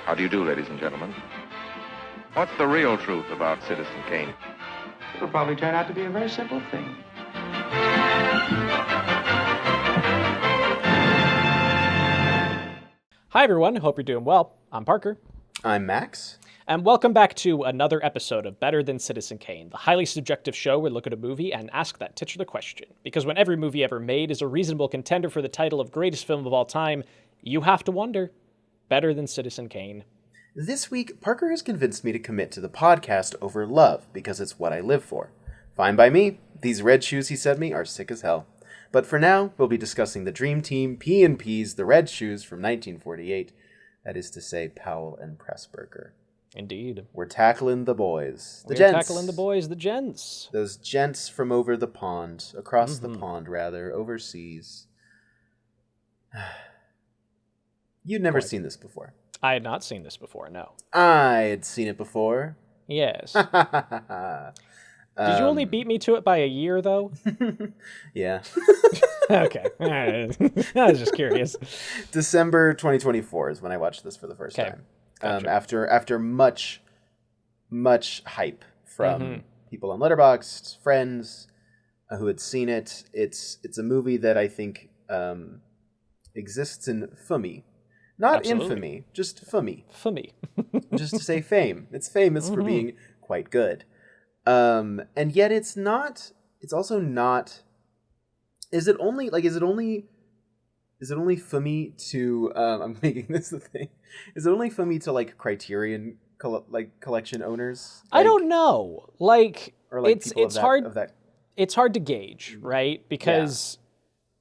How do you do, ladies and gentlemen? What's the real truth about Citizen Kane? It'll probably turn out to be a very simple thing. Hi, everyone. Hope you're doing well. I'm Parker. I'm Max. And welcome back to another episode of Better Than Citizen Kane, the highly subjective show where we look at a movie and ask that titular question. Because when every movie ever made is a reasonable contender for the title of greatest film of all time, you have to wonder, better than Citizen Kane. This week, Parker has convinced me to commit to the podcast over love because it's what I live for. Fine by me. These red shoes he sent me are sick as hell. But for now, we'll be discussing the Dream Team P&P's The Red Shoes from 1948. That is to say, Powell and Pressburger. Indeed. We're tackling the boys. We're tackling the boys, the gents. Those gents from over the pond. Across the pond, rather. Overseas. You'd never seen this before. I had not seen this before, no. I had seen it before. Yes. Did you only beat me to it by a year, though? Yeah. Okay. All right. I was just curious. December 2024 is when I watched this for the first time. Gotcha. After much hype from people on Letterboxd, friends who had seen it. It's a movie that I think exists in fame. Not Absolutely. infamy, just fame. Fame. Just to say fame. It's famous for being quite good. And yet it's also not. Is it only fummy to I'm making this the thing. Is it only fummy to like Criterion collection owners? I don't know. It's hard. Of that. It's hard to gauge, right? Because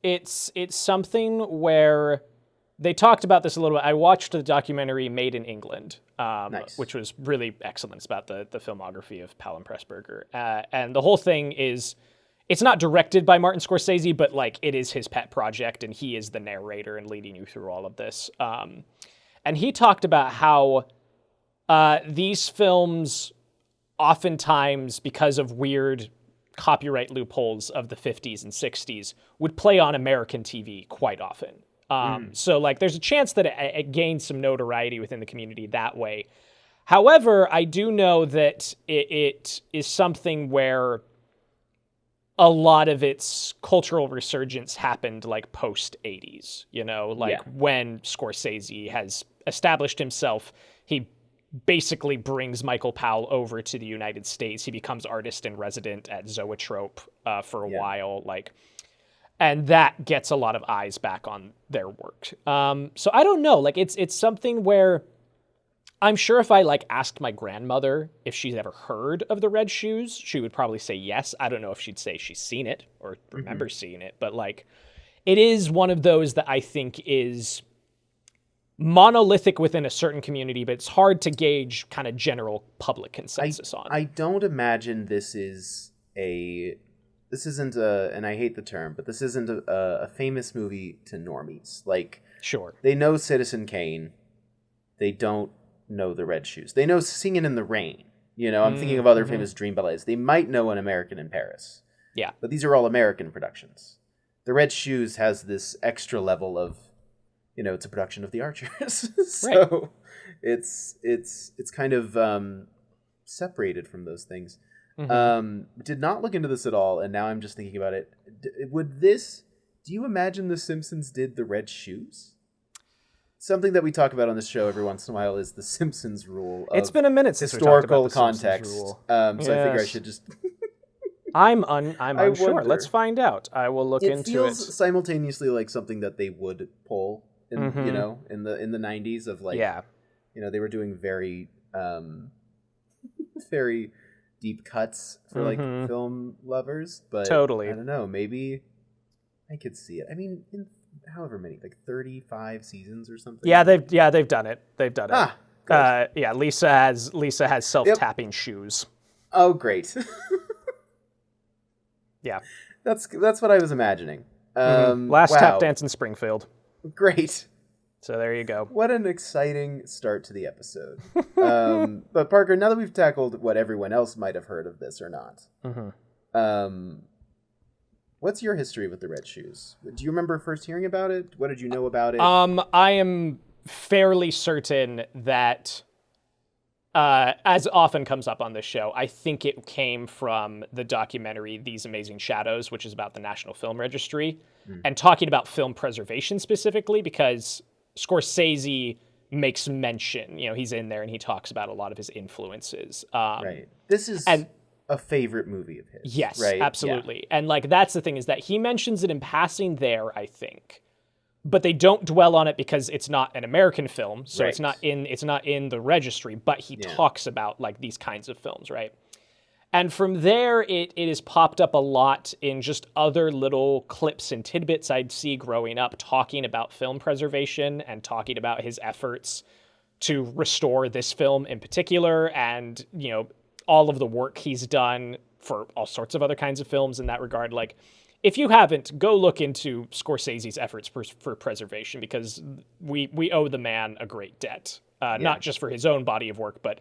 it's something where they talked about this a little bit. I watched the documentary Made in England, which was really excellent. It's about the filmography of Powell and Pressburger. And the whole thing is, it's not directed by Martin Scorsese, but like it is his pet project, and he is the narrator and leading you through all of this. And he talked about how these films oftentimes, because of weird copyright loopholes of the 50s and 60s, would play on American TV quite often. So like there's a chance that it gained some notoriety within the community that way. However, I do know that it is something where a lot of its cultural resurgence happened like post 80s, when Scorsese has established himself, he basically brings Michael Powell over to the United States. He becomes artist in resident at Zoetrope for a while, and that gets a lot of eyes back on their work. So I don't know, it's something where I'm sure if I asked my grandmother if she's ever heard of the Red Shoes, she would probably say yes. I don't know if she'd say she's seen it or remembers seeing it, but it is one of those that I think is monolithic within a certain community, but it's hard to gauge kind of general public consensus on. I don't imagine this isn't and I hate the term, but this isn't a famous movie to normies. Sure. They know Citizen Kane. They don't know the Red Shoes. They know Singin' in the Rain. I'm thinking of other famous dream ballets. They might know An American in Paris. Yeah. But these are all American productions. The Red Shoes has this extra level of, it's a production of the Archers. So it's kind of separated from those things. Did not look into this at all, and now I'm just thinking about it. Do you imagine The Simpsons did the Red Shoes? Something that we talk about on this show every once in a while is the Simpsons rule. It's been a minute since we talked about the context. Simpsons rule. So I figure I should just. I'm unsure. Let's find out. I will look into it. It feels simultaneously like something that they would pull in in the 90s of they were doing very very deep cuts for film lovers, but totally. I don't know. Maybe I could see it. I mean, in however many, 35 seasons or something. Yeah, they've done it. They've done it. Good. Lisa has self-tapping shoes. Oh, great. Yeah, that's what I was imagining. Last tap dance in Springfield. Great. So there you go. What an exciting start to the episode. But Parker, now that we've tackled what everyone else might have heard of this or not, what's your history with the Red Shoes? Do you remember first hearing about it? What did you know about it? I am fairly certain that, as often comes up on this show, I think it came from the documentary These Amazing Shadows, which is about the National Film Registry, and talking about film preservation specifically, because Scorsese makes mention, he's in there and he talks about a lot of his influences. Right. This is a favorite movie of his. Yes, right? absolutely. Yeah. And that's the thing, is that he mentions it in passing there, I think, but they don't dwell on it because it's not an American film, so it's not in the registry, but he talks about these kinds of films, right? And from there, it has popped up a lot in just other little clips and tidbits I'd see growing up, talking about film preservation and talking about his efforts to restore this film in particular, and, all of the work he's done for all sorts of other kinds of films in that regard. If you haven't, go look into Scorsese's efforts for preservation, because we owe the man a great debt, not just for his own body of work, but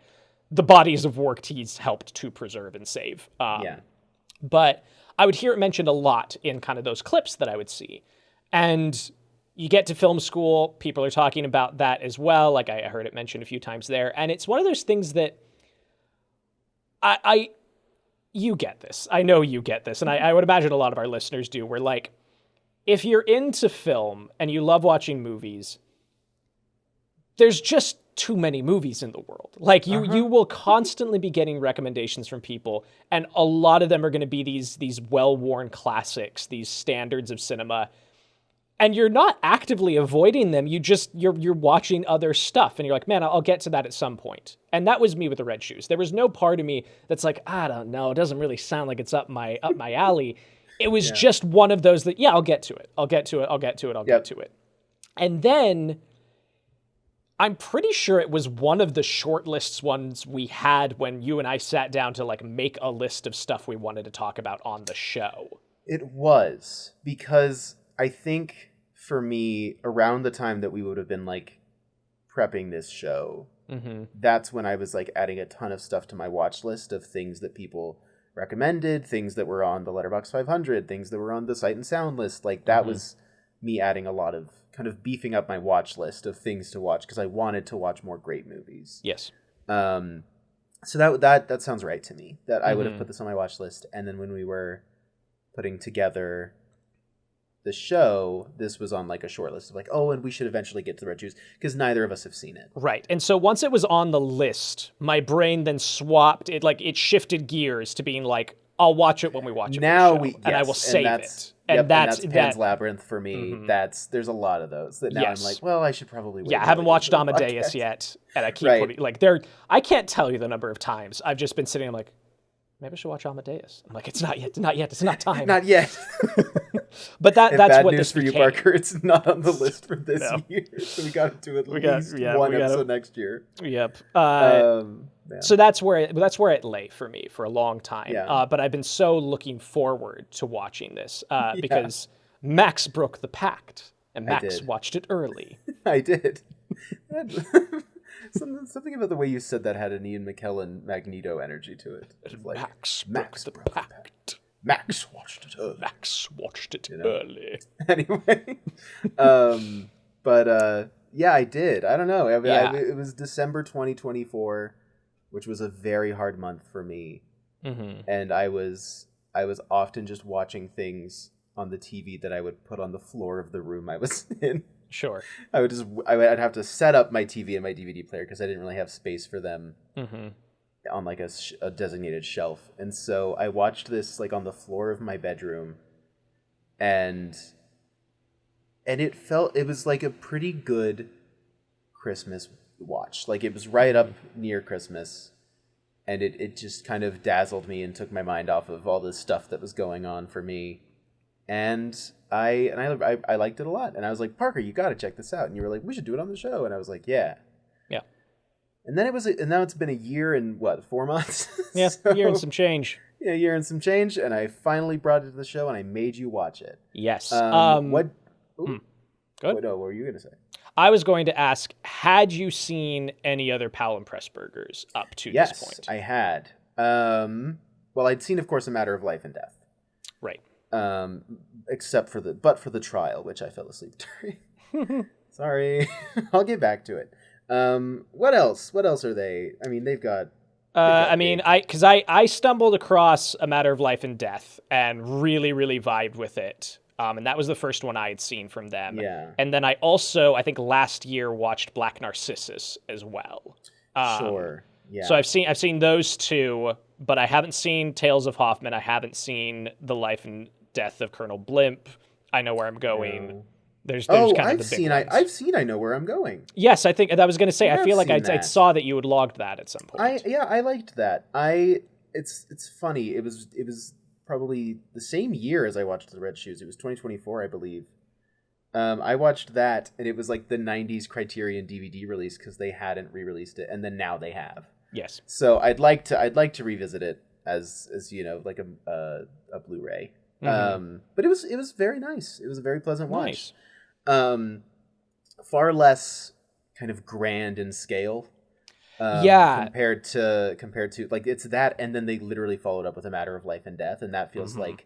the bodies of work he's helped to preserve and save. But I would hear it mentioned a lot in kind of those clips that I would see. And you get to film school, people are talking about that as well. I heard it mentioned a few times there. And it's one of those things that you get this. I know you get this. And I would imagine a lot of our listeners do, where if you're into film and you love watching movies, there's just too many movies in the world. You will constantly be getting recommendations from people, and a lot of them are going to be these well-worn classics, these standards of cinema. And you're not actively avoiding them. You're watching other stuff, and you're like, man, I'll get to that at some point. And that was me with the Red Shoes. There was no part of me that's like, I don't know, it doesn't really sound like it's up my alley. It was just one of those that, I'll get to it. I'll get to it. And then I'm pretty sure it was one of the short lists ones we had when you and I sat down to make a list of stuff we wanted to talk about on the show. It was, because I think for me, around the time that we would have been prepping this show, that's when I was adding a ton of stuff to my watch list of things that people recommended, things that were on the Letterboxd 500, things that were on the Sight and Sound list. That was me adding a lot of kind of beefing up my watch list of things to watch, because I wanted to watch more great movies. Yes. So that sounds right to me, that I would have put this on my watch list. And then when we were putting together the show, this was on a short list of and we should eventually get to the Red Shoes, because neither of us have seen it. Right. And so once it was on the list, my brain then swapped it, it shifted gears to being I'll watch it when we watch it. Now and I will save it. And that's Pan's Labyrinth for me. There's a lot of those that now I'm I should probably wait. Yeah, I haven't watched Amadeus yet, and I keep putting I can't tell you the number of times I've just been sitting. I'm like, maybe I should watch Amadeus. I'm like, it's not yet. It's not time. Not yet. But that's bad what news this for became. you, Parker. It's not on the list for this year, so we got to do at least one episode next year. Yep. So that's where it lay for me for a long time. Yeah. But I've been so looking forward to watching this because Max broke the pact, and Max watched it early. I did. Something about the way you said that had an Ian McKellen Magneto energy to it. Max broke the pact. Max watched it early. Max watched it early. Anyway, but I did. I don't know. It was December 2024, which was a very hard month for me, and I was often just watching things on the TV that I would put on the floor of the room I was in. Sure. I'd have to set up my TV and my DVD player because I didn't really have space for them on a designated shelf. And so I watched this on the floor of my bedroom, and it was a pretty good Christmas watch. It was right up near Christmas, and it just kind of dazzled me and took my mind off of all this stuff that was going on for me. And I liked it a lot. And I was like, Parker, you got to check this out. And you were like, we should do it on the show. And I was like, yeah. And then and now it's been a year and 4 months? Yeah, a year and some change. Yeah, a year and some change. And I finally brought it to the show, and I made you watch it. Yes. What? Good. What were you going to say? I was going to ask, had you seen any other Powell and Pressburgers up to this point? Yes, I had. Well, I'd seen, of course, A Matter of Life and Death. Right. Except for the trial, which I fell asleep during. Sorry. I'll get back to it. What else? What else are they? I mean, they've got... I stumbled across A Matter of Life and Death and really, really vibed with it. And that was the first one I had seen from them. Yeah. And then I also, I think last year, watched Black Narcissus as well. Sure. Yeah. So I've seen those two, but I haven't seen Tales of Hoffman. I haven't seen The Life and Death of Colonel Blimp. I Know Where I'm Going. No. There's kind of I've the big seen ones. I've seen I Know Where I'm Going. Yes, I think I was going to say. I feel like seen I saw that you had logged that at some point. I liked that. It's funny. It was probably the same year as I watched The Red Shoes. It was 2024, I believe. I watched that, and it was like the 90s Criterion DVD release because they hadn't re-released it, and then now they have. Yes. So I'd like to revisit it as like a Blu-ray. Mm-hmm. But it was very nice. It was a very pleasant watch. Nice. Far less kind of grand in scale. Compared to like it's that, and then they literally followed up with A Matter of Life and Death, and that feels like,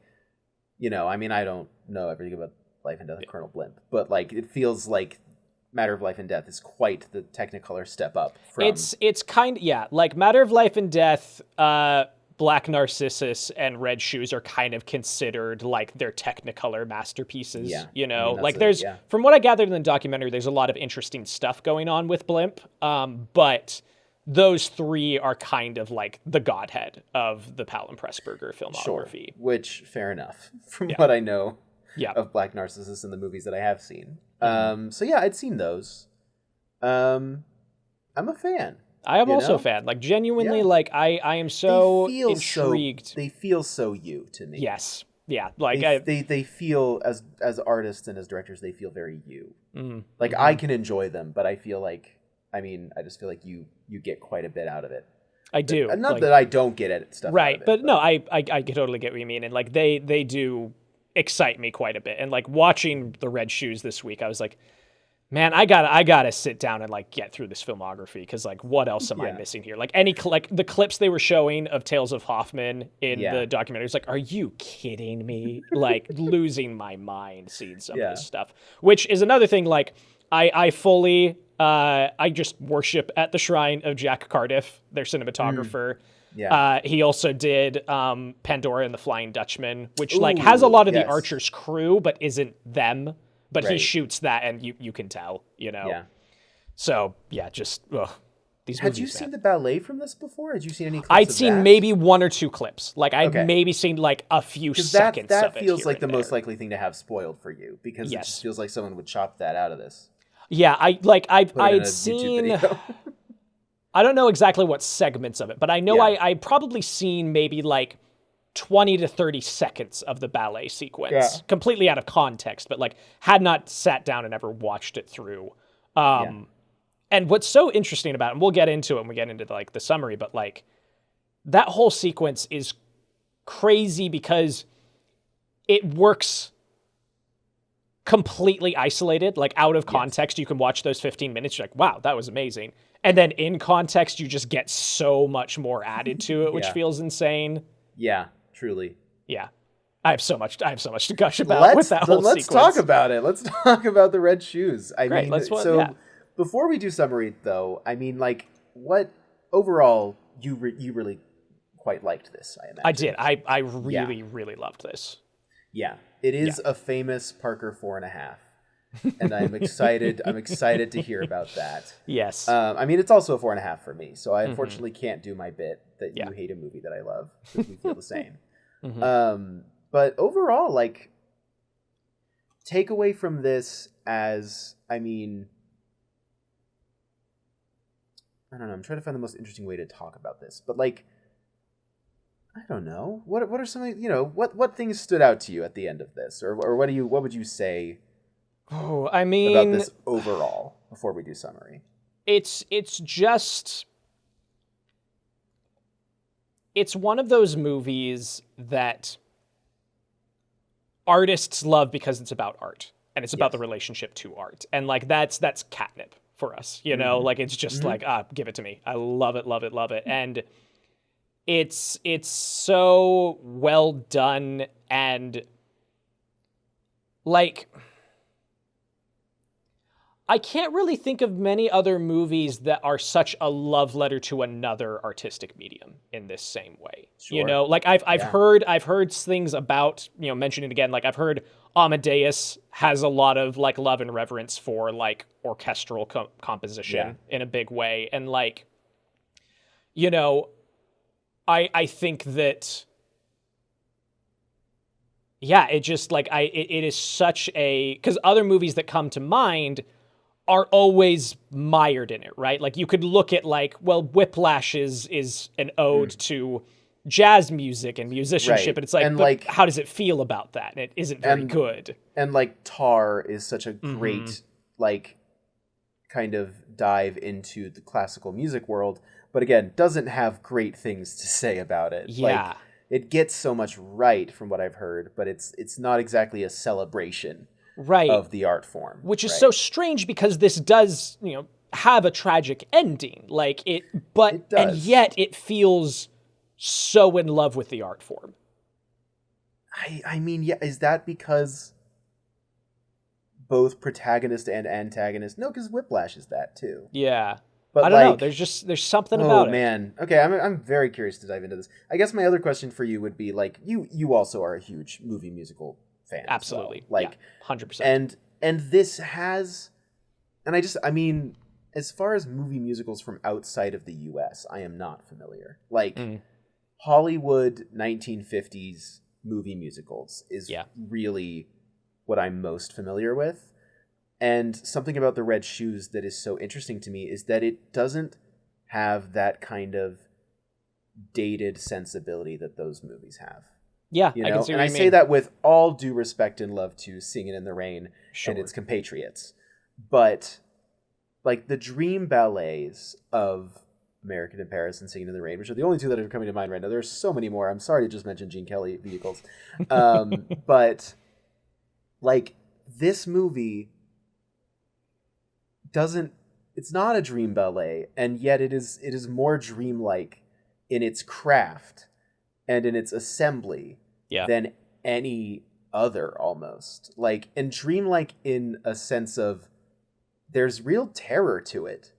I mean, I don't know everything about Life and Death of Colonel Blimp, but like it feels like Matter of Life and Death is quite the Technicolor step up from... It's kind of, like Matter of Life and Death, Black Narcissus, and Red Shoes are kind of considered like their Technicolor masterpieces. I mean, like there's from what I gathered in the documentary, there's a lot of interesting stuff going on with Blimp, but those three are kind of like the godhead of the Powell and Pressburger filmography. Sure. Which, fair enough, from what I know of Black Narcissus and the movies that I have seen. So yeah, I'd seen those. I'm a fan. I am also a fan. Like genuinely, like I am so intrigued. They feel so you to me. Yes. Yeah. Like they feel as artists and as directors, they feel very you. Like I can enjoy them, but I feel like, I just feel like you get quite a bit out of it. I do. Not that I don't get it stuff. Right. Out of it, but no, I totally get what you mean. And like they do excite me quite a bit. And like watching The Red Shoes this week, I was like, man, I gotta sit down and like get through this filmography because like what else am I missing here? Like the clips they were showing of Tales of Hoffman in the documentary, it's like, are you kidding me? Like losing my mind seeing some of this stuff, which is another thing. Like I fully I just worship at the shrine of Jack Cardiff, their cinematographer. He also did Pandora and the Flying Dutchman, which like has a lot of the Archer's crew, but isn't them. But he shoots that, and you can tell, Yeah. So just these. Had you seen the ballet from this before? Had you seen any clips I'd of seen that? maybe one or two clips. Like I'd maybe seen like a few seconds that of it. Feels like the most likely thing to have spoiled for you because it just feels like someone would chop that out of this. Yeah, I'd seen. I don't know exactly what segments of it, but I know I'd probably seen maybe like 20 to 30 seconds of the ballet sequence, completely out of context, but like had not sat down and ever watched it through. And what's so interesting about it, and we'll get into it when we get into like the summary, but like that whole sequence is crazy because it works completely isolated, like out of context. You can watch those 15 minutes, you're like, wow, that was amazing. And then in context, you just get so much more added to it, which feels insane. Yeah, truly. Yeah. I have so much to gush about with that whole sequence. Let's talk about it. Let's talk about The Red Shoes. Before we do summary, though, I mean, like, what overall you really quite liked this, I imagine. I did. I really, really loved this. Yeah. It is a famous Parker 4.5. And I'm excited. I'm excited to hear about that. Yes. I mean, it's also a 4.5 for me, so I unfortunately can't do my bit that you hate a movie that I love because we feel the same. But overall, like, takeaway from this as, I mean, I don't know. I'm trying to find the most interesting way to talk about this, but like, I don't know. What are some, what things stood out to you at the end of this, or what would you say? Oh, I mean, about this overall before we do summary. It's one of those movies that artists love because it's about art and it's about the relationship to art. And like that's catnip for us, like it's just like, give it to me. I love it, love it, love it. And it's so well done and like I can't really think of many other movies that are such a love letter to another artistic medium in this same way. Sure. You know, like I've heard things about, you know, mention it again, like I've heard Amadeus has a lot of like love and reverence for like orchestral composition in a big way. And like, you know, I think that, yeah, it just like, it is such a, because other movies that come to mind are always mired in it, right? Like you could look at like, well, Whiplash is an ode to jazz music and musicianship, and it's like, and but like, how does it feel about that? And it isn't very good. And like Tar is such a great like kind of dive into the classical music world, but again, doesn't have great things to say about it. Yeah. Like, it gets so much right from what I've heard, but it's not exactly a celebration of the art form. Which is so strange because this does, you know, have a tragic ending. Like it does. And yet it feels so in love with the art form. I mean, yeah, is that because both protagonist and antagonist? No, because Whiplash is that too. Yeah. But I don't know. There's something about it. Oh man. Okay, I'm very curious to dive into this. I guess my other question for you would be like, you also are a huge movie musical fan. Absolutely. Well. Like 100%. And this has, and I mean, as far as movie musicals from outside of the US, I am not familiar. Like Hollywood 1950s movie musicals is really what I'm most familiar with. And something about The Red Shoes that is so interesting to me is that it doesn't have that kind of dated sensibility that those movies have. Yeah, you know? I can see what and you I mean. say that with all due respect and love to Singin' in the Rain and its compatriots. But like the dream ballets of American in Paris and Singin' in the Rain, which are the only two that are coming to mind right now. There's so many more. I'm sorry to just mention Gene Kelly vehicles. But like this movie it's not a dream ballet, and yet it is more dreamlike in its craft and in its assembly than any other, almost. Like, and dreamlike in a sense of there's real terror to it.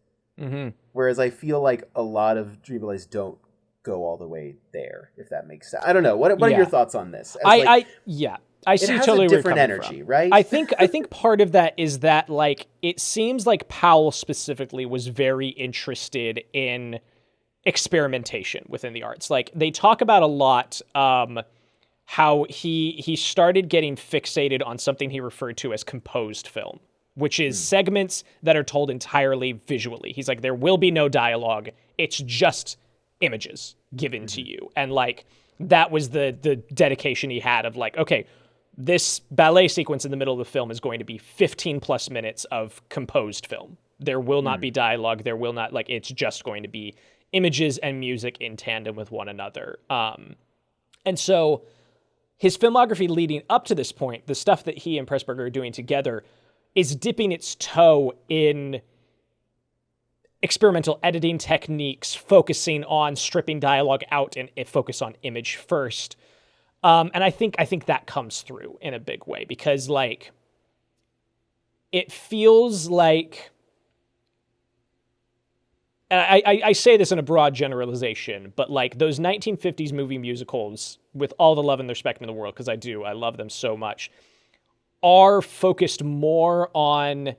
Whereas I feel like a lot of dream ballets don't go all the way there, if that makes sense. I don't know. What are your thoughts on this? I see totally where you're coming energy, from. Right? I think part of that is that like it seems like Powell specifically was very interested in experimentation within the arts. Like they talk about a lot how he started getting fixated on something he referred to as composed film, which is segments that are told entirely visually. He's like, there will be no dialogue. It's just images given to you. And like that was the dedication he had of like, okay, this ballet sequence in the middle of the film is going to be 15 plus minutes of composed film. There will not be dialogue. There will not, like, it's just going to be images and music in tandem with one another. And so his filmography leading up to this point, the stuff that he and Pressburger are doing together, is dipping its toe in experimental editing techniques, focusing on stripping dialogue out and focus on image first. And I think that comes through in a big way because like it feels like, and I say this in a broad generalization, but like those 1950s movie musicals, with all the love and respect in the world, because I love them so much, are focused more on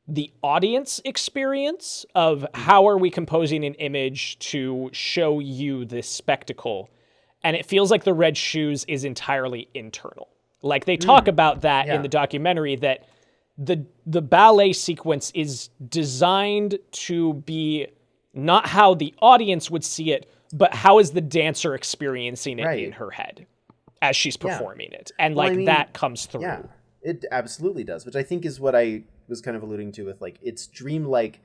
the audience experience of how are we composing an image to show you this spectacle. And it feels like The Red Shoes is entirely internal. Like they talk about that in the documentary, that the ballet sequence is designed to be not how the audience would see it, but how is the dancer experiencing it in her head as she's performing it. And that comes through. Yeah, it absolutely does, which I think is what I was kind of alluding to with like, it's dreamlike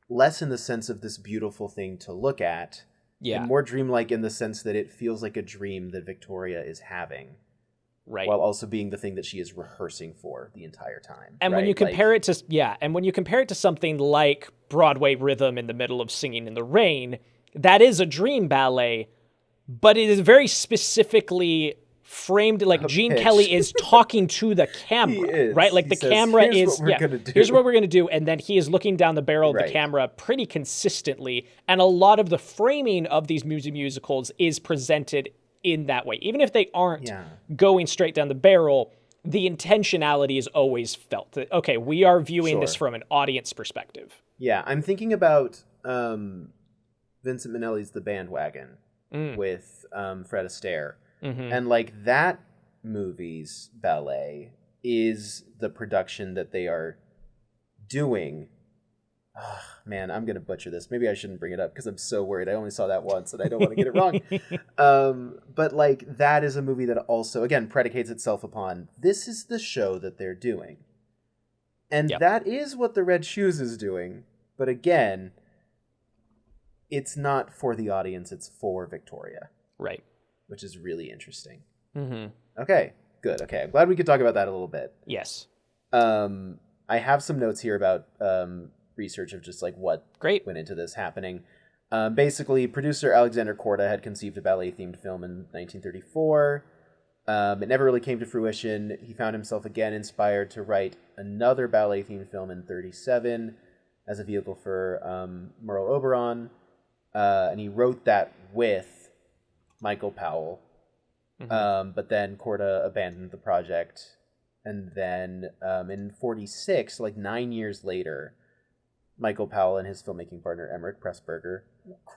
less in the sense of this beautiful thing to look at, and more dreamlike in the sense that it feels like a dream that Victoria is having. Right. While also being the thing that she is rehearsing for the entire time. And when you compare it to something like Broadway Rhythm in the middle of Singing in the Rain, that is a dream ballet, but it is very specifically framed like Gene Kelly is talking to the camera, right? Like the camera is, here's what we're going to do. And then he is looking down the barrel of the camera pretty consistently. And a lot of the framing of these musicals is presented in that way. Even if they aren't going straight down the barrel, the intentionality is always felt that, okay, we are viewing this from an audience perspective. Yeah, I'm thinking about Vincent Minnelli's The Bandwagon with Fred Astaire. And like that movie's ballet is the production that they are doing. Oh, man, I'm going to butcher this. Maybe I shouldn't bring it up because I'm so worried. I only saw that once and I don't want to get it wrong. But like that is a movie that also, again, predicates itself upon this is the show that they're doing. And that is what the Red Shoes is doing. But again, it's not for the audience. It's for Victoria. Right. Which is really interesting. Okay, good. Okay, I'm glad we could talk about that a little bit. Yes. I have some notes here about research of just like what went into this happening. Basically, producer Alexander Korda had conceived a ballet-themed film in 1934. It never really came to fruition. He found himself again inspired to write another ballet-themed film in 1937 as a vehicle for Merle Oberon. And he wrote that with Michael Powell, but then Korda abandoned the project, and then in 1946, like 9 years later, Michael Powell and his filmmaking partner Emmerich Pressburger,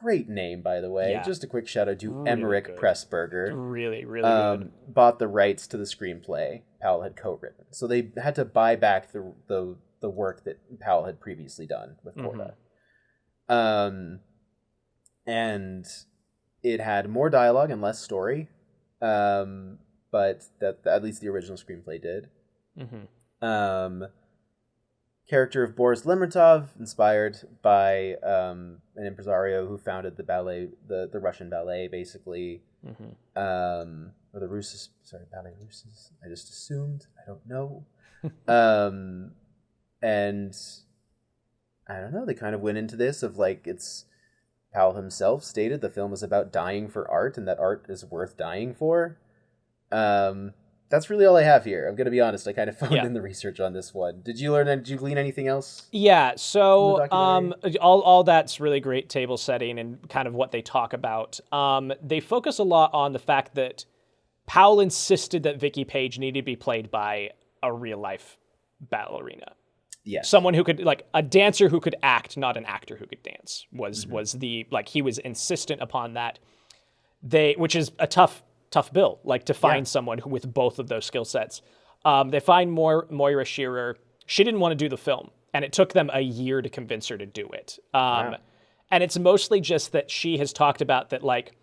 great name by the way, just a quick shout out to Emmerich Pressburger, really good, bought the rights to the screenplay Powell had co-written, so they had to buy back the work that Powell had previously done with Korda, and it had more dialogue and less story, but that at least the original screenplay did. Character of Boris Lermontov, inspired by an impresario who founded the ballet, the Russian ballet, basically, or the Russes. Sorry, ballet Russes. I just assumed. I don't know. And I don't know. They kind of went into this of like it's. Powell himself stated the film is about dying for art and that art is worth dying for. That's really all I have here. I'm going to be honest. I kind of phoned in the research on this one. Did you glean anything else? Yeah. So all that's really great table setting and kind of what they talk about. They focus a lot on the fact that Powell insisted that Vicky Page needed to be played by a real life ballerina. Yeah. Someone who could, like, a dancer who could act, not an actor who could dance, was the, like, he was insistent upon that. Which is a tough bill, like, to find someone who, with both of those skill sets. They find Moira Shearer. She didn't want to do the film, and it took them a year to convince her to do it. And it's mostly just that she has talked about that, like,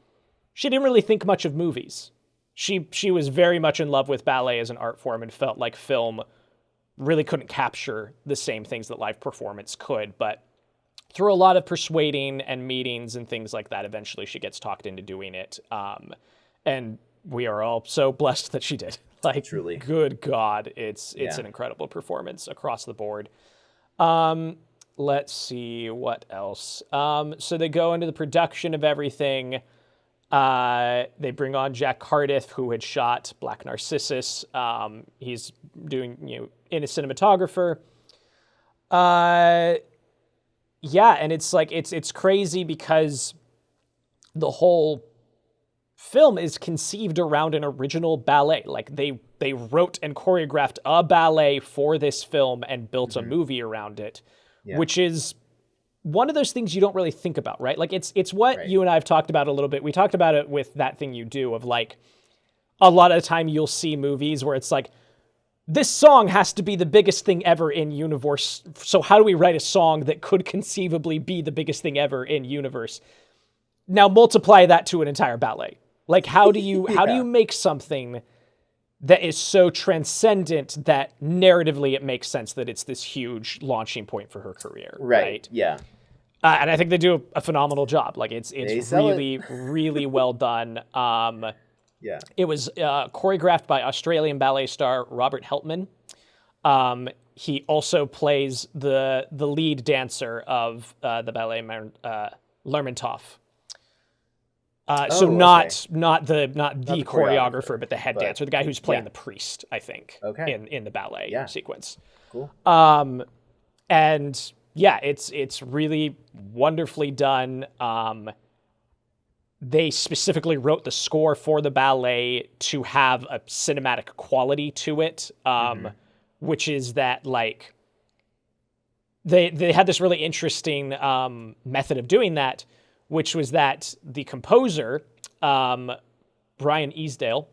she didn't really think much of movies. She was very much in love with ballet as an art form and felt like film really couldn't capture the same things that live performance could, but through a lot of persuading and meetings and things like that, eventually she gets talked into doing it. And we are all so blessed that she did. Like, truly, good God, it's an incredible performance across the board. Let's see what else. So they go into the production of everything. They bring on Jack Cardiff, who had shot Black Narcissus. He's doing, in a cinematographer. And it's like, it's crazy because the whole film is conceived around an original ballet. Like they wrote and choreographed a ballet for this film and built a movie around it, which is one of those things you don't really think about, right? Like it's what you and I have talked about a little bit. We talked about it with That Thing You Do of like, a lot of the time you'll see movies where it's like, this song has to be the biggest thing ever in universe. So how do we write a song that could conceivably be the biggest thing ever in universe? Now multiply that to an entire ballet. Like how do you make something that is so transcendent that narratively it makes sense that it's this huge launching point for her career, right? Yeah. And I think they do a phenomenal job. Like it's really, really well done. It was choreographed by Australian ballet star Robert Helpman. He also plays the lead dancer of the ballet Lermontov. So not the choreographer, but the head but dancer, the guy who's playing the priest, I think, in the ballet sequence. Cool. And yeah, it's really wonderfully done. They specifically wrote the score for the ballet to have a cinematic quality to it, which is that like they had this really interesting method of doing that, which was that the composer, Brian Esdale,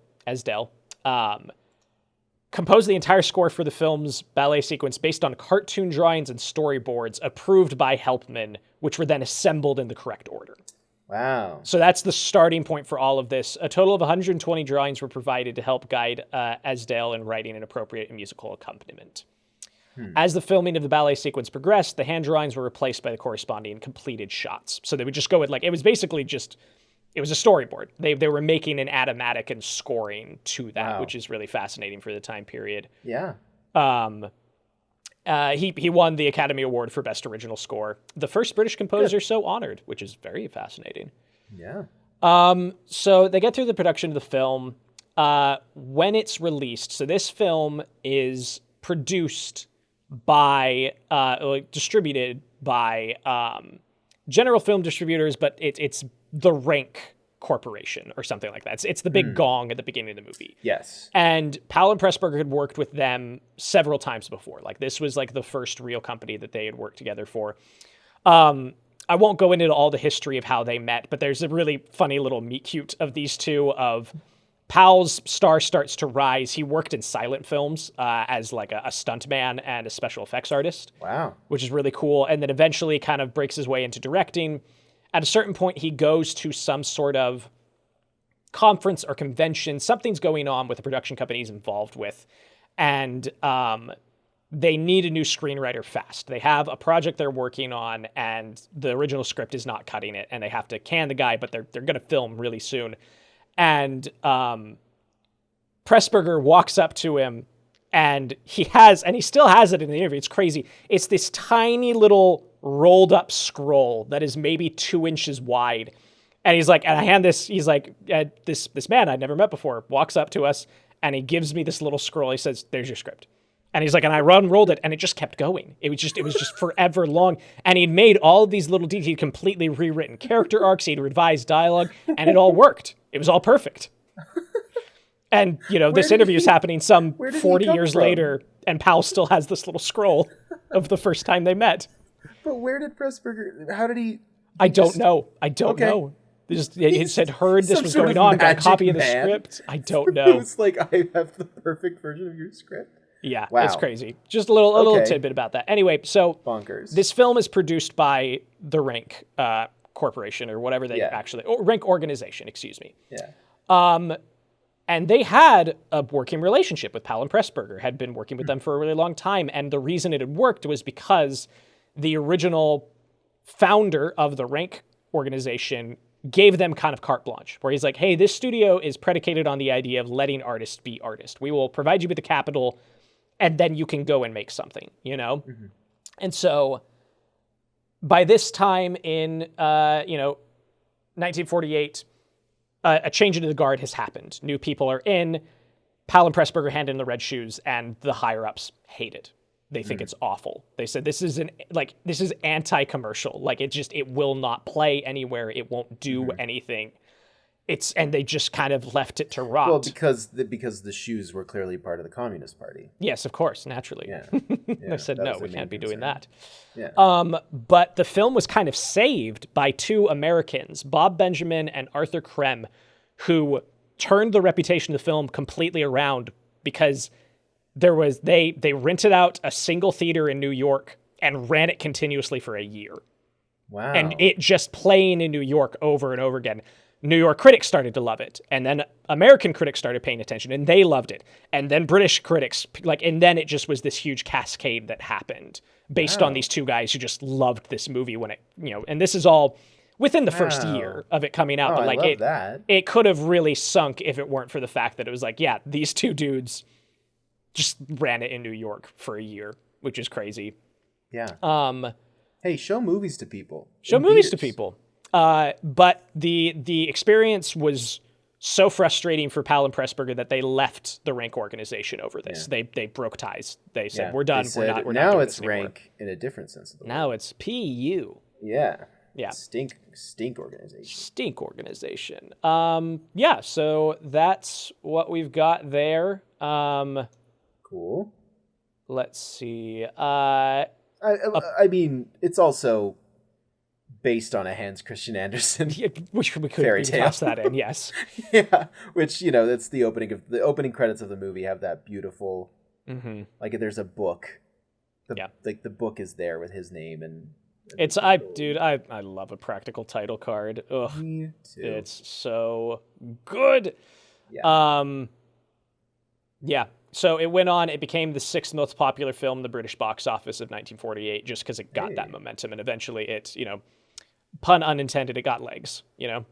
composed the entire score for the film's ballet sequence based on cartoon drawings and storyboards approved by helpmen, which were then assembled in the correct order. Wow. So that's the starting point for all of this. A total of 120 drawings were provided to help guide Esdale in writing an appropriate musical accompaniment. As the filming of the ballet sequence progressed, the hand drawings were replaced by the corresponding completed shots. So they would just go with, like, it was basically just, it was a storyboard. They were making an animatic and scoring to that, which is really fascinating for the time period. Yeah. He won the Academy Award for Best Original Score. The first British composer so honored, which is very fascinating. Yeah. So they get through the production of the film. When it's released, so this film is produced by, distributed by General Film Distributors, but it's the Rank Corporation or something like that. It's the big gong at the beginning of the movie. Yes. And Powell and Pressburger had worked with them several times before. Like, this was like the first real company that they had worked together for. I won't go into all the history of how they met, but there's a really funny little meet cute of these two. Of Powell's star starts to rise. He worked in silent films as like a stuntman and a special effects artist. Wow. Which is really cool. And then eventually kind of breaks his way into directing. At a certain point, he goes to some sort of conference or convention. Something's going on with the production company he's involved with. And they need a new screenwriter fast. They have a project they're working on, and the original script is not cutting it. And they have to can the guy, but they're going to film really soon. And Pressburger walks up to him, and he still has it in the interview. It's crazy. It's this tiny little rolled up scroll that is maybe 2 inches wide. And he's like, and I hand this, he's like, this man I'd never met before walks up to us, and he gives me this little scroll. He says, "There's your script." And he's like, and I unrolled it, and it just kept going. It was just forever long. And he'd made all of these little details. He'd completely rewritten character arcs. He'd revised dialogue, and it all worked. It was all perfect. And, this interview is happening some 40 years later, and Powell still has this little scroll of the first time they met. But where did Pressburger, how did he I don't know. He said, heard this was going on, got a copy of the script. I don't know. It's like, I have the perfect version of your script. Yeah, wow. It's crazy. Just a little tidbit about that. Anyway, so bonkers. This film is produced by the Rank Corporation, or whatever they Rank Organization, excuse me. Yeah. And they had a working relationship with Powell and Pressburger, had been working with them for a really long time. And the reason it had worked was because the original founder of the Rank Organization gave them kind of carte blanche, where he's like, hey, this studio is predicated on the idea of letting artists be artists. We will provide you with the capital, and then you can go and make something, Mm-hmm. And so by this time in, 1948, a change into the guard has happened. New people are in. Powell and Pressburger hand in the red shoes, and the higher-ups hate it. They think it's awful. They said this is anti-commercial. Like, it will not play anywhere. It won't do anything. And they just kind of left it to rot. Well, because the shoes were clearly part of the Communist Party. Yes, of course, naturally. Yeah. They said, no, we can't be doing that. Yeah. But the film was kind of saved by two Americans, Bob Benjamin and Arthur Krem, who turned the reputation of the film completely around, because they rented out a single theater in New York and ran it continuously for a year. Wow. And it just playing in New York over and over again. New York critics started to love it. And then American critics started paying attention, and they loved it. And then British critics, and then it just was this huge cascade that happened based on these two guys who just loved this movie when it, and this is all within the first year of it coming out. But it could have really sunk if it weren't for the fact that it was like, yeah, these two dudes just ran it in New York for a year, which is crazy. Yeah. Hey, show movies to people. Show movies to people. But the experience was so frustrating for Powell and Pressburger that they left the Rank organization over this. Yeah. They broke ties. They said, we're done. We're not now doing it's this anymore. Rank in a different sense of the word. Now it's PU. Yeah. Yeah. Stink organization. Stink organization. Yeah, so that's what we've got there. Cool. Let's see. I mean, it's also based on a Hans Christian Andersen we could fairy tale. toss that in, yes. Yeah, which, that's the opening credits of the movie have that beautiful, like there's a book. Like the book is there with his name and. I love a practical title card. Ugh, me too. It's so good. Yeah. Yeah. So it went on. It became the 6th most popular film in the British box office of 1948, just because it got that momentum, and eventually it, pun unintended, it got legs. The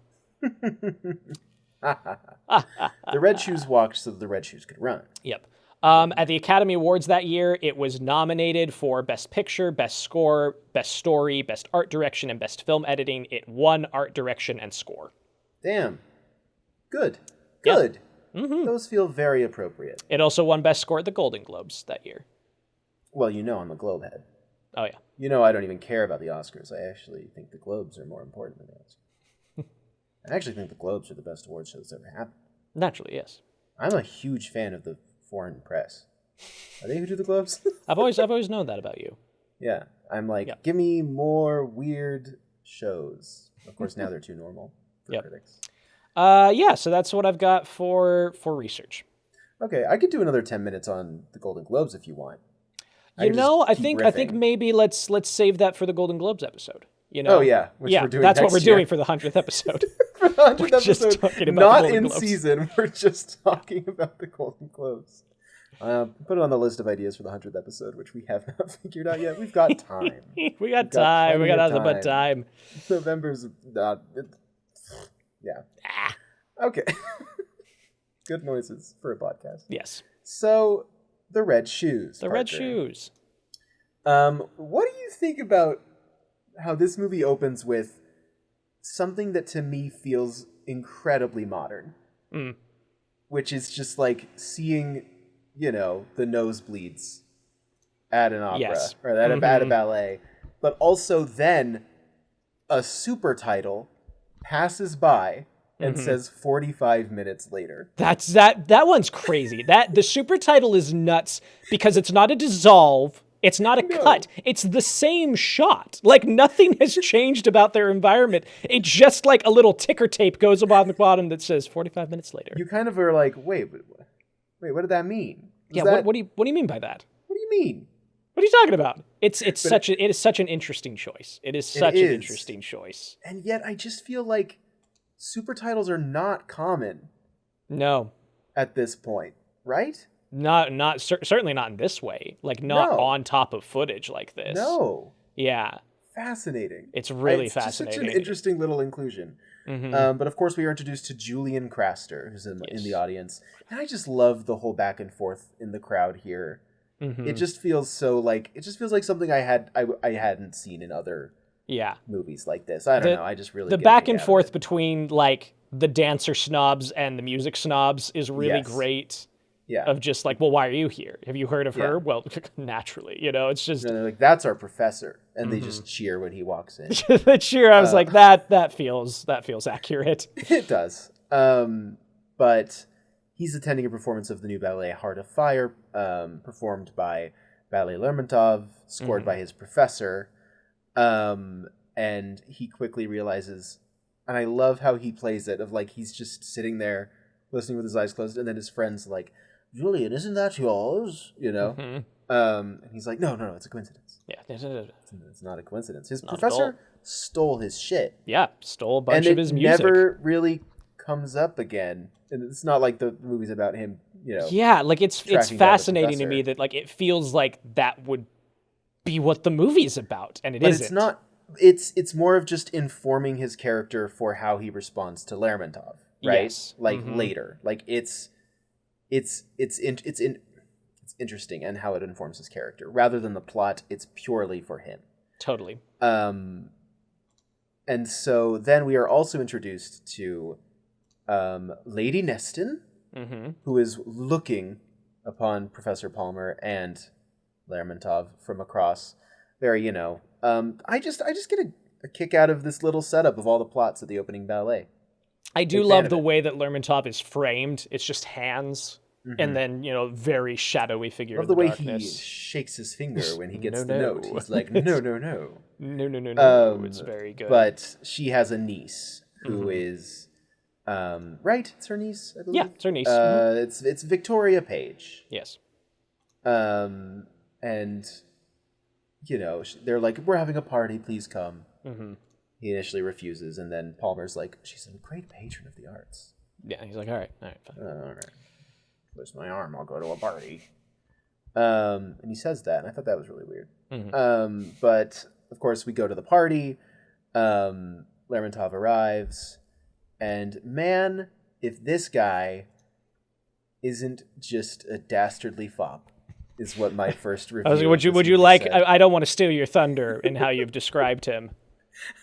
red shoes walked so the red shoes could run. Yep. At the Academy Awards that year, it was nominated for Best Picture, Best Score, Best Story, Best Art Direction, and Best Film Editing. It won Art Direction and Score. Damn. Good. Yep. Those feel very appropriate. It also won Best Score at the Golden Globes that year. Well, I'm a Globe head. Oh, yeah. I don't even care about the Oscars. I actually think the Globes are more important than the Oscars. I actually think the Globes are the best award show that's ever happened. Naturally, yes. I'm a huge fan of the foreign press. Are they who do the Globes? I've always known that about you. Yeah. I'm like, give me more weird shows. Of course, now they're too normal for critics. Yeah, so that's what I've got for research. Okay, I could do another 10 minutes on the Golden Globes if you want. I think maybe let's save that for the Golden Globes episode. Oh yeah, which we're doing that's next what we're year. doing for the 100th episode. For the 100th We're just episode, talking about not the Golden in Globes. season. We're just talking about the Golden Globes. Put it on the list of ideas for the 100th episode, which we have not figured out yet. We've got time. We got time. We got nothing but time. November's not. Yeah. Okay. Good noises for a podcast. Yes. So, the red shoes. The red shoes. What do you think about how this movie opens with something that to me feels incredibly modern? Which is just like seeing, the nosebleeds at an opera or at a ballet, but also then a super title passes by and says 45 minutes later. That one's crazy. The super title is nuts because it's not a dissolve. It's not a cut. It's the same shot. Like nothing has changed about their environment. It just like a little ticker tape goes above the bottom that says 45 minutes later. You kind of are like, wait, what did that mean? What do you mean by that? What do you mean? What are you talking about? It is such an interesting choice. It is such an interesting choice. And yet I just feel like super titles are not common. No. At this point, right? Certainly not in this way. Like not on top of footage like this. No. Yeah. Fascinating. It's really it's fascinating. Just such an interesting little inclusion. But of course we are introduced to Julian Craster, who's in the audience. And I just love the whole back and forth in the crowd here. It just feels like something I hadn't seen in other movies like this. I don't know. I just really the back and forth between like the dancer snobs and the music snobs is really great. Yeah. Of just like, well, why are you here? Have you heard of her? Well, naturally, it's just they're like, that's our professor, and they just cheer when he walks in. The cheer, I was like, that feels accurate. It does. But he's attending a performance of the new ballet Heart of Fire, performed by Ballet Lermontov, scored by his professor. And he quickly realizes, and I love how he plays it, of like he's just sitting there listening with his eyes closed, and then his friend's like, Julian, isn't that yours? And he's like, no, it's a coincidence. Yeah. It's not a coincidence. His professor stole his shit. Yeah, stole a bunch of his music. And it never really comes up again. And it's not like the movie's about him, Yeah, like it's fascinating to me that like it feels like that would be what the movie's about, and but isn't. It's not. It's more of just informing his character for how he responds to Lermontov, right? Yes. Like later, like it's interesting and how it informs his character rather than the plot. It's purely for him. Totally. And so then we are also introduced to Lady Neston, who is looking upon Professor Palmer and Lermontov from across. Very, I just get a kick out of this little setup of all the plots of the opening ballet. I do love the way that Lermontov is framed. It's just hands, and then, very shadowy figure in the darkness. Love the way he shakes his finger when he gets the note. He's like, no. No. It's very good. But she has a niece who is, right? It's her niece, I believe? Yeah, it's her niece. It's Victoria Page. Yes. And, they're like, we're having a party, please come. He initially refuses, and then Palmer's like, she's a great patron of the arts. Yeah, he's like, all right, fine. All right. Twist my arm, I'll go to a party. And he says that, and I thought that was really weird. But, of course, we go to the party. Lermontov arrives. And, man, if this guy isn't just a dastardly fop, is what my first review I was like, would you like, I don't want to steal your thunder in how you've described him.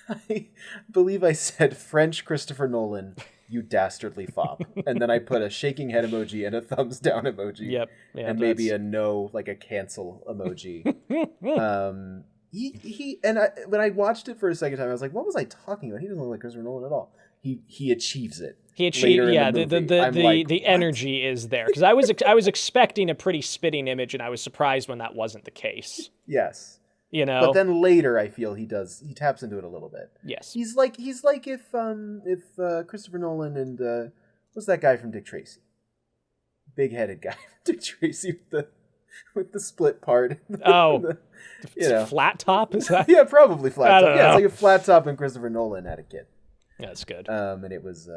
I believe I said French Christopher Nolan, you dastardly fop. And then I put a shaking head emoji and a thumbs down emoji. Yep. Yeah, and maybe a no, like a cancel emoji. When I watched it for a second time, I was like, what was I talking about? He doesn't look like Christopher Nolan at all. He achieves it. The energy is there. Because I was expecting a pretty spitting image, and I was surprised when that wasn't the case. Yes. But then later, I feel he taps into it a little bit. Yes. He's like if Christopher Nolan and what's that guy from Dick Tracy? Big-headed guy from Dick Tracy with the split part. Flat top, is that? Yeah, probably flat top. Yeah, it's like a flat top and Christopher Nolan had a kid. Yeah, that's good. And it was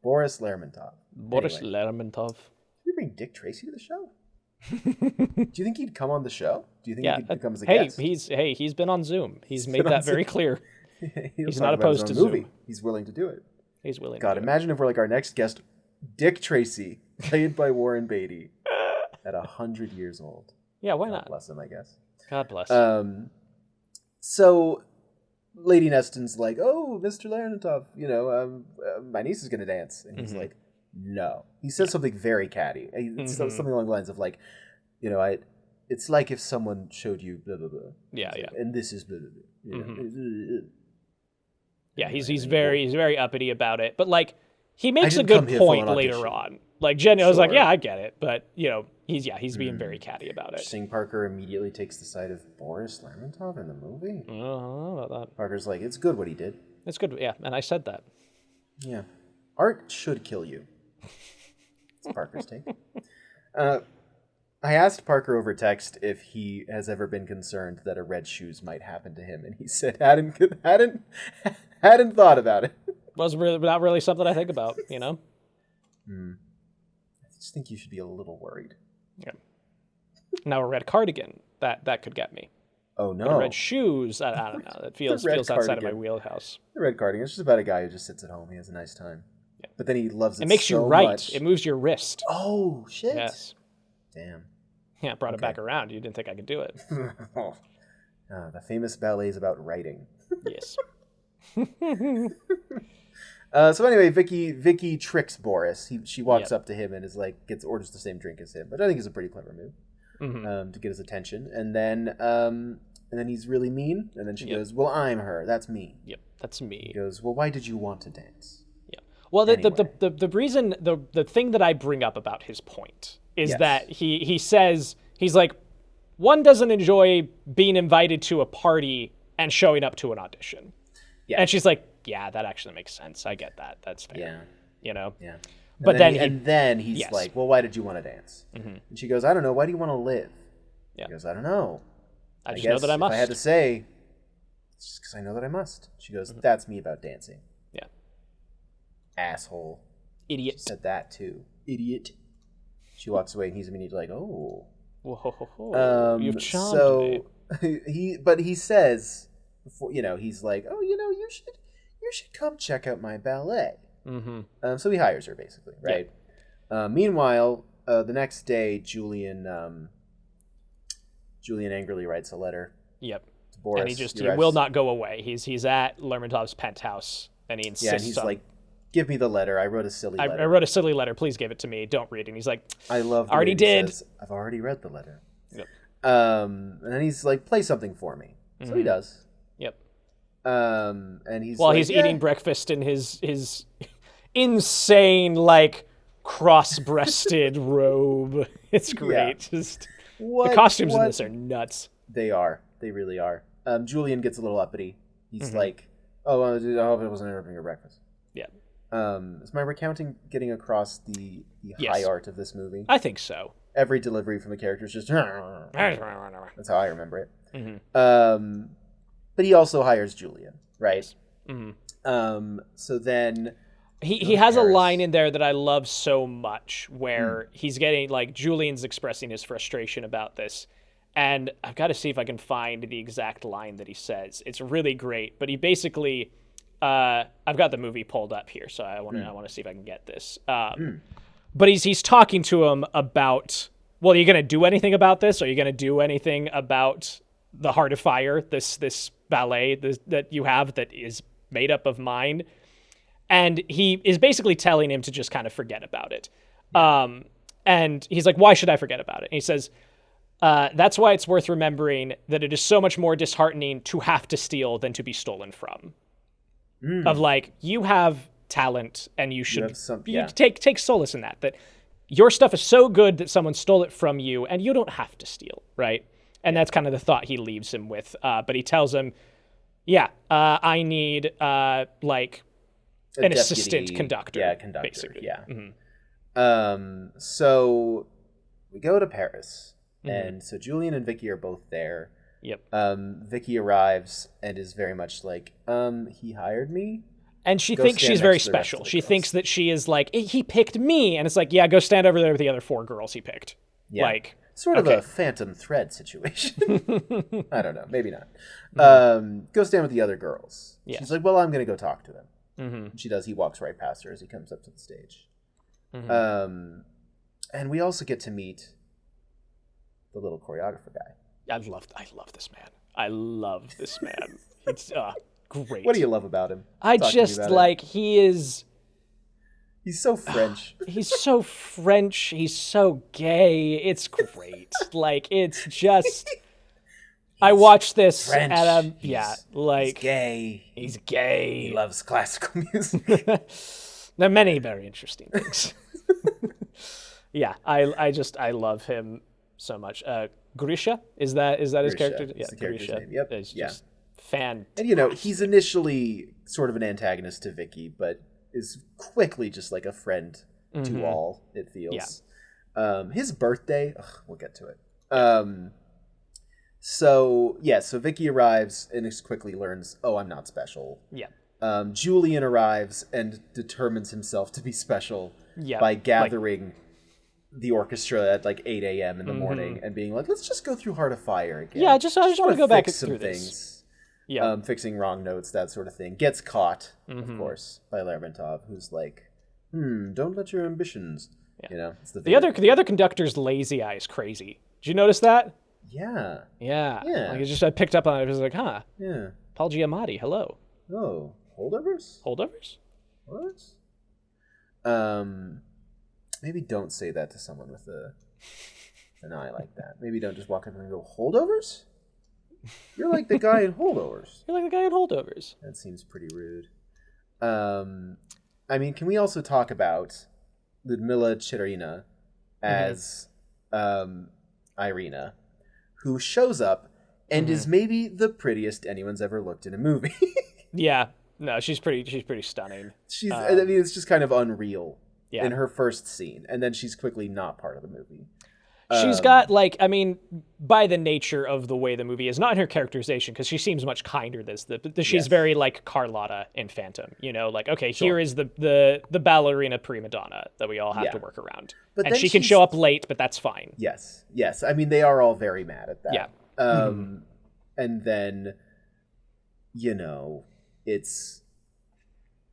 Boris Lermontov. Lermontov. Did you bring Dick Tracy to the show? Do you think he'd come on the show? Do you think he'd come as a guest? He's been on Zoom. He's made that very clear. He's not opposed to movie. Zoom. He's willing to do it. He's willing. God, imagine if we're like our next guest, Dick Tracy, played by Warren Beatty, at 100 years old. Yeah, why God not? Bless him, I guess. God bless. So Lady Neston's like, "Oh, Mr. Lermontov, my niece is gonna dance," and he's like, "No." He says something very catty. It's something along the lines of like, it's like if someone showed you blah blah blah. Yeah. And this is blah blah blah. Yeah, he's very uppity about it, but like he makes a good point later on. Like Jen, I was like, yeah, I get it, but he's being very catty about it. Sing Parker immediately takes the side of Boris Lermontov in the movie. I don't know about that. Parker's like, it's good what he did. It's good, yeah, and I said that. Yeah, art should kill you. It's Parker's take. I asked Parker over text if he has ever been concerned that a red shoes might happen to him, and he said hadn't thought about it. Was not really something I think about, I just think you should be a little worried. Yeah. Now a red cardigan that could get me. Oh no! But red shoes, I don't know. It feels outside of my wheelhouse. The red cardigan. It's just about a guy who just sits at home. He has a nice time. Yeah. But then he loves it. It makes so you right. Much. It moves your wrist. Oh shit! Yes. Damn. Yeah, brought it back around. You didn't think I could do it. The famous ballet is about writing. Yes. So anyway, Vicky tricks Boris. She walks up to him and is like orders the same drink as him, but I think it's a pretty clever move to get his attention. And then he's really mean. And then she goes, "Well, I'm her. That's me." Yep, that's me. He goes, "Well, why did you want to dance?" Yeah. Well, the reason the thing that I bring up about his point is that he says he's like, one doesn't enjoy being invited to a party and showing up to an audition. Yeah. And she's like, yeah, that actually makes sense. I get that. That's fair. Yeah. Yeah. But then he's like, well, why did you want to dance? And she goes, I don't know. Why do you want to live? Yeah. He goes, I don't know. I just know that I must. If I had to say, it's just because I know that I must. She goes, that's me about dancing. Yeah. Asshole. Idiot. She said that too. Idiot. She walks away and he's immediately like, oh. Whoa. You've charmed me. He says, before, he's like, oh, you should come check out my ballet. So he hires her basically, right? Yeah. Meanwhile, the next day, Julian angrily writes a letter. Yep. To Boris, and he will not go away. He's at Lermontov's penthouse, and he insists. Yeah, and he's like, "Give me the letter. I wrote a silly letter. I wrote a silly letter. Please give it to me. Don't read it." And he's like, "I love. Already did. Says, I've already read the letter." Yep. And then he's like, "Play something for me." So he does. Yep. And he's while like, he's eating breakfast in his insane like cross-breasted robe. It's great. Yeah. Just the costumes in this are nuts. They are. They really are. Julian gets a little uppity. He's like, "Oh, I hope it wasn't interrupting your breakfast." Yeah. Is my recounting getting across the high art of this movie? I think so. Every delivery from the character is just that's how I remember it. But he also hires Julian, right? So then he has a line in there that I love so much where he's getting like Julian's expressing his frustration about this, and I've got to see if I can find the exact line that he says. It's really great, but he basically I've got the movie pulled up here, so I want to see if I can get this. But he's talking to him about, well, are you going to do anything about this? Are you going to do anything about the Heart of Fire, this ballet that you have that is made up of mind? And he is basically telling him to just kind of forget about it. And he's like, why should I forget about it? And he says, that's why it's worth remembering that it is so much more disheartening to have to steal than to be stolen from. Of like, you have talent and you should take solace in that your stuff is so good that someone stole it from you and you don't have to steal, right? And that's kind of the thought he leaves him with. But he tells him, I need like an assistant conductor. Yeah, conductor, basically. Yeah. So we go to Paris, and so Julian and Vicky are both there. Yep. Vicky arrives and is very much like, he hired me? And she thinks she's very special. She thinks that she is like, he picked me. And it's like, yeah, go stand over there with the other 4 girls he picked. Yeah. Like, sort of a Phantom Thread situation. I don't know. Maybe not. Go stand with the other girls. Yeah. She's like, well, I'm going to go talk to them. And she does. He walks right past her as he comes up to the stage. And we also get to meet the little choreographer guy. I love this man. I love this man. It's great. What do you love about him? I just like he's so French. He's so French. He's so gay. It's great. Like it's just. I watched this French. And he's gay. He's gay. He loves classical music. There are many very interesting things. Yeah, I love him so much. Grisha, is that his character? Yeah, Grisha. Name. Yep. It's just fantastic. And he's initially sort of an antagonist to Vicky, but is quickly just like a friend to all, it feels. Yeah. His birthday, we'll get to it. So Vicky arrives and quickly learns, I'm not special. Yeah. Julian arrives and determines himself to be special by gathering the orchestra at like 8 a.m. in the morning and being like, let's just go through Heart of Fire again. Yeah, I just want to go back through some this. Things. Yeah. Fixing wrong notes, that sort of thing. Gets caught, of course, by Lermontov, who's like, don't let your ambitions. Yeah. It's the other conductor's lazy eye is crazy. Did you notice that? Yeah. Yeah. Like I picked up on it. I was like, huh. Yeah. Paul Giamatti, hello. Oh, holdovers? Holdovers? What? Maybe don't say that to someone with an eye like that. Maybe don't just walk up and go, holdovers? You're like the guy in holdovers. That seems pretty rude. I mean, can we also talk about Ludmila Cherina as Irina, who shows up and is maybe the prettiest anyone's ever looked in a movie. Yeah. No, she's pretty stunning. I mean, it's just kind of unreal in her first scene, and then she's quickly not part of the movie. She's got, like, I mean, by the nature of the way the movie is, not in her characterization, because she seems much kinder than this. She's very like Carlotta in Phantom, like, okay, here is the ballerina prima donna that we all have to work around. And she can show up late, but that's fine. Yes. I mean, they are all very mad at that. Yeah. And then,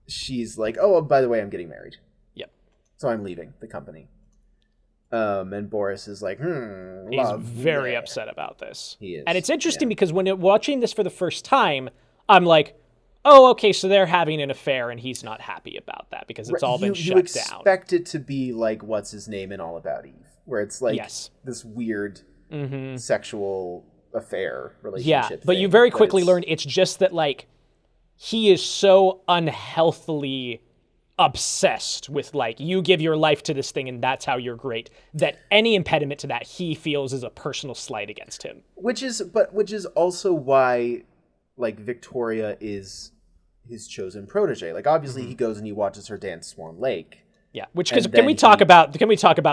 she's like, oh, by the way, I'm getting married. Yep. So I'm leaving the company. And Boris is like, he's love, very upset about this. He is. And it's interesting because when watching this for the first time, I'm like, oh, okay, so they're having an affair and he's not happy about that because it's all been shut down. You expect it to be like what's his name in All About Eve, where it's like this weird sexual affair relationship. Yeah, but you very quickly learn it's just that like he is so unhealthily obsessed with like you give your life to this thing and that's how you're great, that any impediment to that he feels is a personal slight against him. Which is also why like Victoria is his chosen protege. Like obviously he goes and he watches her dance Swan Lake. Yeah, which can we talk about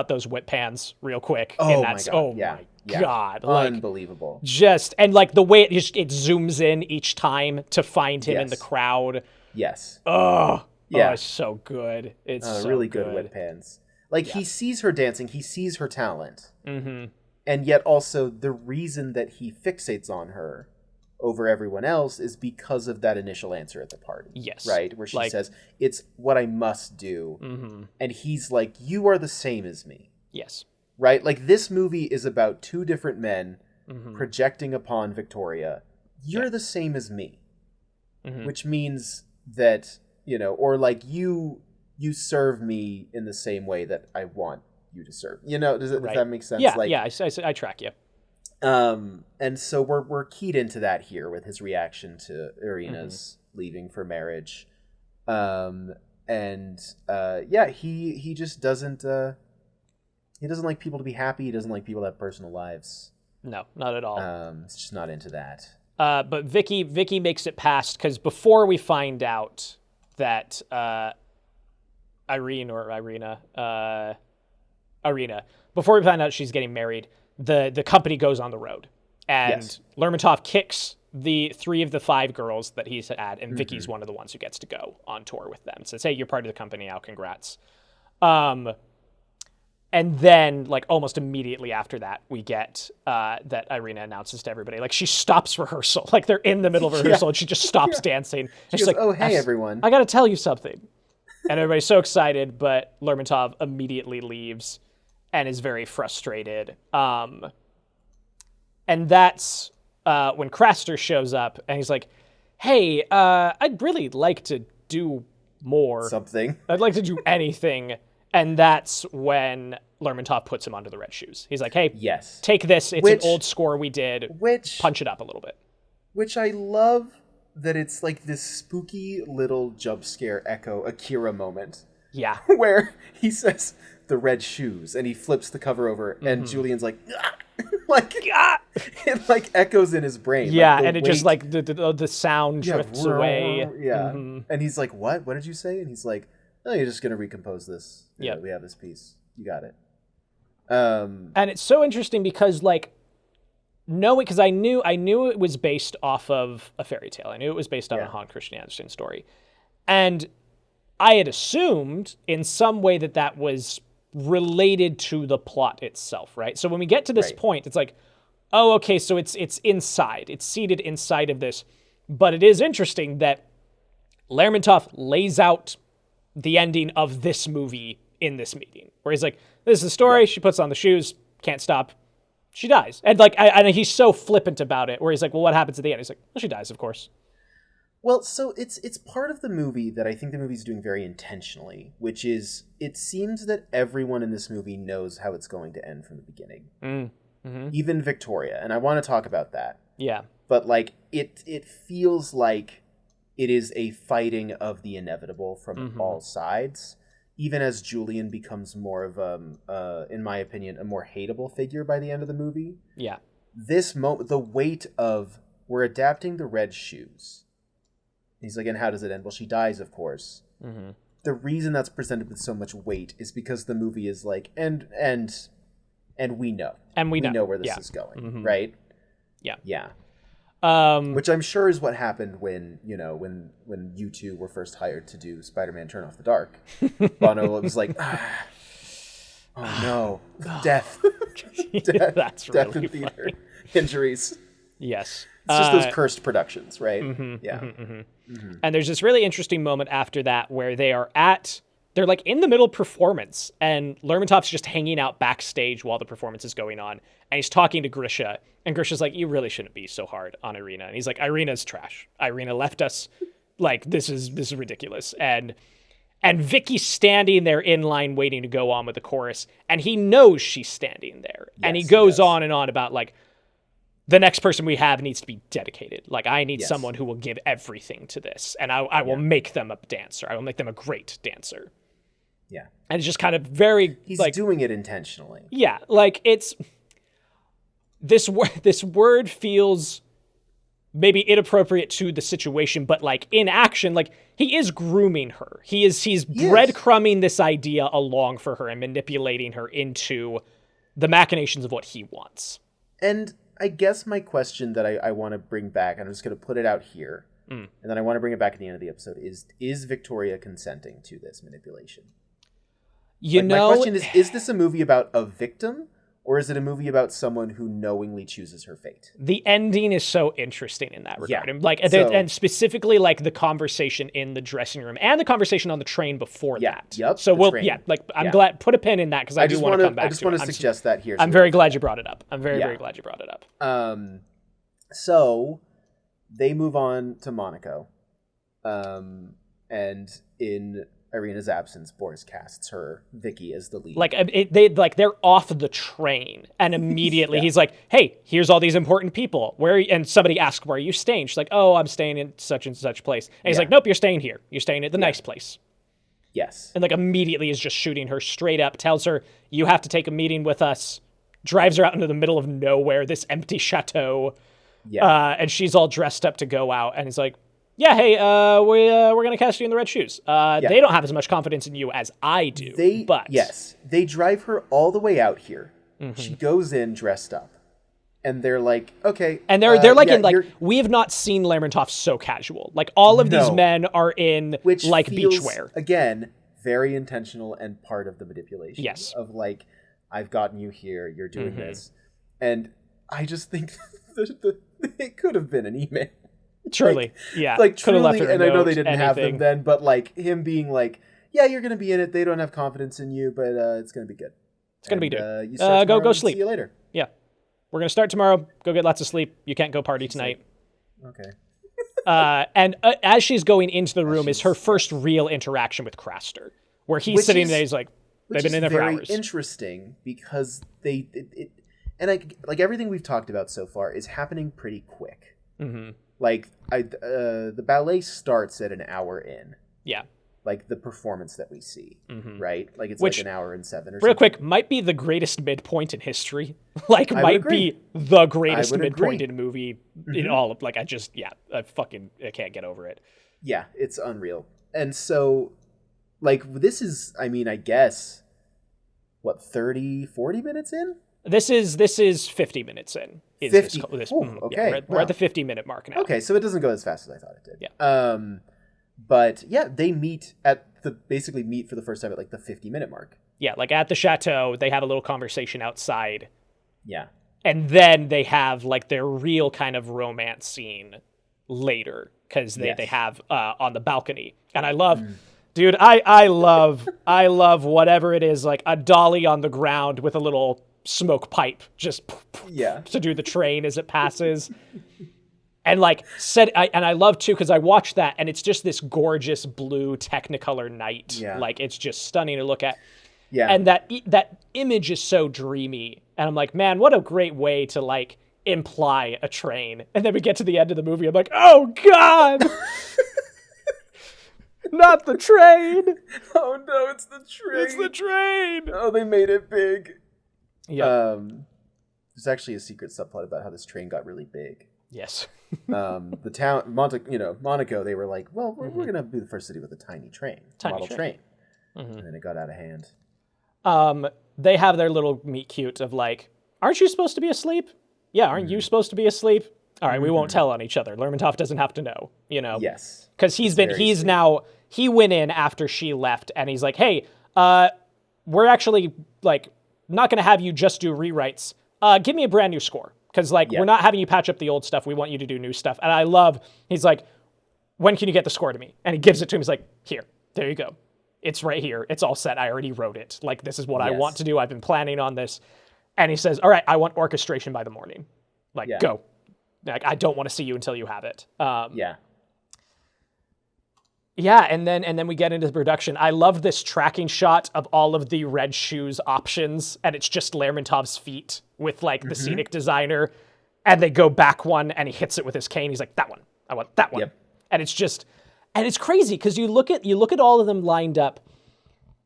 those whip pans real quick? Oh my god! My god! Like, unbelievable. Just and like the way it zooms in each time to find him in the crowd. Yes. Oh, it's so good. It's so really good whip pans. Like he sees her dancing, he sees her talent, and yet also the reason that he fixates on her over everyone else is because of that initial answer at the party. Yes. Right? Where she says, it's what I must do. And he's like, you are the same as me. Yes. Right? Like this movie is about two different men projecting upon Victoria. You're the same as me. Which means that, or like you serve me in the same way that I want you to serve. Does that make sense? Yeah, I track you. And so we're keyed into that here with his reaction to Irina's leaving for marriage. He just doesn't he doesn't like people to be happy. He doesn't like people to have personal lives. No, not at all. He's just not into that. But Vicky makes it past because before we find out that Irina, before we find out she's getting married, the company goes on the road, and Lermontov kicks the 3 of the 5 girls that he's had, and Vicky's one of the ones who gets to go on tour with them. Says, "Hey, you're part of the company now. Congrats." And then, like almost immediately after that, we get that Irina announces to everybody, like she stops rehearsal, like they're in the middle of rehearsal, and she just stops dancing. And she's goes, like, "Oh, hey, everyone! I got to tell you something." And everybody's so excited, but Lermontov immediately leaves and is very frustrated. And that's when Craster shows up, and he's like, "Hey, I'd really like to do more. Something. I'd like to do anything." And that's when Lermontov puts him onto the red shoes. He's like, "Hey, take this. It's an old score we did. Punch it up a little bit." Which I love that it's like this spooky little jump scare echo Akira moment. Yeah. Where he says the red shoes and he flips the cover over and Julian's like, like it like echoes in his brain. Yeah, like and it just like the sound drifts away. Yeah. And he's like, "What? What did you say?" And he's like, "Oh, you're just going to recompose this. Yeah. We have this piece. You got it." And it's so interesting because like because I knew it was based off of a fairy tale. I knew it was based on a Hans Christian Andersen story. And I had assumed in some way that was related to the plot itself, right? So when we get to this point, it's like, oh, okay, so it's inside. It's seated inside of this. But it is interesting that Lermontov lays out the ending of this movie in this meeting, where he's like, "This is the story. She puts on the shoes, can't stop. She dies." And like, I he's so flippant about it, where he's like, "Well, what happens at the end?" He's like, "Well, she dies, of course." Well, so it's part of the movie that I think the movie's doing very intentionally, which is it seems that everyone in this movie knows how it's going to end from the beginning. Even Victoria, and I want to talk about that. Yeah. But like it feels like it is a fighting of the inevitable from all sides, even as Julian becomes more of in my opinion, a more hateable figure by the end of the movie. Yeah. This the weight of we're adapting the red shoes. He's like, and how does it end? Well, she dies, of course. The reason that's presented with so much weight is because the movie is like, and we know. And we know where this is going, right? Yeah. Yeah. Which I'm sure is what happened when you two were first hired to do Spider-Man Turn Off the Dark. Bono was like, oh no, death. Death. That's death really in theater. Injuries. Yes. It's just those cursed productions, right? And there's this really interesting moment after that where they are at they're like in the middle of performance, and Lermontov's just hanging out backstage while the performance is going on, and he's talking to Grisha, and Grisha's like, you really shouldn't be so hard on Irina. And he's like, Irina's trash. Irina left us. Like, this is ridiculous. And Vicky's standing there in line waiting to go on with the chorus, and he knows she's standing there. Yes, and he goes on and on about, like, the next person we have needs to be dedicated. Like, I need someone who will give everything to this, and I will make them a dancer. I will make them a great dancer. Yeah. And it's just kind of very... He's like, doing it intentionally. Yeah, like, it's... This word feels maybe inappropriate to the situation, but, like, in action, like, he is grooming her. He's breadcrumbing this idea along for her and manipulating her into the machinations of what he wants. And I guess my question that I want to bring back, and I'm just going to put it out here, and then I want to bring it back at the end of the episode, is Victoria consenting to this manipulation? My question is this a movie about a victim, or is it a movie about someone who knowingly chooses her fate? The ending is so interesting in that regard. Yeah. And specifically, like, the conversation in the dressing room and the conversation on the train before that. Yep. So I'm glad, put a pin in that, because I do want to come back to it. I just want to suggest that here. I'm very glad you brought it up. I'm very glad you brought it up. So they move on to Monaco. And in Irina's absence, Boris casts her, Vicky, as the lead. They're off the train, and immediately he's like, "Hey, here's all these important people. And somebody asks, "Where are you staying?" She's like, "Oh, I'm staying in such and such place." And he's like, "Nope, you're staying here. You're staying at the nice place." Yes. And like immediately is just shooting her straight up. Tells her, "You have to take a meeting with us." Drives her out into the middle of nowhere, this empty chateau. Yeah. And she's all dressed up to go out, and he's like, yeah, hey, we're gonna cast you in the red shoes. They don't have as much confidence in you as I do. They drive her all the way out here. Mm-hmm. She goes in dressed up, and they're like, okay, and they're like we have not seen Lermontov so casual. Like all of these men are in like beachwear. Again, very intentional and part of the manipulation. Yes, of like, I've gotten you here. You're doing this, and I just think it could have been an email. Truly, truly, left her and I know they didn't have them then, but like him being like, yeah, you're gonna be in it. They don't have confidence in you, but it's gonna be good. It's gonna be good. You start go sleep. See you later. Yeah, we're gonna start tomorrow. Go get lots of sleep. You can't go party tonight. Okay. And as she's going into the room is her first real interaction with Craster, where he's sitting there. He's like, they've been in there for hours. Very interesting because everything we've talked about so far is happening pretty quick. Mm-hmm. Like the ballet starts at an hour in. Yeah. Like the performance that we see, right? Like it's like an hour and 7 or something. Real quick, might be the greatest midpoint in history. Like might be the greatest midpoint in a movie in all of I can't get over it. Yeah, it's unreal. And so like this is, I mean, I guess what, 30, 40 minutes in? This is 50 minutes in. 50? Okay. Yeah, we're at the 50-minute mark now. Okay, so it doesn't go as fast as I thought it did. Yeah. But yeah, they basically meet for the first time at like the 50-minute mark. Yeah, like at the chateau, they have a little conversation outside. Yeah. And then they have like their real kind of romance scene later, because they have on the balcony. And I love... Dude, I love whatever it is, like a dolly on the ground with a little smoke pipe just to do the train as it passes. And like I love too, because I watched that and it's just this gorgeous blue Technicolor night. Yeah. Like it's just stunning to look at. Yeah. And that image is so dreamy. And I'm like, man, what a great way to like imply a train. And then we get to the end of the movie, I'm like, oh God. Not the train. Oh no, it's the train. It's the train. Oh, they made it big. Yeah. There's actually a secret subplot about how this train got really big. Yes. The town, Monaco, they were like, well, we're going to be the first city with a tiny train. Model train. And then it got out of hand. They have their little meet cute of like, aren't you supposed to be asleep? Yeah, aren't you supposed to be asleep? All right, we won't tell on each other. Lermontov doesn't have to know, Yes. Because he went in after she left, and he's like, hey, we're actually, like, not going to have you just do rewrites. Give me a brand new score. Because, we're not having you patch up the old stuff. We want you to do new stuff. And I love, he's like, when can you get the score to me? And he gives it to him. He's like, here, there you go. It's right here. It's all set. I already wrote it. Like, this is what I want to do. I've been planning on this. And he says, all right, I want orchestration by the morning. Like, go. Like, I don't want to see you until you have it. Yeah, and then we get into the production. I love this tracking shot of all of the Red Shoes options, and it's just Lermontov's feet with, like, the scenic designer, and they go back one, and he hits it with his cane. He's like, that one. I want that one. Yep. And it's just, and it's crazy, because you look at all of them lined up,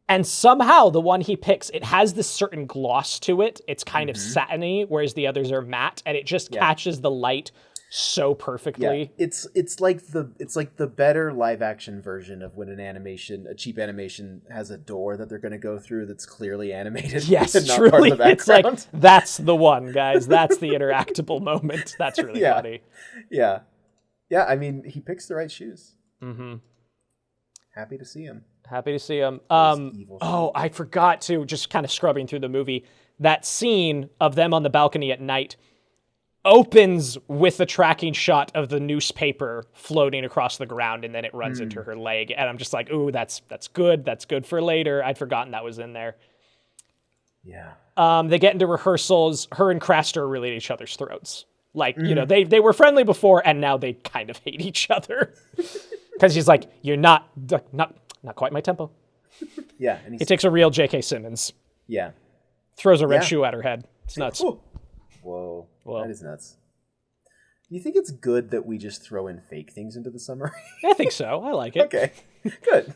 and somehow the one he picks, it has this certain gloss to it. It's kind of satiny, whereas the others are matte, and it just catches the light so perfectly. Yeah. It's like the better live action version of when a cheap animation has a door that they're going to go through that's clearly animated. Yes, and not truly. Part of the It's like, that's the one, guys. That's the interactable moment. That's really funny. Yeah. Yeah, I mean, he picks the right shoes. Mm-hmm. Happy to see him. Oh, I forgot to, just kind of scrubbing through the movie, that scene of them on the balcony at night opens with a tracking shot of the newspaper floating across the ground, and then it runs into her leg. And I'm just like, ooh, that's good. That's good for later. I'd forgotten that was in there. Yeah. They get into rehearsals. Her and Craster are really at each other's throats. Like, you know, they were friendly before, and now they kind of hate each other. Because he's like, you're not quite my tempo. Yeah. And he takes a real J.K. Simmons. Yeah. Throws a red shoe at her head. It's nuts. Whoa. That is nuts. Do you think it's good that we just throw in fake things into the summary? I think so. I like it. Okay. Good.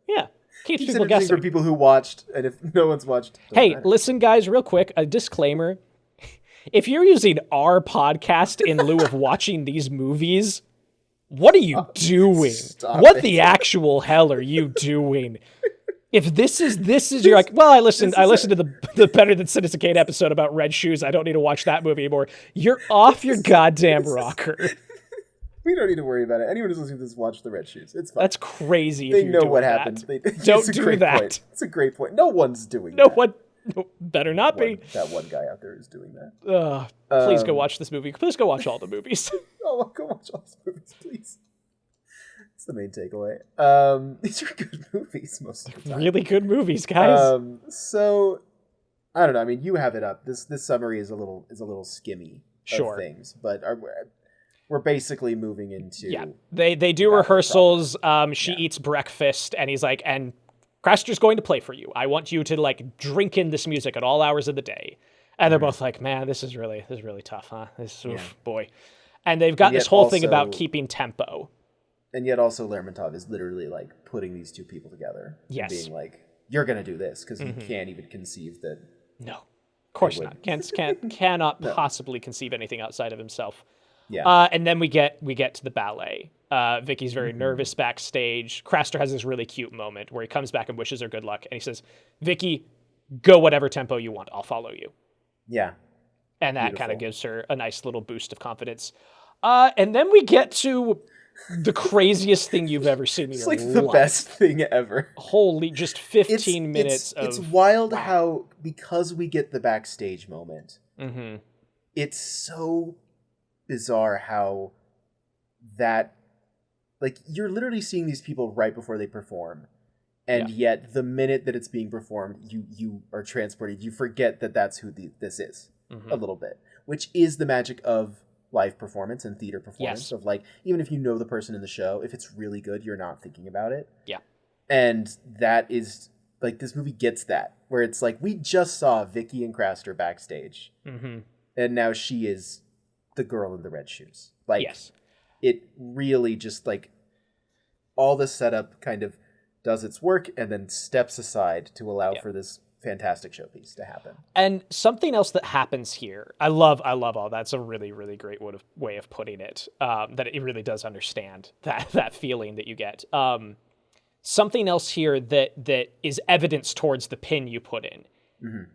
Yeah. Keeps It's people guessing. for people who watched, and if no one's watched. Hey, listen, guys, real quick, a disclaimer. If you're using our podcast in lieu of watching these movies, what are you doing? What the actual hell are you doing? If this is you're like, well, I listened to the Better Than Citizen Kane episode about Red Shoes. I don't need to watch that movie anymore. You're off your goddamn rocker. We don't need to worry about it. Anyone who's listening to this, watch the Red Shoes. It's fine. That's crazy. They know what happened. Don't do that. Point. It's a great point. No one's doing that. No one. No, better not be. That one guy out there is doing that. Please go watch this movie. Please go watch all the movies. Oh, go watch all these movies, please. It's the main takeaway. These are good movies most of the time. Really good movies, guys. So I don't know. I mean, you have it up. This summary is a little skimmy of things, but we're basically moving into They do rehearsals. She eats breakfast, and he's like, and Craster's going to play for you. I want you to like drink in this music at all hours of the day. And they're both like, man, this is really tough, huh? Boy. And they've got this whole thing about keeping tempo. And yet also Lermontov is literally like putting these two people together. Yes. And being like, you're going to do this, because he can't even conceive that. No, of course not. Cannot possibly conceive anything outside of himself. Yeah. And then we get to the ballet. Vicky's very nervous backstage. Craster has this really cute moment where he comes back and wishes her good luck. And he says, Vicky, go whatever tempo you want. I'll follow you. Yeah. And that kind of gives her a nice little boost of confidence. And then we get to the craziest thing you've ever seen in your life. It's like the best thing ever. Holy, just 15 minutes of... It's wild how, because we get the backstage moment, it's so bizarre how that... Like, you're literally seeing these people right before they perform. And yet, the minute that it's being performed, you are transported. You forget that that's who this is a little bit. Which is the magic of live performance and theater performance. Of like, even if you know the person in the show, if it's really good, you're not thinking about it. Yeah. And that is, like, this movie gets that. Where it's like, we just saw Vicky and Craster backstage. And now she is the girl in the red shoes. Like, it really just, like, all the setup kind of does its work and then steps aside to allow for this fantastic showpiece to happen. And something else that happens here, I love all that's a really, really great way of putting it, that it really does understand that feeling that you get. Something else here that is evidence towards the pin you put in.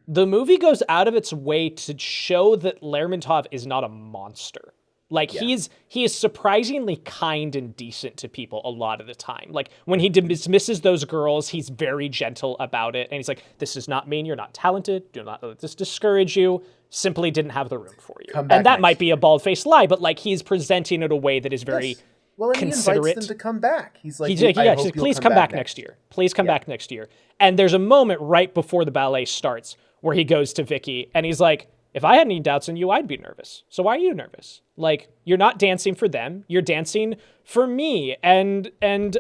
The movie goes out of its way to show that Lermontov is not a monster. Like, he is surprisingly kind and decent to people a lot of the time. Like, when he dismisses those girls, he's very gentle about it. And he's like, this does not mean you're not talented. Do not let this discourage you. Simply didn't have the room for you. And that might be a bald-faced lie, but, like, he's presenting it in a way that is very Well, and considerate. He invites them to come back. He's like, He's like, please come back next year. Please come back next year. And there's a moment right before the ballet starts where he goes to Vicky and he's like, if I had any doubts in you, I'd be nervous. So why are you nervous? Like, you're not dancing for them. You're dancing for me and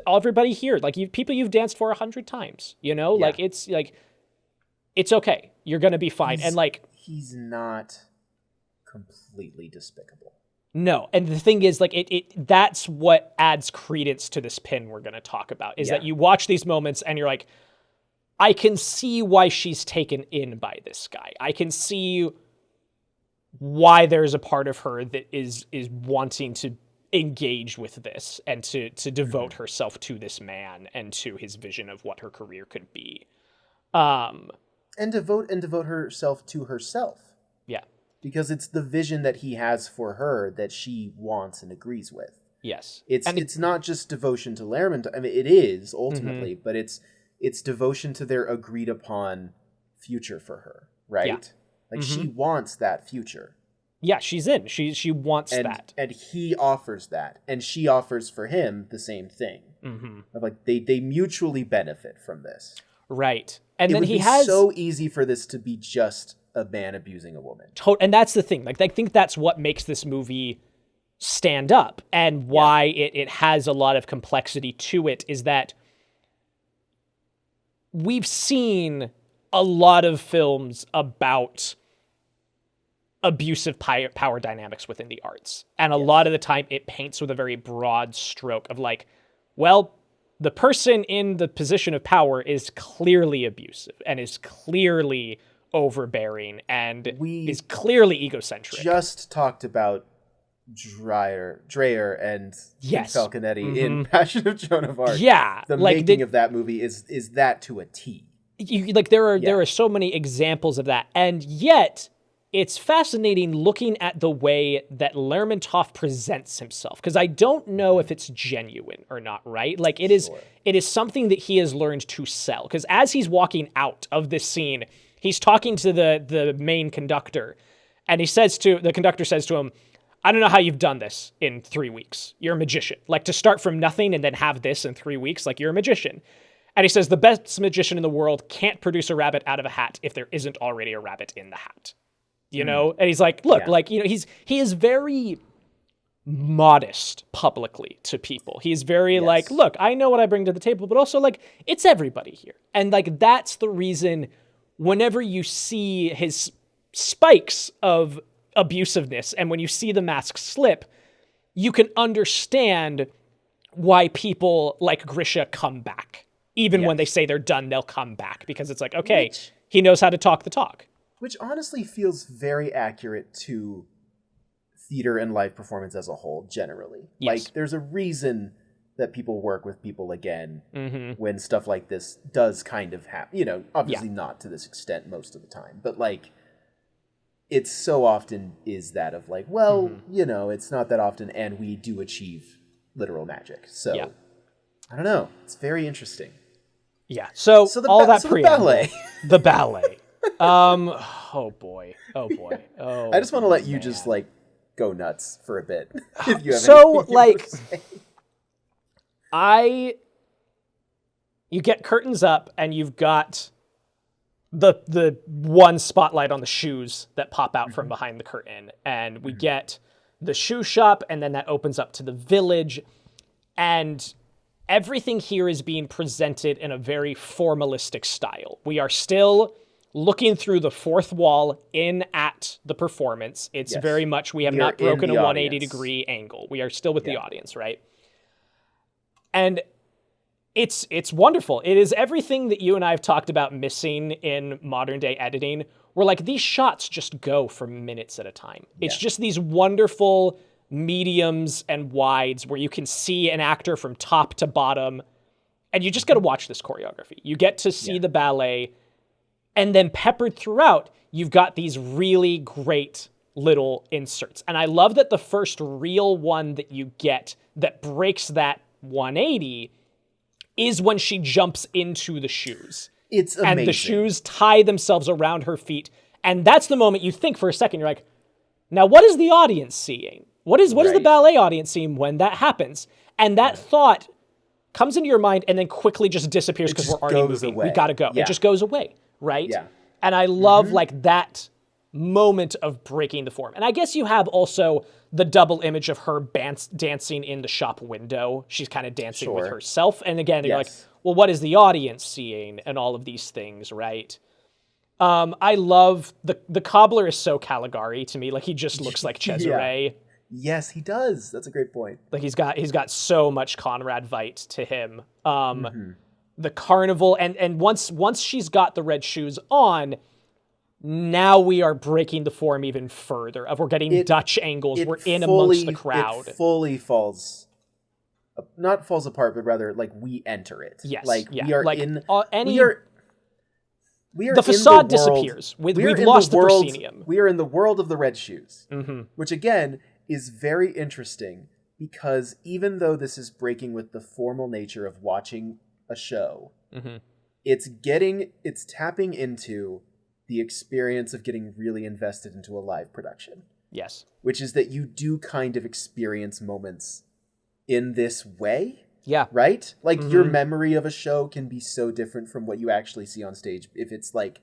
everybody here. Like, people you've danced for 100 times, you know? Yeah. It's okay. You're going to be fine. He's not completely despicable. No. And the thing is, like, that's what adds credence to this pin we're going to talk about, is that you watch these moments and you're like, I can see why she's taken in by this guy. I can see why there's a part of her that is wanting to engage with this and to devote herself to this man and to his vision of what her career could be. And devote herself to herself. Yeah. Because it's the vision that he has for her that she wants and agrees with. Yes. It's not just devotion to Lermontov. I mean, it is ultimately, but it's devotion to their agreed upon future for her, right? Yeah. Like, she wants that future. Yeah, she's in. She wants that. And he offers that. And she offers for him the same thing. Mm-hmm. Like, they mutually benefit from this. Right. And then it's so easy for this to be just a man abusing a woman. And that's the thing. Like, I think that's what makes this movie stand up and why it has a lot of complexity to it, is that we've seen a lot of films about abusive power dynamics within the arts. And a lot of the time it paints with a very broad stroke of like, well, the person in the position of power is clearly abusive and is clearly overbearing and is clearly egocentric. Just talked about Dreyer and Falconetti in Passion of Joan of Arc. Yeah. The making of that movie is that to a T. There are so many examples of that. And yet it's fascinating looking at the way that Lermontov presents himself, because I don't know if it's genuine or not, right? Like, it is something that he has learned to sell, because as he's walking out of this scene, he's talking to the main conductor, and the conductor says to him, I don't know how you've done this in 3 weeks. You're a magician. Like, to start from nothing and then have this in 3 weeks, like, you're a magician. And he says the best magician in the world can't produce a rabbit out of a hat if there isn't already a rabbit in the hat. You know? And he's like, look, he is very modest publicly to people. He's very like, look, I know what I bring to the table, but also like, it's everybody here. And like, that's the reason whenever you see his spikes of abusiveness and when you see the mask slip, you can understand why people like Grisha come back. Even when they say they're done, they'll come back, because it's like, okay, he knows how to talk the talk. Which honestly feels very accurate to theater and live performance as a whole, generally. Yes. Like, there's a reason that people work with people again when stuff like this does kind of happen. You know, obviously not to this extent most of the time, but like, it's so often is that of like, well, you know, it's not that often, and we do achieve literal magic. So, I don't know. It's very interesting. Yeah. So all that ballet. The ballet. Oh boy. I just want to let you just like go nuts for a bit. If you have you get curtains up and you've got the one spotlight on the shoes that pop out from behind the curtain, and we get the shoe shop, and then that opens up to the village, and everything here is being presented in a very formalistic style. We are still looking through the fourth wall in at the performance. It's very much, we have not broken a 180-degree angle. We are still with the audience, right? And it's wonderful. It is everything that you and I have talked about missing in modern-day editing, where like these shots just go for minutes at a time. It's just these wonderful mediums and wides where you can see an actor from top to bottom, and you just got to watch this choreography. You get to see the ballet. And then peppered throughout, you've got these really great little inserts. And I love that the first real one that you get that breaks that 180 is when she jumps into the shoes. It's amazing. And the shoes tie themselves around her feet. And that's the moment you think for a second, you're like, now what is the audience seeing? What is the ballet audience seeing when that happens? And that thought comes into your mind and then quickly just disappears because we're already moving. Away. We got to go. Yeah. It just goes away, right? Yeah. And I love like that moment of breaking the form. And I guess you have also the double image of her dancing in the shop window. She's kind of dancing with herself. And again, you're like, well, what is the audience seeing? And all of these things, right? I love the cobbler is so Caligari to me. Like he just looks like Cesare. Yes, he does. That's a great point. Like he's got so much Conrad Veidt to him. The carnival and once she's got the red shoes on, now we are breaking the form even further. We're getting Dutch angles. We're in amongst the crowd. It fully falls, not falls apart, but rather like we enter it. Yes, like we are like, in. We are the facade disappears. We've lost the proscenium. We are in the world of the red shoes, which again is very interesting because even though this is breaking with the formal nature of watching a show, it's tapping into the experience of getting really invested into a live production. Yes. Which is that you do kind of experience moments in this way. Yeah. Right? Like your memory of a show can be so different from what you actually see on stage if it's like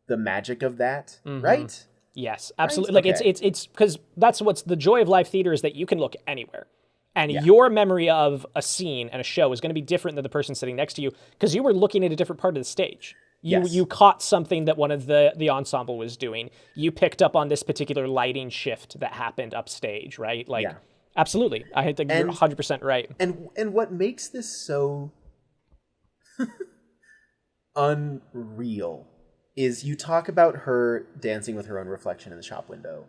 the magic of that, right? Yes, absolutely. Right? Like it's because that's what's the joy of live theater is that you can look anywhere. And your memory of a scene and a show is going to be different than the person sitting next to you because you were looking at a different part of the stage. You caught something that one of the ensemble was doing. You picked up on this particular lighting shift that happened upstage, right? Like, absolutely. I think you're 100% right. And what makes this so unreal is you talk about her dancing with her own reflection in the shop window.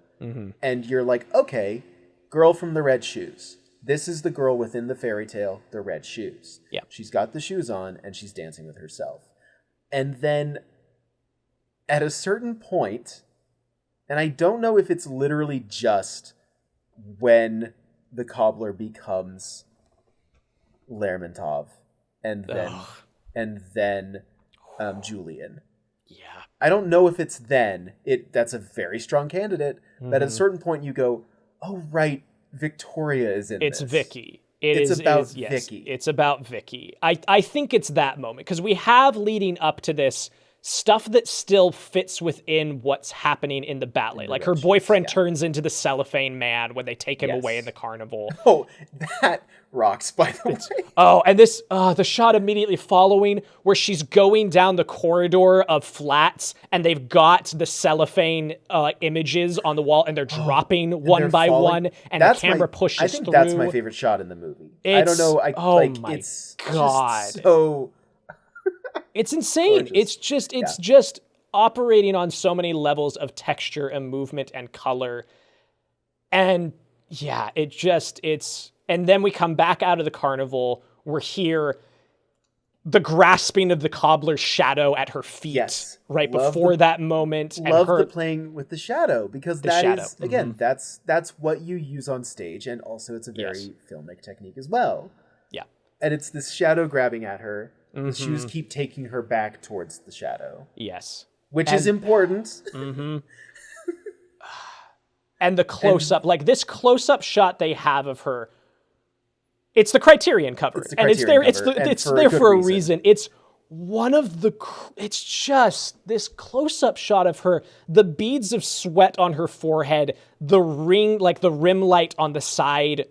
And you're like, okay, girl from the red shoes. This is the girl within the fairy tale, the red shoes. Yeah. She's got the shoes on and she's dancing with herself. And then at a certain point, and I don't know if it's literally just when the cobbler becomes Lermontov and then Julian. Yeah. I don't know if it's then. That's a very strong candidate. But at a certain point you go, oh, right, Victoria is in this. It's Vicky. It's about Vicky. It's about Vicky. I think it's that moment because we have leading up to this stuff that still fits within what's happening in the ballet. Like her boyfriend turns into the cellophane man when they take him away in the carnival. Oh, that rocks, by the way. Oh, and this, the shot immediately following where she's going down the corridor of flats and they've got the cellophane images on the wall and they're dropping one by one and the camera pushes through. I think that's my favorite shot in the movie. I don't know. It's God. Just so... It's insane. Gorgeous. It's just operating on so many levels of texture and movement and color. And yeah, and then we come back out of the carnival. We're here, the grasping of the cobbler's shadow at her feet before that moment. Love the playing with the shadow because again, that's what you use on stage. And also it's a very filmic technique as well. Yeah. And it's this shadow grabbing at her. The shoes keep taking her back towards the shadow. Yes. Which is important. And the close-up, like this close-up shot they have of her, it's the Criterion cover. It's there for a reason. It's one of the, it's just this close-up shot of her, the beads of sweat on her forehead, the ring, like the rim light on the side,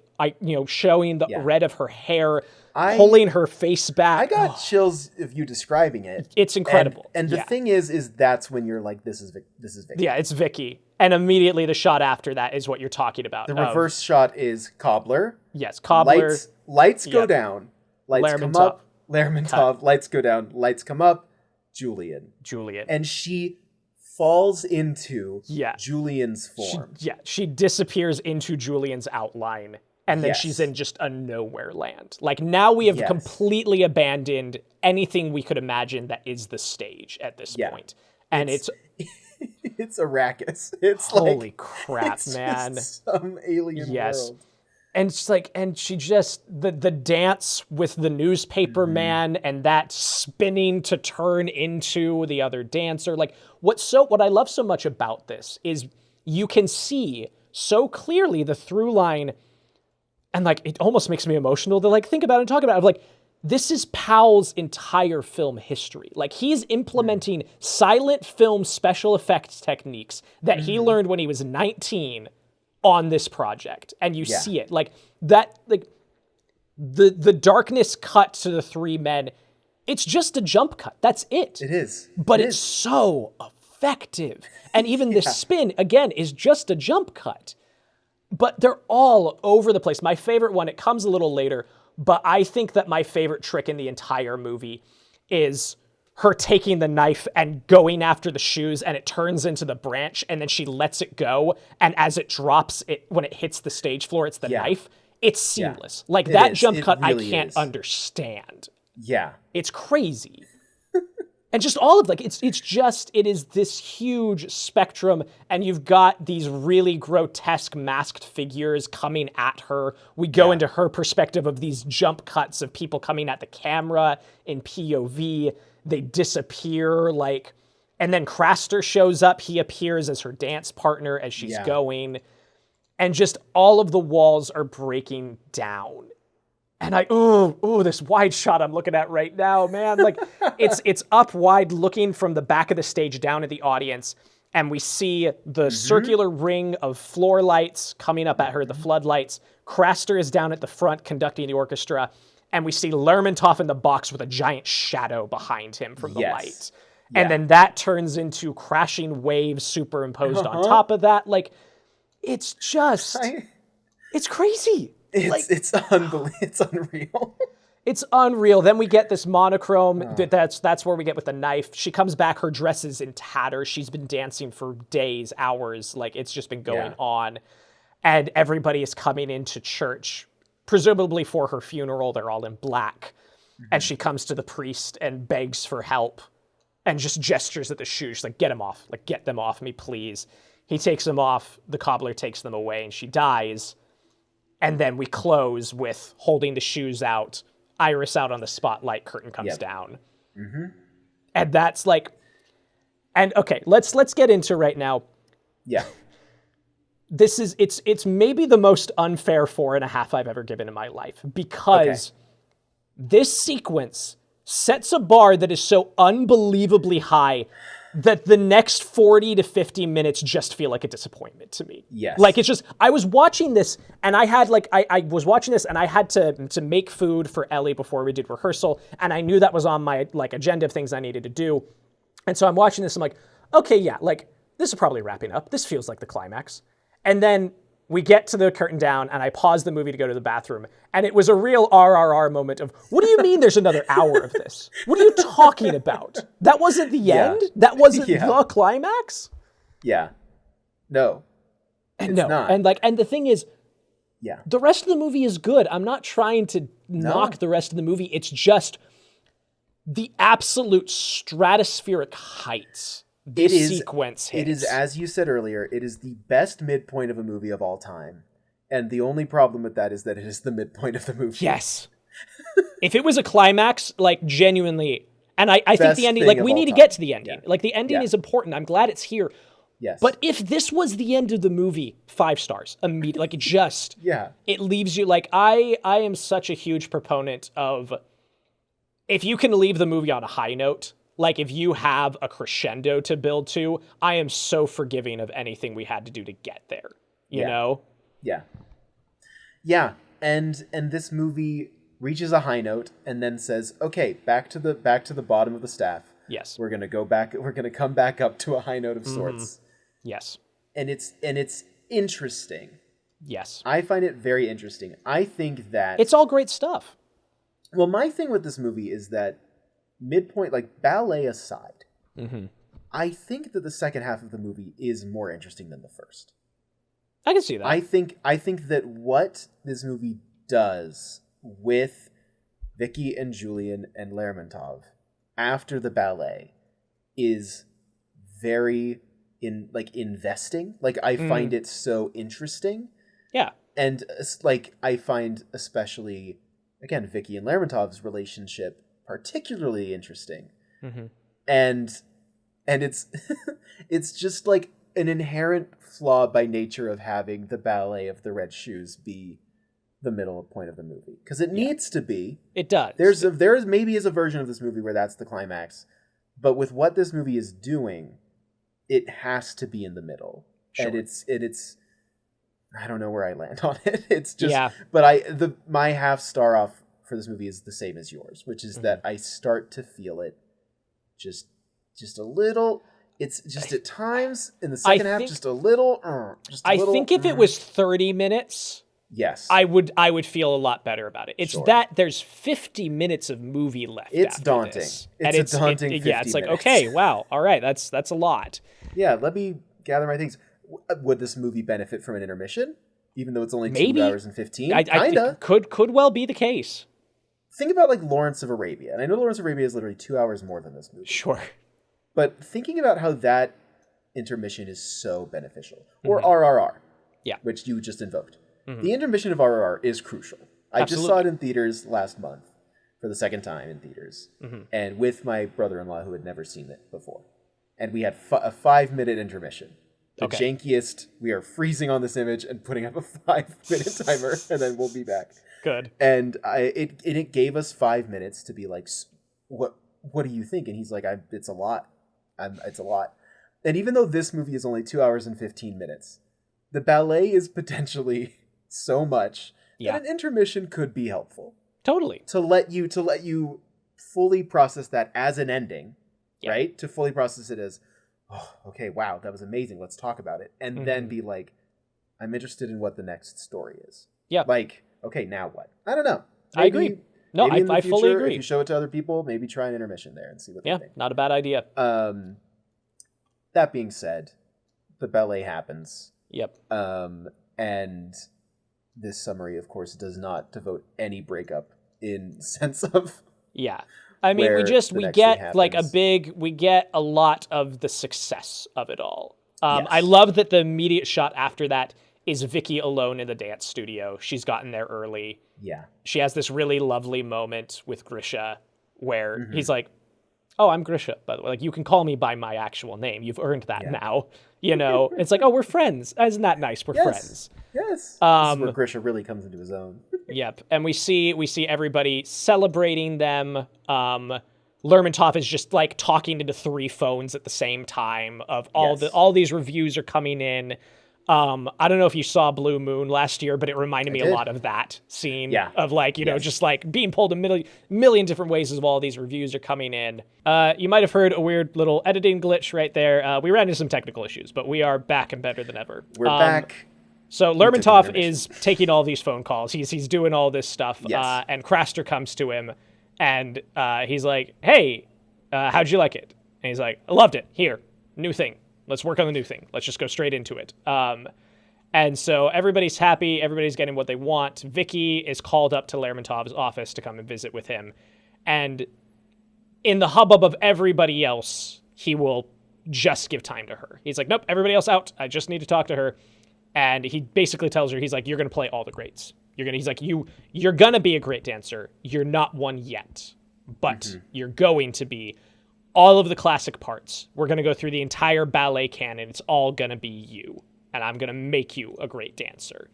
showing the red of her hair, pulling her face back. I got chills of you describing it. It's incredible. And the thing is that's when you're like, this is Vicky. Yeah, it's Vicky. And immediately the shot after that is what you're talking about. The reverse shot is cobbler. Yes, cobbler. Lights go down. Lights come up. Lermontov. Lights go down. Lights come up. Julian. And she falls into Julian's form. She disappears into Julian's outline. And then she's in just a nowhere land. Like now we have completely abandoned anything we could imagine that is the stage at this point. And it's Arrakis. It's holy crap, man. Just some alien world. And it's like, and she just the dance with the newspaper man and that spinning to turn into the other dancer. Like what I love so much about this is you can see so clearly the through line And like, it almost makes me emotional to like think about it and talk about it. Like, this is Powell's entire film history. Like, he's implementing silent film special effects techniques that he learned when he was 19 on this project. And you see it. Like, that, like, the darkness cut to the three men, it's just a jump cut. That's it. It is. But it's so effective. And even the spin, again, is just a jump cut. But they're all over the place. My favorite one, it comes a little later, but I think that my favorite trick in the entire movie is her taking the knife and going after the shoes, and it turns into the branch, and then she lets it go, and as it drops, when it hits the stage floor, it's the knife. It's seamless. Like, that jump cut, really I can't understand. Yeah. It's crazy. And just all of, like, it is this huge spectrum, and you've got these really grotesque masked figures coming at her. We go into her perspective of these jump cuts of people coming at the camera in POV. They disappear, like, and then Craster shows up. He appears as her dance partner as she's going. And just all of the walls are breaking down. And this wide shot I'm looking at right now, man. Like, it's up wide looking from the back of the stage down at the audience. And we see the circular ring of floor lights coming up at her, the floodlights. Craster is down at the front conducting the orchestra. And we see Lermontov in the box with a giant shadow behind him from the light. Yeah. And then that turns into crashing waves superimposed on top of that. Like, it's just, it's crazy. It's unbelievable. It's unreal. It's unreal. Then we get this monochrome. That's where we get with the knife. She comes back. Her dress is in tatters. She's been dancing for days, hours. Like, it's just been going on. And everybody is coming into church, presumably for her funeral. They're all in black. And she comes to the priest and begs for help and just gestures at the shoes. She's like, get them off. Like, get them off me, please. He takes them off. The cobbler takes them away, and she dies. And then we close with holding the shoes out, Iris out on the spotlight, curtain comes down. And that's like, and okay, let's get into right now. Yeah. This is, it's maybe the most unfair 4.5 I've ever given in my life, because this sequence sets a bar that is so unbelievably high that the next 40 to 50 minutes just feel like a disappointment to me. Yes. Like, it's just, I was watching this and I had like, I was watching this and I had to make food for Ellie before we did rehearsal. And I knew that was on my like agenda of things I needed to do. And so I'm watching this, I'm like, okay, yeah, like this is probably wrapping up. This feels like the climax. And then we get to the curtain down and I pause the movie to go to the bathroom. And it was a real RRR moment of, what do you mean there's another hour of this? What are you talking about? That wasn't the end? That wasn't the climax? Yeah. No. And no. Not. And like, and the thing is, the rest of the movie is good. I'm not trying to knock the rest of the movie. It's just the absolute stratospheric heights. Sequence hits. It is, as you said earlier, it is the best midpoint of a movie of all time. And the only problem with that is that it is the midpoint of the movie. Yes. If it was a climax, like genuinely, and I think the ending, like we need to get to the ending. Yeah. Like the ending is important. I'm glad it's here. Yes. But if this was the end of the movie, 5 stars immediately. Like it just, it leaves you like, I am such a huge proponent of, if you can leave the movie on a high note, like, if you have a crescendo to build to, I am so forgiving of anything we had to do to get there. You know? Yeah. Yeah. And this movie reaches a high note and then says, okay, back to the bottom of the staff. Yes. We're gonna go back, we're gonna come back up to a high note of sorts. Yes. And it's interesting. Yes. I find it very interesting. I think that it's all great stuff. Well, my thing with this movie is that midpoint, like ballet aside, I think that the second half of the movie is more interesting than the first. I can see that. I think that what this movie does with Vicky and Julian and Lermontov after the ballet is very investing. Like, I find it so interesting. Yeah. And like, I find especially, again, Vicky and Lermontov's relationship particularly interesting. And it's it's just like an inherent flaw by nature of having the ballet of the red shoes be the middle point of the movie, because it needs to be. It does. There's maybe is a version of this movie where that's the climax, but with what this movie is doing, it has to be in the middle. Sure. And it's I don't know where I land on it. It's just but my half star off for this movie is the same as yours, which is that I start to feel it just a little. It's just at times in the second half, just a little. I think if it was 30 minutes, yes, I would feel a lot better about it. It's that there's 50 minutes of movie left. It's after daunting. This. It's a daunting 50 it's like, minutes. okay, wow, all right, that's a lot. Yeah, let me gather my things. Would this movie benefit from an intermission, even though it's only Maybe. 2 hours and 15? Kinda. Could well be the case. Think about like Lawrence of Arabia, and I know Lawrence of Arabia is literally 2 hours more than this movie. Sure. But thinking about how that intermission is so beneficial. Or RRR, which you just invoked. The intermission of RRR is crucial. I just saw it in theaters last month for the second time in theaters, and with my brother-in-law who had never seen it before. And we had a 5-minute intermission. The jankiest, we are freezing on this image and putting up a 5-minute timer, and then we'll be back. Good. And it gave us 5 minutes to be like, what do you think? And he's like, it's a lot. It's a lot. And even though this movie is only 2 hours and 15 minutes, the ballet is potentially so much that an intermission could be helpful. Totally. To let you fully process that as an ending, right? To fully process it as, oh, okay, wow, that was amazing. Let's talk about it. And then be like, I'm interested in what the next story is. Yeah. Like, okay, now what? I don't know. I agree. No, I fully agree. If you show it to other people, maybe try an intermission there and see what they think. Not a bad idea. That being said, the ballet happens. Yep. And this summary, of course, does not devote any breakup in sense of. Yeah. I mean, we get a lot of the success of it all. I love that the immediate shot after that is Vicky alone in the dance studio. She's gotten there early. Yeah. She has this really lovely moment with Grisha where he's like, oh, I'm Grisha, by the way. Like, you can call me by my actual name. You've earned that now. You know? It's like, oh, we're friends. Isn't that nice? We're friends. Yes. This is where Grisha really comes into his own. Yep. And we see everybody celebrating them. Lermontov is just like talking into 3 phones at the same time of all these reviews are coming in. I don't know if you saw Blue Moon last year, but it reminded me a lot of that scene of like, you know, just like being pulled a million different ways as all these reviews are coming in. You might have heard a weird little editing glitch right there. We ran into some technical issues, but we are back and better than ever. We're back. So Lermontov is taking all these phone calls. He's doing all this stuff. And Craster comes to him and he's like, hey, how'd you like it? And he's like, I loved it. Here, new thing. Let's work on the new thing. Let's just go straight into it. And so everybody's happy. Everybody's getting what they want. Vicky is called up to Lermontov's office to come and visit with him. And in the hubbub of everybody else, he will just give time to her. He's like, nope, everybody else out. I just need to talk to her. And he basically tells her, he's like, you're going to play all the greats. He's like, you're going to be a great dancer. You're not one yet, but you're going to be. All of the classic parts. We're going to go through the entire ballet canon. It's all going to be you. And I'm going to make you a great dancer.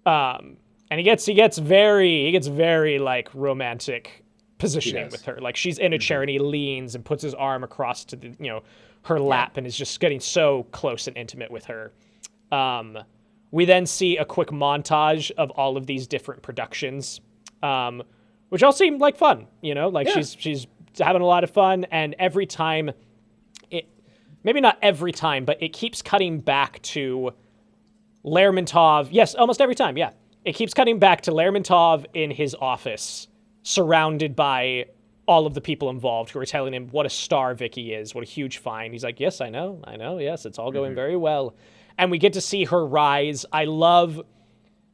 And he gets very like romantic positioning with her. Like she's in a chair and he leans and puts his arm across to the, her lap and is just getting so close and intimate with her. We then see a quick montage of all of these different productions, which all seem like fun, she's having a lot of fun, and every time maybe not every time, but it keeps cutting back to Lermontov. Yes, almost every time, yeah. It keeps cutting back to Lermontov in his office, surrounded by all of the people involved who are telling him what a star Vicky is, what a huge find. He's like, yes, I know, yes, it's all going very well. And we get to see her rise. I love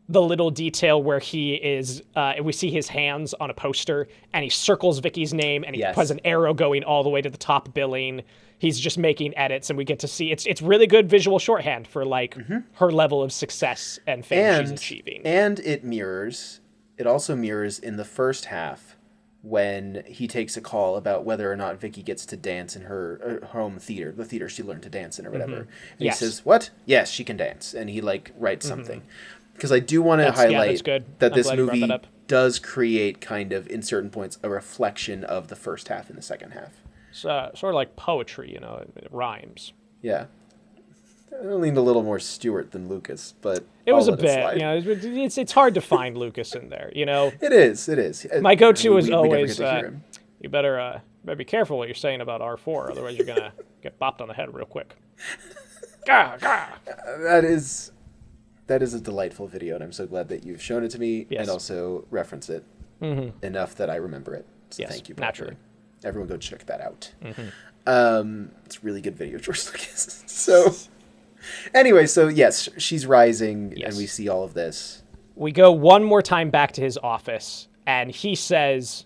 the little detail where he is, we see his hands on a poster, and he circles Vicky's name, and he puts an arrow going all the way to the top billing. He's just making edits, and we get to see, it's really good visual shorthand for, like, her level of success and fame she's achieving. And it also mirrors in the first half, when he takes a call about whether or not Vicky gets to dance in her home theater, the theater she learned to dance in or whatever. And he says, what? Yes, she can dance. And he, like, writes something. because I do want to highlight that's good. that I'm this glad you brought movie that up. does create kind of, in certain points, a reflection of the first half and the second half. Sort of like poetry, it rhymes. Yeah. I leaned a little more Stewart than Lucas, but It was a I'll let bit, slide. it's hard to find Lucas in there, It is. My go-to is We never always, get to hear him. you better be careful what you're saying about R4, otherwise you're gonna get bopped on the head real quick. Gah, gah. That is a delightful video, and I'm so glad that you've shown it to me Yes. and also reference it enough that I remember it. So Yes, thank you, naturally. Everyone go check that out. It's a really good video, George Lucas. So anyway, so yes, she's rising, Yes. and we see all of this. We go one more time back to his office, and he says,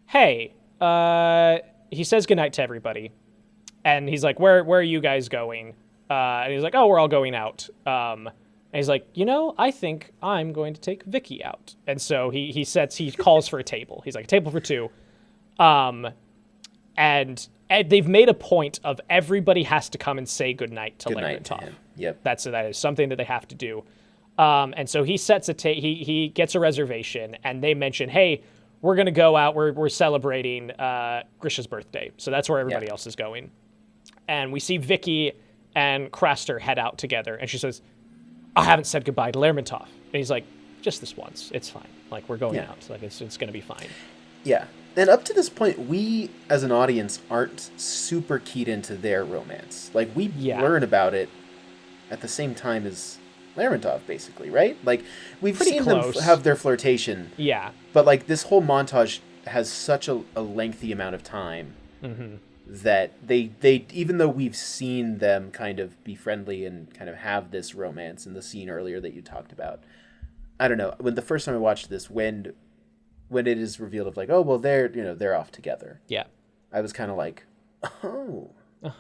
hey, he says goodnight to everybody. And he's like, where are you guys going? And he's like, oh, we're all going out. And he's like, I think I'm going to take Vicky out. And so he calls for a table. He's like, a table for two. And they've made a point of everybody has to come and say goodnight to Lermontov. him. Yep. That is something that they have to do. And so he sets he gets a reservation, and they mention, hey, we're going to go out. We're celebrating Grisha's birthday. So that's where everybody else is going. And we see Vicky and Craster head out together, and she says, I haven't said goodbye to Lermontov. And he's like, just this once. It's fine. Like, we're going out. Like, it's going to be fine. Yeah. And up to this point, we, as an audience, aren't super keyed into their romance. Like, we learn about it at the same time as Lermontov, basically, right? Like, we've Pretty seen close. them have their flirtation. Yeah. But, like, this whole montage has such a lengthy amount of time that they even though we've seen them kind of be friendly and kind of have this romance in the scene earlier that you talked about, I don't know, when the first time I watched this, when it is revealed of like, oh, well, they're off together. Yeah. I was kind of like, oh,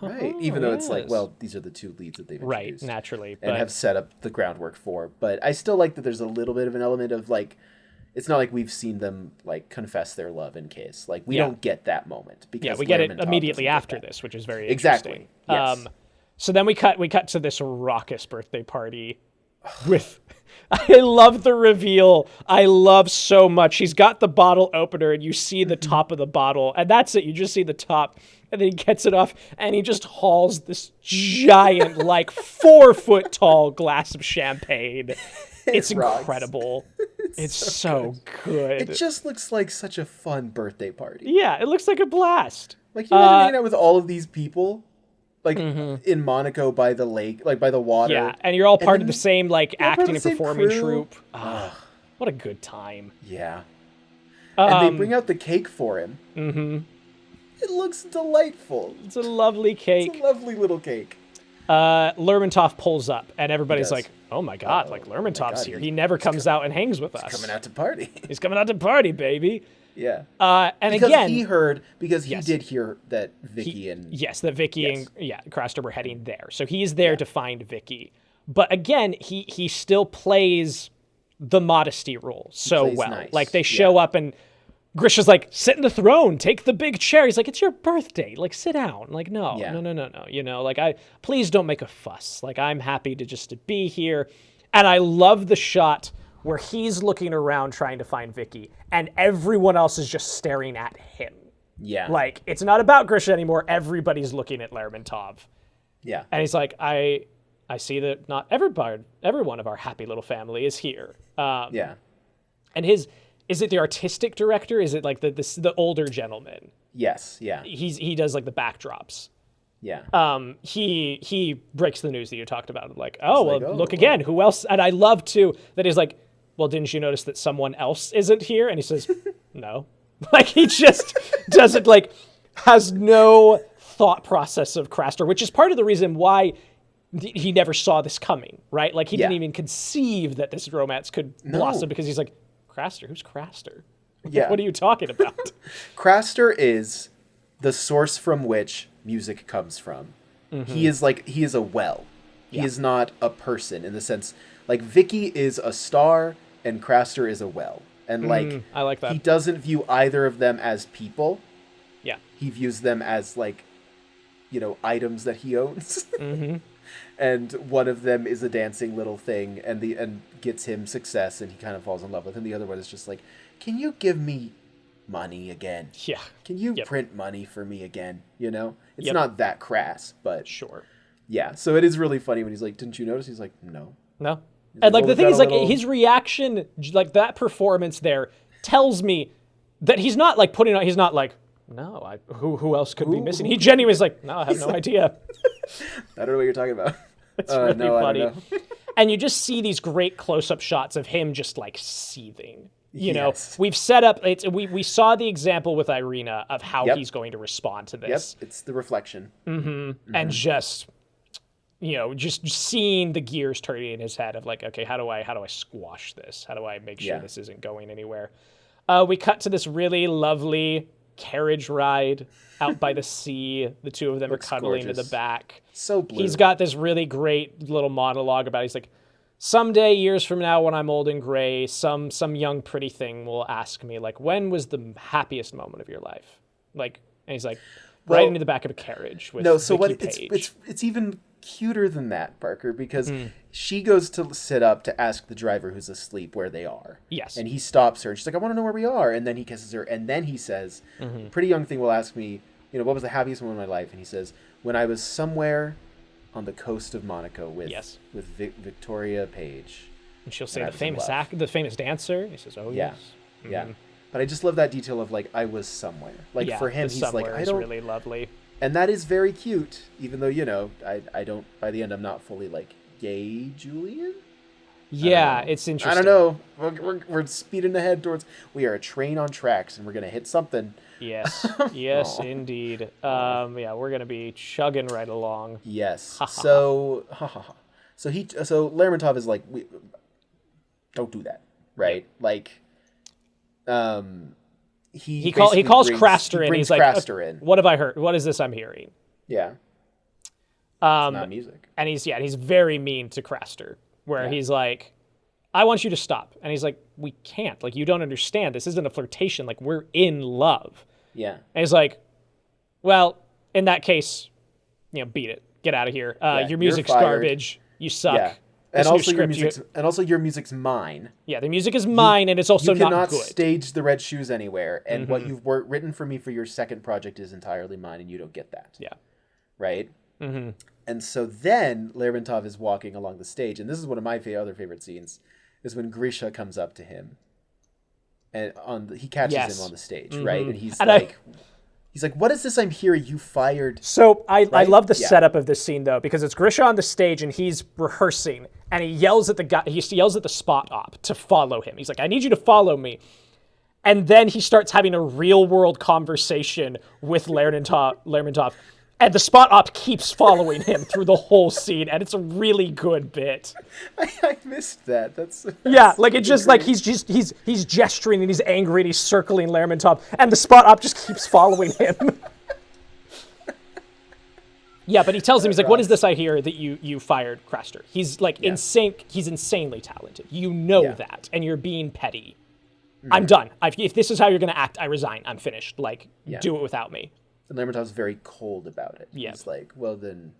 right. Even though it's like, well, these are the two leads that they've introduced. Right, naturally. And have set up the groundwork for. But I still like that there's a little bit of an element of like, it's not like we've seen them like confess their love and kiss. Like we don't get that moment. Because we get it Lermontov immediately doesn't get after that. this, which is very Exactly. interesting. Yes. So then we cut to this raucous birthday party with I love the reveal. I love so much. He's got the bottle opener and you see the top of the bottle and that's it. You just see the top and then he gets it off and he just hauls this giant like 4 foot tall glass of champagne. It's incredible. It's so good. It just looks like such a fun birthday party. Yeah, it looks like a blast. Like you imagine hanging out with all of these people, like in Monaco by the lake, like by the water. Yeah, and you're all part of the same like part of acting the and same performing crew. troupe. What a good time. Yeah. And they bring out the cake for him. Mm-hmm. It looks delightful. It's a lovely cake. It's a lovely little cake. Lermontov pulls up, and everybody's like, oh my god, like Lermontov's God, here. He never comes out and hangs with us. Coming out to party. He's coming out to party, baby. Yeah. And because again, he did hear that Vicky and Craster were heading there. So he's there to find Vicky. But again, he still plays the modesty role so well. Nice. Like they show up and Grisha's like, sit in the throne, take the big chair. He's like, it's your birthday. Like, sit down. Like, no. You know, like please don't make a fuss. Like, I'm happy to be here. And I love the shot where he's looking around trying to find Vicky and everyone else is just staring at him. Yeah. Like, it's not about Grisha anymore. Everybody's looking at Lermontov. Yeah. And he's like, I see that not everyone of our happy little family is here. Yeah. And is it the artistic director? Is it like the older gentleman? Yes. Yeah. He does like the backdrops. Yeah. He breaks the news that you talked about. Like, look again. Who else? And I love too that he's like, well, didn't you notice that someone else isn't here? And he says, no. Like he just doesn't like has no thought process of Craster, which is part of the reason why he never saw this coming, right? Like he didn't even conceive that this romance could blossom because he's like, Craster? Who's Craster? Yeah. What are you talking about? Craster is the source from which music comes from. Mm-hmm. He is a well. He is not a person in the sense, like Vicky is a star and Craster is a well. And like, I like that. He doesn't view either of them as people. Yeah. He views them as like, items that he owns. Mm-hmm. and one of them is a dancing little thing, and gets him success, and he kind of falls in love with him. The other one is just like, can you give me money again? Yeah. Can you print money for me again? You know, it's Yep. not that crass, but Sure. yeah. So it is really funny when he's like, didn't you notice? He's like, no. No. He's And like "Well, the we've thing got is, a like little-" his reaction, like that performance there, tells me that he's not like putting on. He's not like, no, who else could be missing? He genuinely is like, no, I have no idea. I don't know what you're talking about. It's really no, funny. I don't know. And you just see these great close-up shots of him just like seething. You know, Yes. we've set up. We saw the example with Irina of how Yep. he's going to respond to Yep, this, it's the reflection. and just just seeing the gears turning in his head of like, okay, how do I squash this? How do I make sure Yeah. this isn't going anywhere? We cut to this really lovely carriage ride out by the sea. The two of them Looks are cuddling gorgeous. to the back. So blue. He's got this really great little monologue about. He's like, someday, years from now, when I'm old and gray, some young pretty thing will ask me like, when was the happiest moment of your life? Like, and he's like, right into the back of a carriage with no. So Vicky what? Page. It's even cuter than that, Parker, because she goes to sit up to ask the driver who's asleep where they are. Yes. And he stops her, and she's like, I want to know where we are. And then he kisses her, and then he says, pretty young thing will ask me, what was the happiest moment of my life? And he says, when I was somewhere on the coast of Monaco with Victoria Page. And she'll say I the was in famous love. the famous dancer. He says, "Oh Yeah. yes, Yeah. But I just love that detail of like, I was somewhere. Like yeah." for him, the he's like, somewhere I is don't. really lovely. And that is very cute, even though, I don't, by the end, I'm not fully like, yay, Julian? Yeah, know. it's interesting. I don't know. We're speeding ahead towards, we are a train on tracks and we're going to hit something. Yes, yes, indeed. Yeah, we're gonna be chugging right along. Yes. So Lermontov is like, don't do that, right? Like, he calls brings Craster in. He's like, Craster in. what have I heard? What is this I'm hearing? Yeah. It's not music. And he's very mean to Craster, where he's like, I want you to stop. And he's like, we can't. Like, you don't understand. This isn't a flirtation. Like, we're in love. Yeah. And he's like, well, in that case, beat it. Get out of here. Your music's fired. garbage. You suck. Yeah. This new And also your music's mine. Yeah, the music is mine, and it's also You not cannot good. stage the Red Shoes anywhere, and what you've written for me for your second project is entirely mine, and you don't get that. Yeah. Right? Mm-hmm. And so then Lermontov is walking along the stage, and this is one of my other favorite scenes, is when Grisha comes up to him, and he catches him on the stage, right? And he's he's like, what is this I'm hearing? You fired. So I love the Yeah. setup of this scene, though, because it's Grisha on the stage, and he's rehearsing, and he yells at the guy. He yells at the spot op to follow him. He's like, I need you to follow me. And then he starts having a real world conversation with Lermontov. And the spot op keeps following him through the whole scene, and it's a really good bit. I missed that. That's Like it just like he's gesturing and he's angry and he's circling Lermontov, and the spot op just keeps following him. Yeah, but he tells him, he's like, what is this I hear that you fired Craster? He's like insane. He's insanely talented. You know that, and you're being petty. I'm done. If this is how you're going to act, I resign. I'm finished. Like, do it without me. And Lermontov's very cold about it. Yeah. He's like, well then,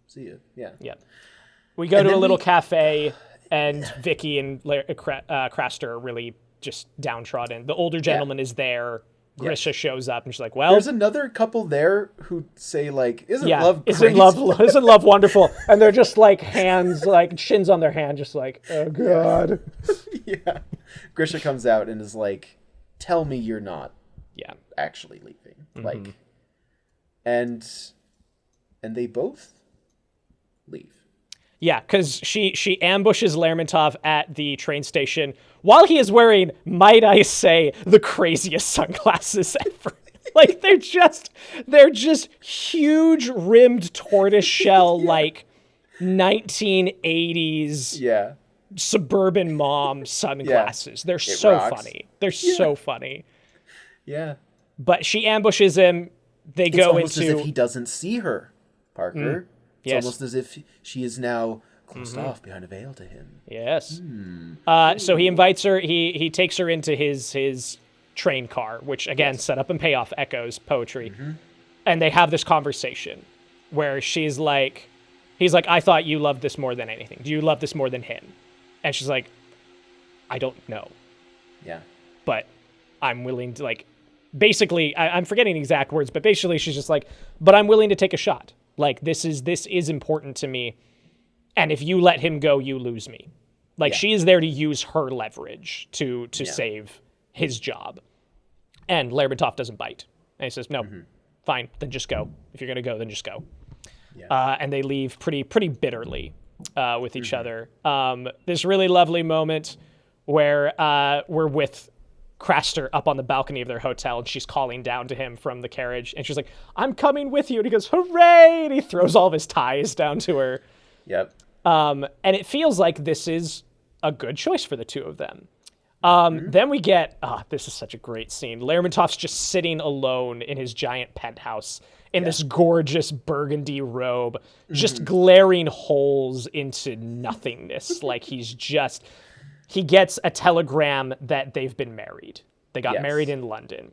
see you. Yeah. Yeah. We go to a little cafe, and Vicky and Craster are really just downtrodden. The older gentleman is there. Grisha shows up, and she's like, well... There's another couple there who say, like, isn't love great? Isn't love wonderful? And they're just like hands, like shins on their hand, just like, oh, God. Yeah. Grisha comes out and is like, tell me you're not actually leaving. Like, and they both leave. Yeah, because she ambushes Lermontov at the train station while he is wearing, might I say, the craziest sunglasses ever. Like, they're just huge rimmed tortoiseshell, like 1980s suburban mom sunglasses. They're so rocks. funny. They're so funny. Yeah. But she ambushes him. They It's go almost into... as if he doesn't see her, Parker. It's almost as if she is now closed off behind a veil to him. Yes. So he invites her. He takes her into his train car, which again, setup and payoff echoes poetry. And they have this conversation where she's like, He's like, I thought you loved this more than anything. Do you love this more than him? And she's like, I don't know. Yeah. But I'm willing to, like, basically, I'm forgetting the exact words, but basically she's just like, but I'm willing to take a shot. Like, this is important to me. And if you let him go, you lose me. Like, she is there to use her leverage to save his job. And Lermontov doesn't bite. And he says, no, fine, then just go. If you're going to go, then just go. Yeah. And they leave pretty bitterly with each other. This really lovely moment where we're with Craster up on the balcony of their hotel, and she's calling down to him from the carriage, and she's like, I'm coming with you. And he goes, hooray! And he throws all of his ties down to her. Yep. And it feels like this is a good choice for the two of them. Then we get, this is such a great scene. Lermontov's just sitting alone in his giant penthouse in this gorgeous burgundy robe, just glaring holes into nothingness. Like he gets a telegram that they've been married. They got married in London.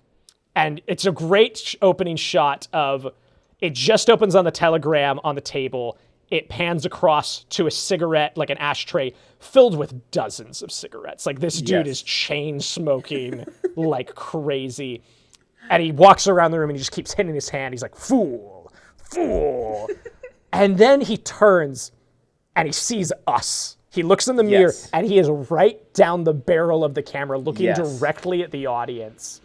And it's a great opening shot of, it just opens on the telegram on the table. It pans across to a cigarette, like an ashtray, filled with dozens of cigarettes. Like, this dude is chain smoking like crazy. And he walks around the room and he just keeps hitting his hand. He's like, fool, fool. And then he turns and he sees us. He looks in the mirror and he is right down the barrel of the camera, looking directly at the audience.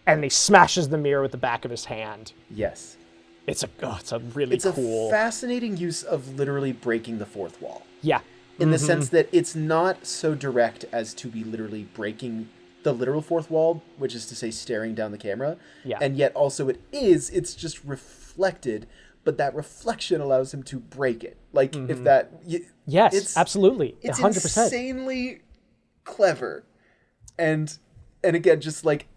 And he smashes the mirror with the back of his hand. Yes. It's a really cool. It's a fascinating use of literally breaking the fourth wall. Yeah. In the sense that it's not so direct as to be literally breaking the literal fourth wall, which is to say staring down the camera. Yeah. And yet also it's just reflected, but that reflection allows him to break it. Like, if that... Yes, absolutely. It's 100%. Insanely clever. And again, just like,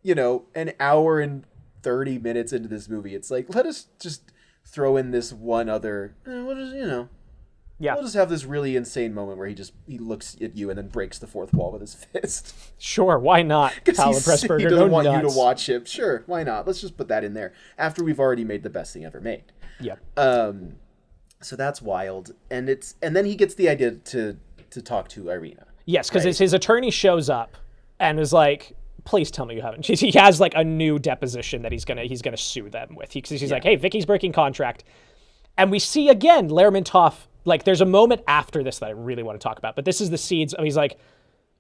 an hour and 30 minutes into this movie, it's like, let us just throw in this one other, we'll just have this really insane moment where he looks at you and then breaks the fourth wall with his fist. Sure, why not? Powell and Pressburger, he doesn't want you to watch him. Sure, why not? Let's just put that in there after we've already made the best thing ever made. Yeah. So that's wild, and then he gets the idea to talk to Irina. Yes, because his attorney shows up and is like, please tell me you haven't. He has like a new deposition that he's gonna sue them with. He's like, hey, Vicky's breaking contract. And we see again Lermontov, like, there's a moment after this that I really want to talk about, but this is the seeds of, he's like,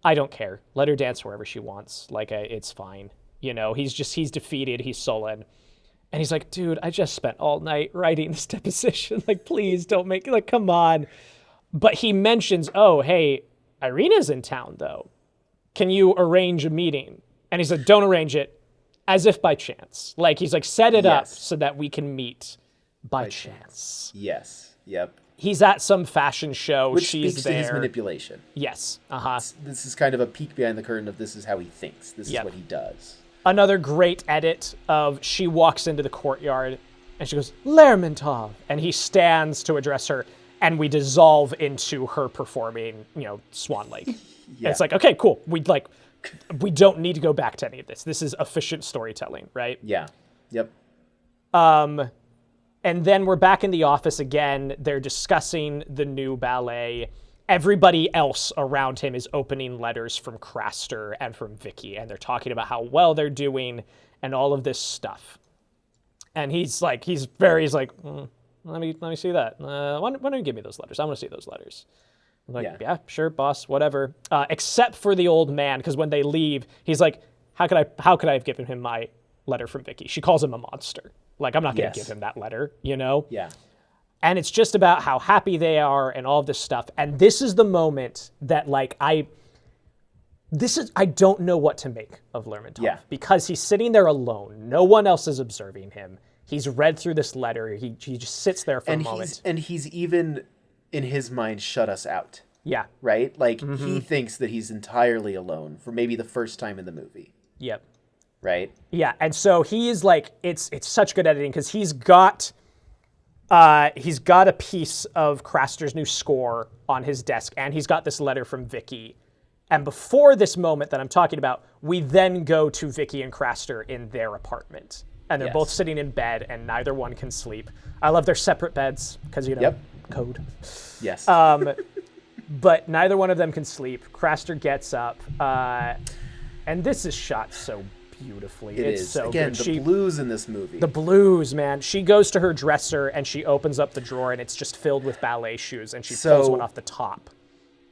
I don't care. Let her dance wherever she wants. Like, it's fine. He's defeated. He's sullen. And he's like, dude, I just spent all night writing this deposition. Like, please don't make it, like, come on. But he mentions, oh, hey, Irina's in town though. Can you arrange a meeting? And he's like, don't arrange it, as if by chance. Like, he's like, set it up so that we can meet by chance. Yes. Yep. He's at some fashion show. Which She's speaks there. to his manipulation. Yes. This is kind of a peek behind the curtain of this is how he thinks. This is what he does. Another great edit of she walks into the courtyard and she goes, Lermontov. And he stands to address her. And we dissolve into her performing, Swan Lake. It's like, okay, cool. We don't need to go back to any of this. This is efficient storytelling, right? Yeah. Yep. And then we're back in the office again. They're discussing the new ballet. Everybody else around him is opening letters from Craster and from Vicky, and they're talking about how well they're doing and all of this stuff. And he's like, let me see that. Why don't you give me those letters? I want to see those letters. I'm like, yeah, sure, boss, whatever. Except for the old man, because when they leave, he's like, how could I have given him my letter from Vicky? She calls him a monster. Like, I'm not going to give him that letter, Yeah. And it's just about how happy they are and all of this stuff. And this is the moment that, like, I don't know what to make of Lermontov. Because he's sitting there alone. No one else is observing him. He's read through this letter. He just sits there for a moment. And he's even, in his mind, shut us out. Yeah. Right? Like, he thinks that he's entirely alone for maybe the first time in the movie. Yep. Right? Yeah, and so he is like, it's such good editing because he's got a piece of Craster's new score on his desk, and he's got this letter from Vicky. And before this moment that I'm talking about, we then go to Vicky and Craster in their apartment. And they're both sitting in bed, and neither one can sleep. I love their separate beds, because, code. Yes. But neither one of them can sleep. Craster gets up, and this is shot so beautifully. It's so again good. the blues in this movie. The blues, man. She goes to her dresser and she opens up the drawer and it's just filled with ballet shoes, and she pulls one off the top,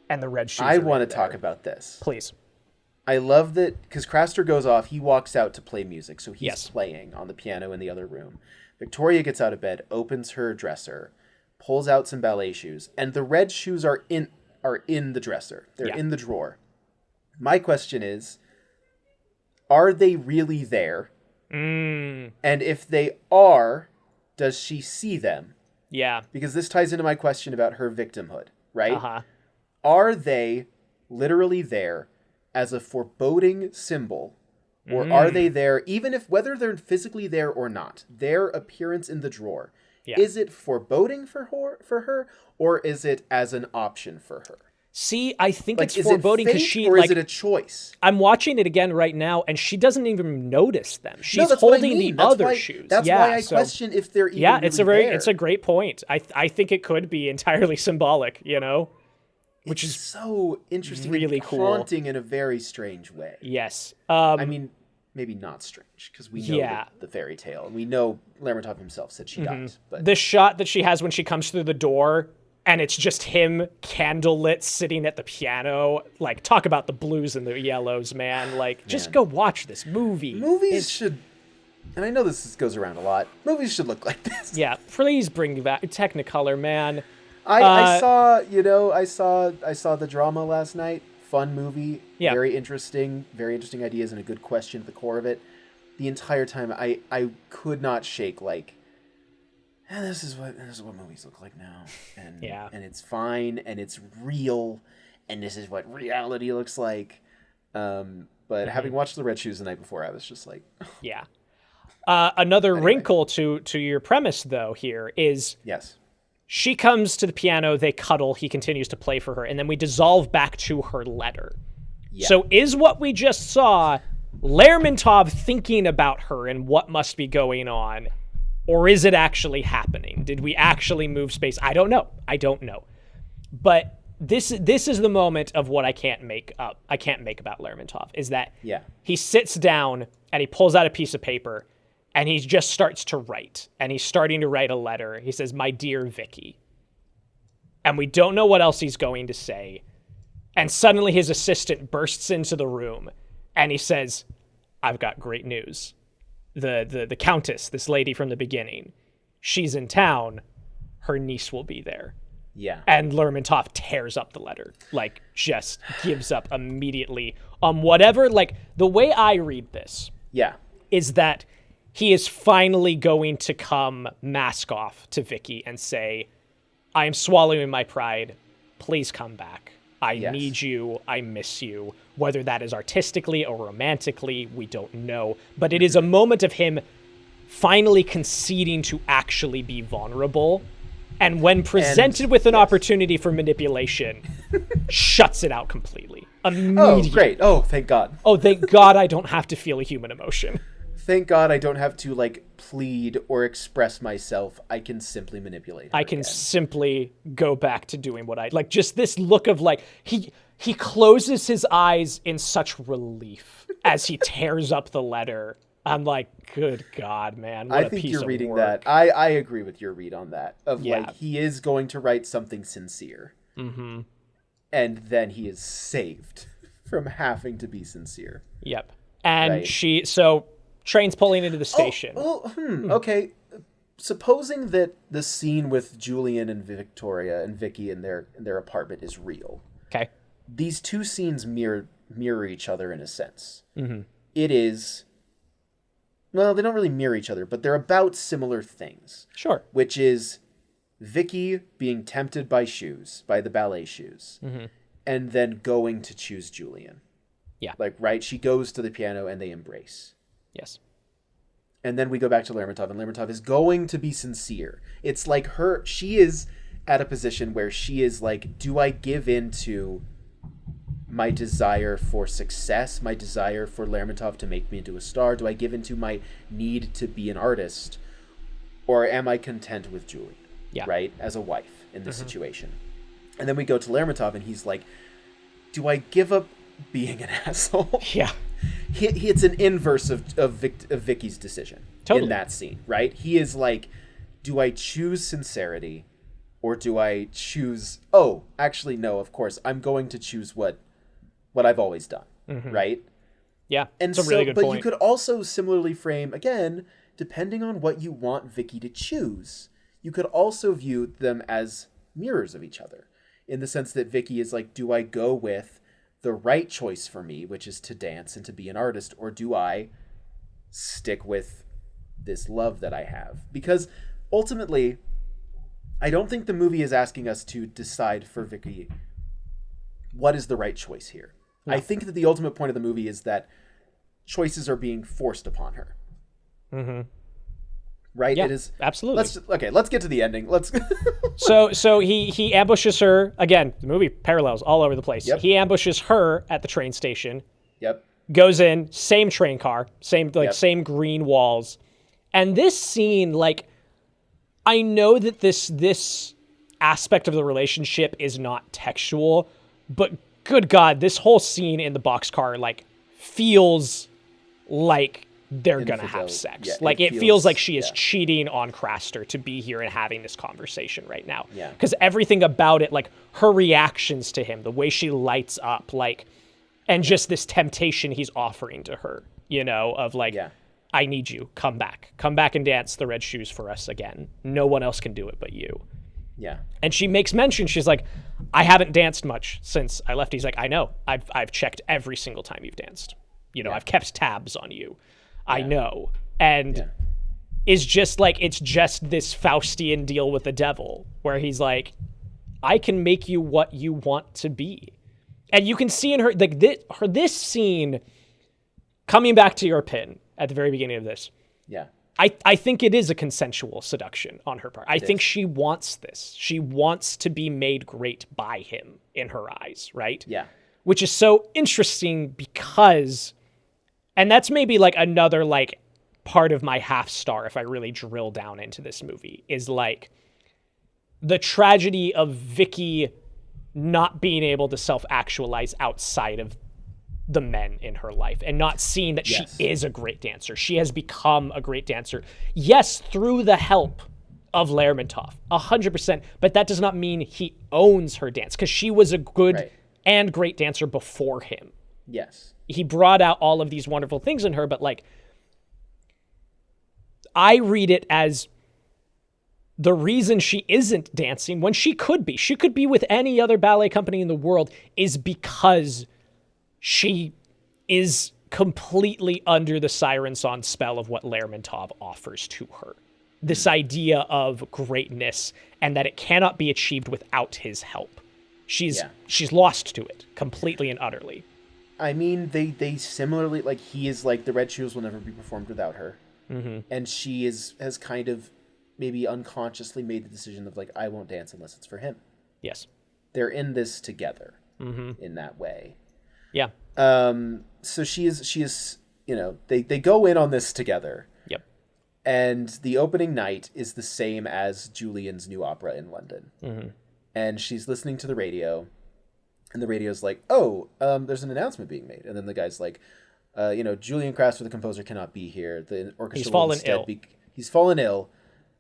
and the red shoes. I want to talk about this, please. I love that because Craster goes off. He walks out to play music, so he's playing on the piano in the other room. Victoria gets out of bed, opens her dresser, pulls out some ballet shoes, and the red shoes are in the dresser. They're in the drawer. My question is, are they really there? And if they are, does she see them? Yeah. Because this ties into my question about her victimhood, right? Uh-huh. Are they literally there as a foreboding symbol? Or are they there, even if, whether they're physically there or not, their appearance in the drawer, is it foreboding for her, or is it as an option for her? See, I think Like, it's foreboding because she, or is it a choice? I'm watching it again right now, and she doesn't even notice them. She's that's what I holding mean. the other shoes. That's why I question if they're even it's really it's a great point. I think it could be entirely symbolic, which is so interesting, really and cool, haunting in a very strange way. Yes. I mean, maybe not strange, because we know the fairy tale, and we know Lermontov himself said she died. But the shot that she has when she comes through the door, and it's just him candlelit sitting at the piano, like, talk about the blues and the yellows, man. Like, just go watch this movie. Movies should, and I know this goes around a lot, movies should look like this. Yeah, please bring back Technicolor, man. I saw the drama last night. Fun movie. Yeah. Very interesting ideas and a good question at the core of it. The entire time I could not shake, like, this is what movies look like now. And and it's fine and it's real and this is what reality looks like. But having watched The Red Shoes the night before, I was just like, yeah. Another wrinkle to your premise though here is she comes to the piano, they cuddle, he continues to play for her, and then we dissolve back to her letter. Yeah. So is what we just saw Lermontov thinking about her and what must be going on, or is it actually happening? Did we actually move space? I don't know. But this is the moment of what I can't make about Lermontov, is that he sits down and he pulls out a piece of paper and he just starts to write, and he's starting to write a letter. He says, "My dear Vicky." And we don't know what else he's going to say. And suddenly his assistant bursts into the room and he says, "I've got great news. The Countess, this lady from the beginning, she's in town. Her niece will be there." Yeah. And Lermontov tears up the letter, like, just gives up immediately on whatever, like, the way I read this is that he is finally going to come mask off to Vicky and say, "I am swallowing my pride. Please come back. I need you. I miss you." Whether that is artistically or romantically, we don't know. But it is a moment of him finally conceding to actually be vulnerable. And when presented with an opportunity for manipulation, shuts it out completely. Immediately. Oh, great. Oh, thank God. Oh, thank God I don't have to feel a human emotion. Thank God I don't have to, like, plead or express myself. I can simply manipulate her I can again. simply go back to doing what I... Like, just this look of, like... He closes his eyes in such relief as he tears up the letter. I'm like, good God, man. What I a think piece you're of reading work. that. I agree with your read on that. Of, like, he is going to write something sincere. Mm-hmm. And then he is saved from having to be sincere. Yep. And so... Train's pulling into the station. Okay. Supposing that the scene with Julian and Victoria and Vicky in their apartment is real. Okay. These two scenes mirror each other in a sense. Mm-hmm. It is... Well, they don't really mirror each other, but they're about similar things. Sure. Which is Vicky being tempted by the ballet shoes, and then going to choose Julian. Yeah. Like, right? She goes to the piano and they embrace. Yes. And then we go back to Lermontov, and Lermontov is going to be sincere. It's like she is at a position where she is like, do I give in to my desire for success, my desire for Lermontov to make me into a star? Do I give in to my need to be an artist? Or am I content with Julian? right, as a wife in this situation. And then we go to Lermontov, and he's like, do I give up being an asshole? Yeah. It's an inverse of Vicky's decision in that scene, right? He is like, do I choose sincerity, or do I choose, oh, actually, no, of course, I'm going to choose what I've always done, right? Yeah, and that's a really good point. But you could also similarly frame, again, depending on what you want Vicky to choose, you could also view them as mirrors of each other, in the sense that Vicky is like, do I go with the right choice for me, which is to dance and to be an artist, or do I stick with this love that I have? Because ultimately, I don't think the movie is asking us to decide for Vicky what is the right choice here. No. I think that the ultimate point of the movie is that choices are being forced upon her. Right? Yeah, it is absolutely. Let's get to the ending. So he ambushes her again. The movie parallels all over the place. Yep. He ambushes her at the train station. Yep. Goes in, same train car, same green walls. And this scene, like, I know that this aspect of the relationship is not textual, but good God, this whole scene in the boxcar, like, feels like they're going to have sex. Yeah, like, it feels like she is cheating on Craster to be here and having this conversation right now. Yeah. Because everything about it, like, her reactions to him, the way she lights up, like, and just this temptation he's offering to her, you know, of like, I need you, come back and dance the red shoes for us again. No one else can do it but you. Yeah. And she makes mention, she's like, I haven't danced much since I left. He's like, I know, I've checked every single time you've danced. You know, I've kept tabs on you. I know. And is just like, it's just this Faustian deal with the devil where he's like, I can make you what you want to be. And you can see in her, like, this scene, coming back to your pin at the very beginning of this. Yeah. I think it is a consensual seduction on her part. I think she wants this. She wants to be made great by him in her eyes, right? Yeah. Which is so interesting because, and that's maybe like another like part of my half star if I really drill down into this movie, is like the tragedy of Vicky not being able to self-actualize outside of the men in her life and not seeing that she is a great dancer. She has become a great dancer. Yes, through the help of Lermontov, 100%, but that does not mean he owns her dance, because she was a good and great dancer before him. Yes. He brought out all of these wonderful things in her, but like, I read it as the reason she isn't dancing when she could be with any other ballet company in the world, is because she is completely under the siren song spell of what Lermontov offers to her. This idea of greatness and that it cannot be achieved without his help. She's lost to it completely and utterly. I mean, they similarly, like, he is like, the Red Shoes will never be performed without her. Mm-hmm. And she has kind of maybe unconsciously made the decision of like, I won't dance unless it's for him. Yes. They're in this together in that way. Yeah. So she is, you know, they go in on this together. Yep. And the opening night is the same as Julian's new opera in London. Mm-hmm. And she's listening to the radio, and the radio's like, oh, there's an announcement being made. And then the guy's like, you know, Julian Craster, the composer, cannot be here. The orchestra will instead he's fallen ill.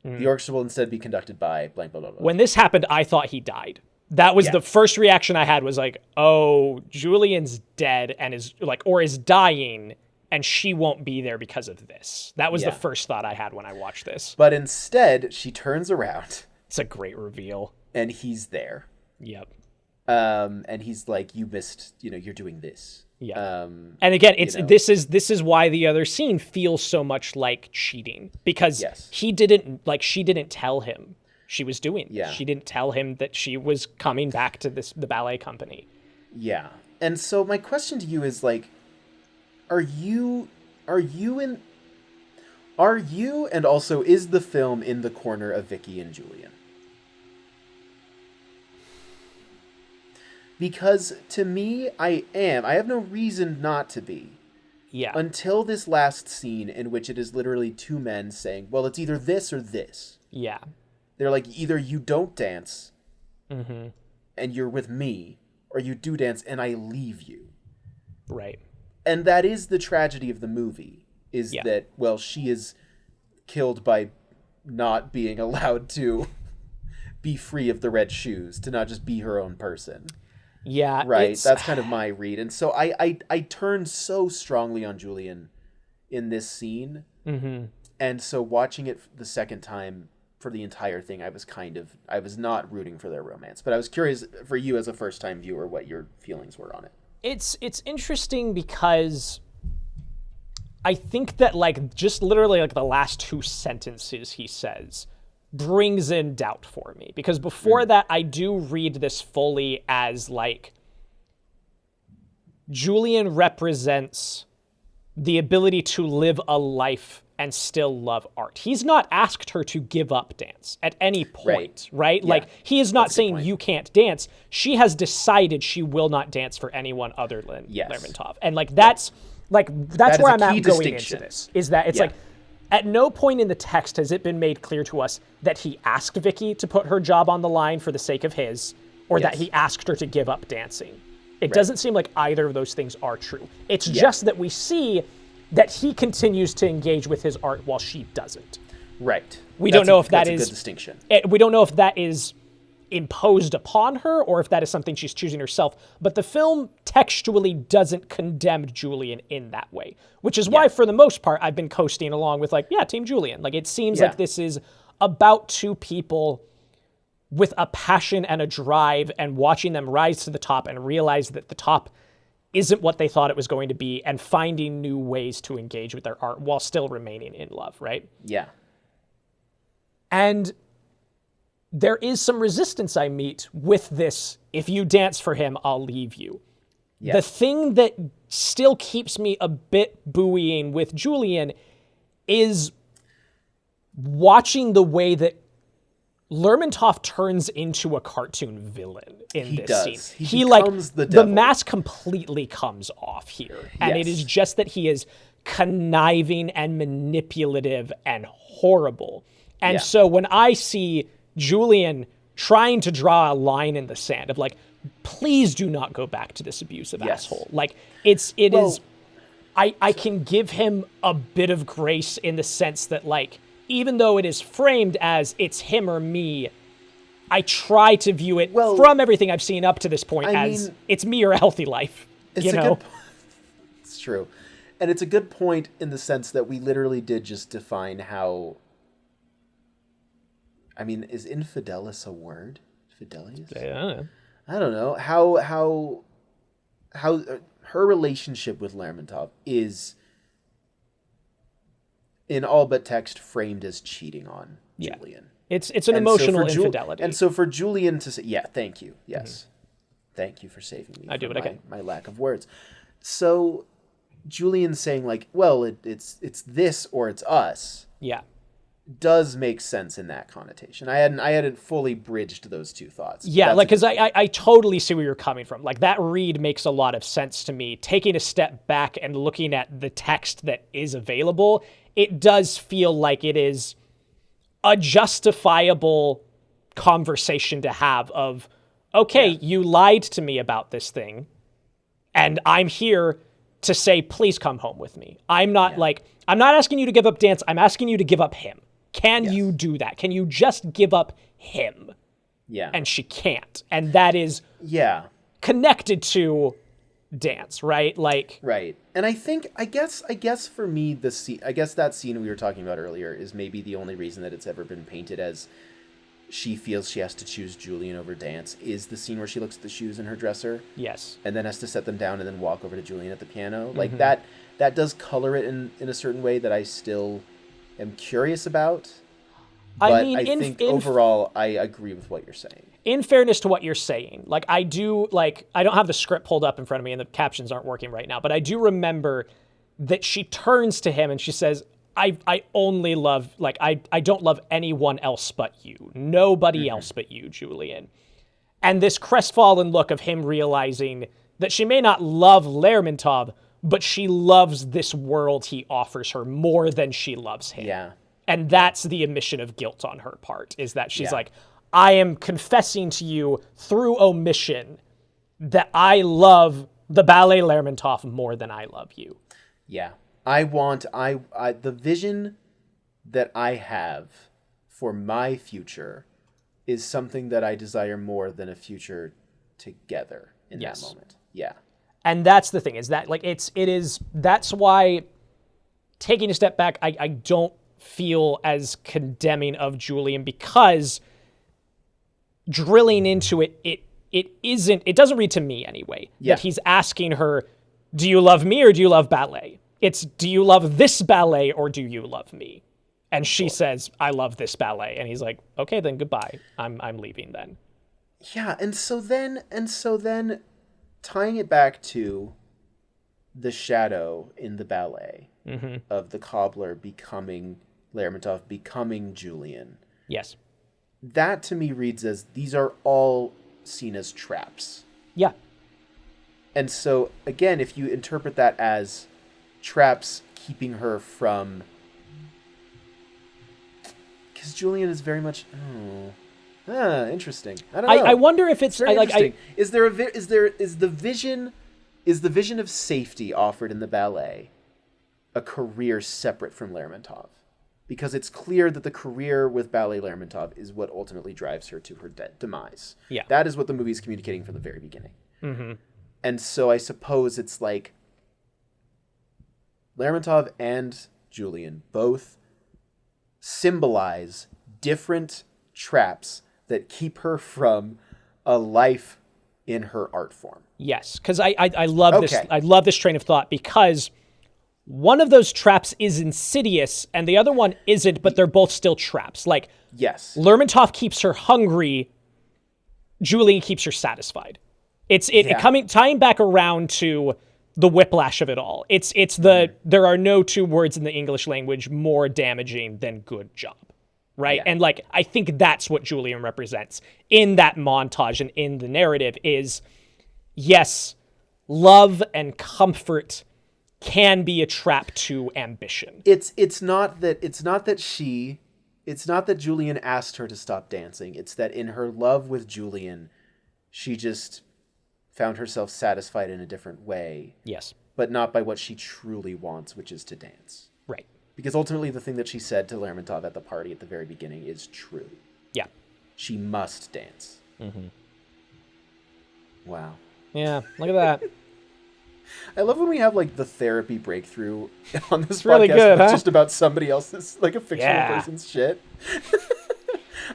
Mm-hmm. The orchestra will instead be conducted by blank, blah, blah, blah. When this happened, I thought he died. That was the first reaction I had, was like, oh, Julian's dead and is like, or is dying, and she won't be there because of this. That was the first thought I had when I watched this. But instead, she turns around. It's a great reveal. And he's there. Yep. And he's like, you missed, you know, you're doing this. Yeah. And again, it's this is why the other scene feels so much like cheating, because she didn't tell him she was doing this. She didn't tell him that she was coming back to the ballet company. Yeah. And so my question to you is like, are you and also is the film in the corner of Vicky and Julian? Because to me, I am. I have no reason not to be. Yeah. Until this last scene in which it is literally two men saying, well, it's either this or this. Yeah. They're like, either you don't dance and you're with me, or you do dance and I leave you. Right. And that is the tragedy of the movie, is that, well, she is killed by not being allowed to be free of the red shoes, to not just be her own person. Yeah. Right. That's kind of my read. And so I turned so strongly on Julian in this scene. Mm-hmm. And so watching it the second time for the entire thing, I was not rooting for their romance. But I was curious for you as a first-time viewer what your feelings were on it. It's interesting because I think that, like, just literally, like, the last 2 sentences he says brings in doubt for me. Because before that, I do read this fully as, like, Julian represents the ability to live a life and still love art. He's not asked her to give up dance at any point, right? Yeah. Like, he is not saying you can't dance. She has decided she will not dance for anyone other than Lermontov. And, like, that's where I'm at going into this, is that it's like, at no point in the text has it been made clear to us that he asked Vicky to put her job on the line for the sake of his, or that he asked her to give up dancing. It doesn't seem like either of those things are true. It's just that we see that he continues to engage with his art while she doesn't. Right. We don't know if that is a good distinction. We don't know if that is imposed upon her or if that is something she's choosing herself. But the film textually doesn't condemn Julian in that way, which is why, for the most part, I've been coasting along with, like, Team Julian. Like, it seems like this is about 2 people with a passion and a drive, and watching them rise to the top and realize that the top isn't what they thought it was going to be, and finding new ways to engage with their art while still remaining in love, right? Yeah. And there is some resistance I meet with this, if you dance for him, I'll leave you. Yeah. The thing that still keeps me a bit buoying with Julian is watching the way that Lermontov turns into a cartoon villain in this scene. He becomes the devil. The mask completely comes off here. And it is just that he is conniving and manipulative and horrible. And so when I see Julian trying to draw a line in the sand of, like, please do not go back to this abusive asshole. Like, it is, I can give him a bit of grace in the sense that, like, even though it is framed as it's him or me, I try to view it from everything I've seen up to this point as it's me or a healthy life. It's true. And it's a good point in the sense that we literally did just define how... I mean, is infidelis a word? Fidelius? Yeah. I don't know. How her relationship with Lermontov is... in all but text framed as cheating on Julian. It's an emotional infidelity. And so for Julian to say, thank you. Yes. Thank you for saving me. I do what I can. My lack of words. So Julian saying, like, well, it's this or it's us. Yeah. Does make sense in that connotation. I hadn't fully bridged those 2 thoughts. Yeah, like, because I totally see where you're coming from. Like, that read makes a lot of sense to me. Taking a step back and looking at the text that is available, it does feel like it is a justifiable conversation to have of, okay, you lied to me about this thing, and I'm here to say, please come home with me. I'm not asking you to give up dance. I'm asking you to give up him. Can you do that? Can you just give up him? Yeah. And she can't. And that is connected to dance, right? Like, right. And I guess for me, that scene we were talking about earlier is maybe the only reason that it's ever been painted as she feels she has to choose Julian over dance is the scene where she looks at the shoes in her dresser. Yes. And then has to set them down and then walk over to Julian at the piano. Like, that does color it in a certain way that I still am curious about. But I think overall, I agree with what you're saying. In fairness to what you're saying, like, I don't have the script pulled up in front of me and the captions aren't working right now, but I do remember that she turns to him and she says, I only love, like, I don't love anyone else but you. Nobody else but you, Julian. And this crestfallen look of him realizing that she may not love Lermontov, but she loves this world he offers her more than she loves him. Yeah. And that's the admission of guilt on her part, is that she's like, I am confessing to you through omission that I love the Ballet Lermontov more than I love you. Yeah. The vision that I have for my future is something that I desire more than a future together in that moment. Yeah. And that's the thing, is that like that's why, taking a step back, I don't feel as condemning of Julian, because drilling into it doesn't read to me anyway, that he's asking her, do you love me or do you love ballet? It's, do you love this ballet or do you love me? And she says, I love this ballet. And he's like, okay, then goodbye. I'm leaving then. Yeah. And so then tying it back to the shadow in the ballet of the cobbler becoming Lermontov, becoming Julian. Yes. That to me reads as, these are all seen as traps. Yeah. And so again, if you interpret that as traps keeping her from, because Julian is very much interesting. I don't know. I wonder if it's interesting. Is the vision of safety offered in the ballet a career separate from Lermontov? Because it's clear that the career with Ballet Lermontov is what ultimately drives her to her demise. Yeah. That is what the movie is communicating from the very beginning. Mm-hmm. And so I suppose it's like Lermontov and Julian both symbolize different traps that keep her from a life in her art form. Yes, because I love this. I love this train of thought, because one of those traps is insidious and the other one isn't, but they're both still traps. Like, yes, Lermontov keeps her hungry, Julian keeps her satisfied. Tying back around to the whiplash of it all. There are no two words in the English language more damaging than good job, right? Yeah. And like, I think that's what Julian represents in that montage and in the narrative is, yes, love and comfort can be a trap to ambition. It's not that Julian asked her to stop dancing. It's that in her love with Julian, she just found herself satisfied in a different way. Yes. But not by what she truly wants, which is to dance. Right. Because ultimately the thing that she said to Lermontov at the party at the very beginning is true. Yeah. She must dance. Mm-hmm. Wow. Yeah, look at that. I love when we have like the therapy breakthrough on this podcast. Really good, huh? Just about somebody else's, like a fictional person's shit.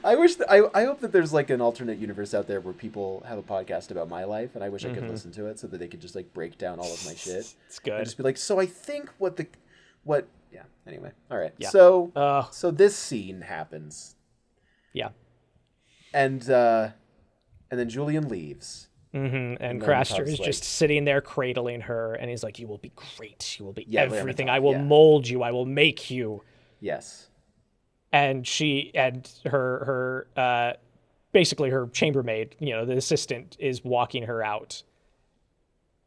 I hope that there's like an alternate universe out there where people have a podcast about my life, and I wish I could listen to it so that they could just like break down all of my shit. It's good. And just be like, so I think yeah. Anyway, all right. Yeah. So this scene happens. Yeah. And then Julian leaves. Mm-hmm. And Craster is just sitting there cradling her, and he's like, "You will be great. You will be everything. Lermontov, I will mold you. I will make you." Yes. And her basically her chambermaid, the assistant, is walking her out.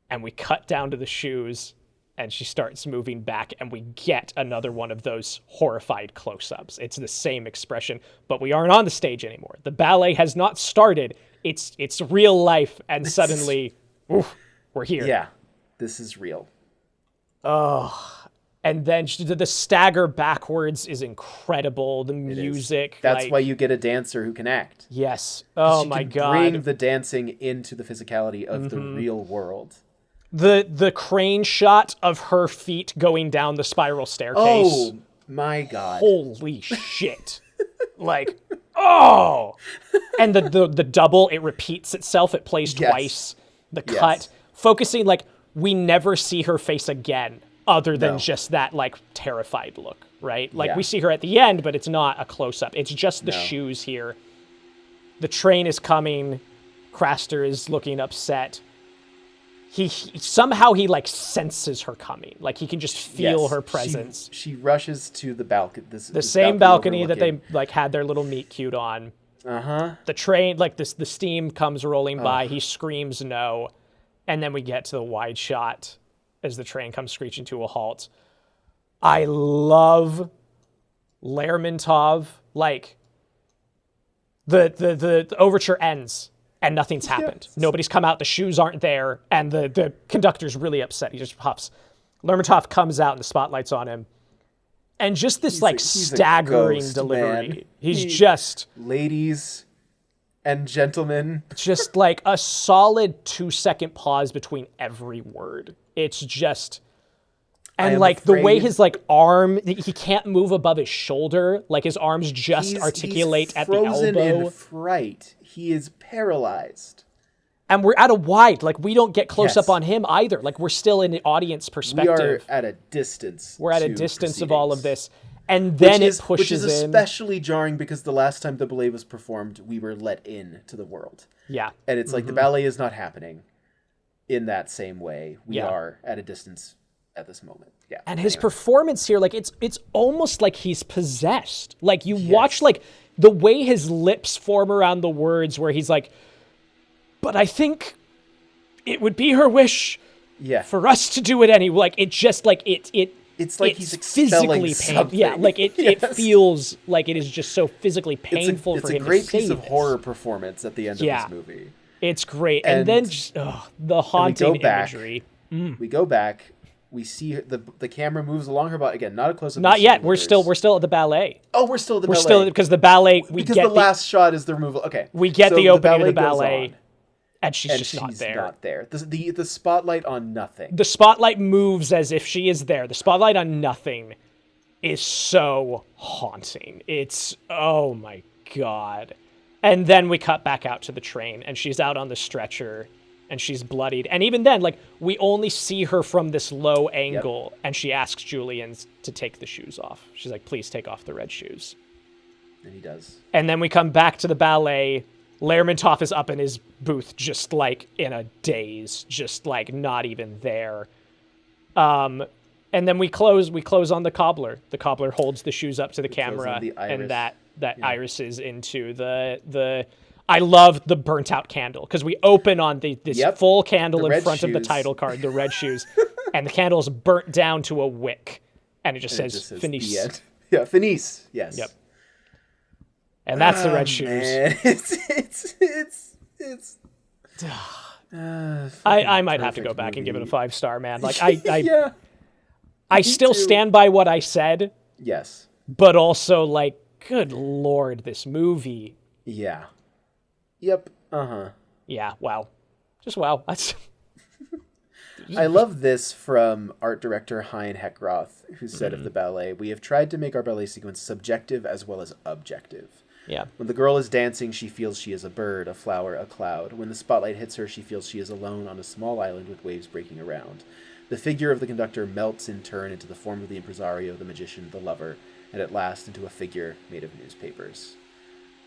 And we cut down to the shoes, and she starts moving back, and we get another one of those horrified close-ups. It's the same expression, but we aren't on the stage anymore. The ballet has not started. It's real life, and suddenly, we're here. Yeah, this is real. Oh. And then the stagger backwards is incredible. The music. That's why you get a dancer who can act. Yes. Oh my God. Bring the dancing into the physicality of the real world. The crane shot of her feet going down the spiral staircase. Oh my God. Holy shit. And the double, it repeats itself. It plays twice. The cut. Focusing, we never see her face again. Other than just that, terrified look, right? We see her at the end, but it's not a close-up. It's just the shoes here. The train is coming. Craster is looking upset. He somehow senses her coming. He can just feel her presence. She rushes to the balcony. The same balcony that they had their little meet cute on. Uh-huh. The train, the steam comes rolling by. He screams no. And then we get to the wide shot as the train comes screeching to a halt. I love Lermontov, like the overture ends and nothing's happened. Yes. Nobody's come out, the shoes aren't there, and the conductor's really upset. He just huffs. Lermontov comes out and the spotlight's on him. And just this he's staggering ghost, delivery. Man. He's just... Ladies and gentlemen. Just like a solid 2-second pause between every word. It's just... And like the way his like arm, he can't move above his shoulder. Like his arms just articulate at the elbow. He's frozen in fright. He is paralyzed. And we're at a wide, like we don't get close up on him either. Like we're still in the audience perspective. We are at a distance. We're at a distance of all of this. And then it pushes in. Which is especially jarring because the last time the ballet was performed, we were let in to the world. Yeah. And it's like the ballet is not happening in that same way. We are at a distance at this moment. Yeah. And his performance here, like it's almost like he's possessed. Like you watch like the way his lips form around the words where he's like, but I think it would be her wish for us to do it anyway. Like it just like it's like he's physically painful. Yeah, like it feels like it is just so physically painful for him. It's a great piece of horror performance at the end of this movie. It's great. And then just, the haunting imagery. We go back. We see the camera moves along her body again. Not a close up. Not yet. We're still at the ballet. Oh, we're still at the ballet. We're still because the ballet. The last shot is the removal. Okay, we get the opening of the ballet, and she's just not there. Not there. The spotlight on nothing. The spotlight moves as if she is there. The spotlight on nothing is so haunting. It's oh my god. And then we cut back out to the train, and she's out on the stretcher. And she's bloodied. And even then, like, we only see her from this low angle, and she asks Julian to take the shoes off. She's like, please take off the red shoes. And he does. And then we come back to the ballet. Lermontov is up in his booth, just, like, in a daze. Just, like, not even there. And then we close on the cobbler. The cobbler holds the shoes up to the camera. And that irises into the I love the burnt out candle because we open on this full candle in front of the title card, the red shoes, and the candle is burnt down to a wick, and it just says Finis. Yeah, Finis. Yes. Yep. And that's the red shoes. Man. It's I might have to go back and give it a 5-star, man. Like I still stand by what I said. Yes. But also like, good Lord, this movie. Yeah. Yep. Uh-huh. Yeah, wow. Just wow. I love this from art director Hein Heckroth, who said of the ballet, "We have tried to make our ballet sequence subjective as well as objective. Yeah. When the girl is dancing, she feels she is a bird, a flower, a cloud. When the spotlight hits her, she feels she is alone on a small island with waves breaking around. The figure of the conductor melts in turn into the form of the impresario, the magician, the lover, and at last into a figure made of newspapers."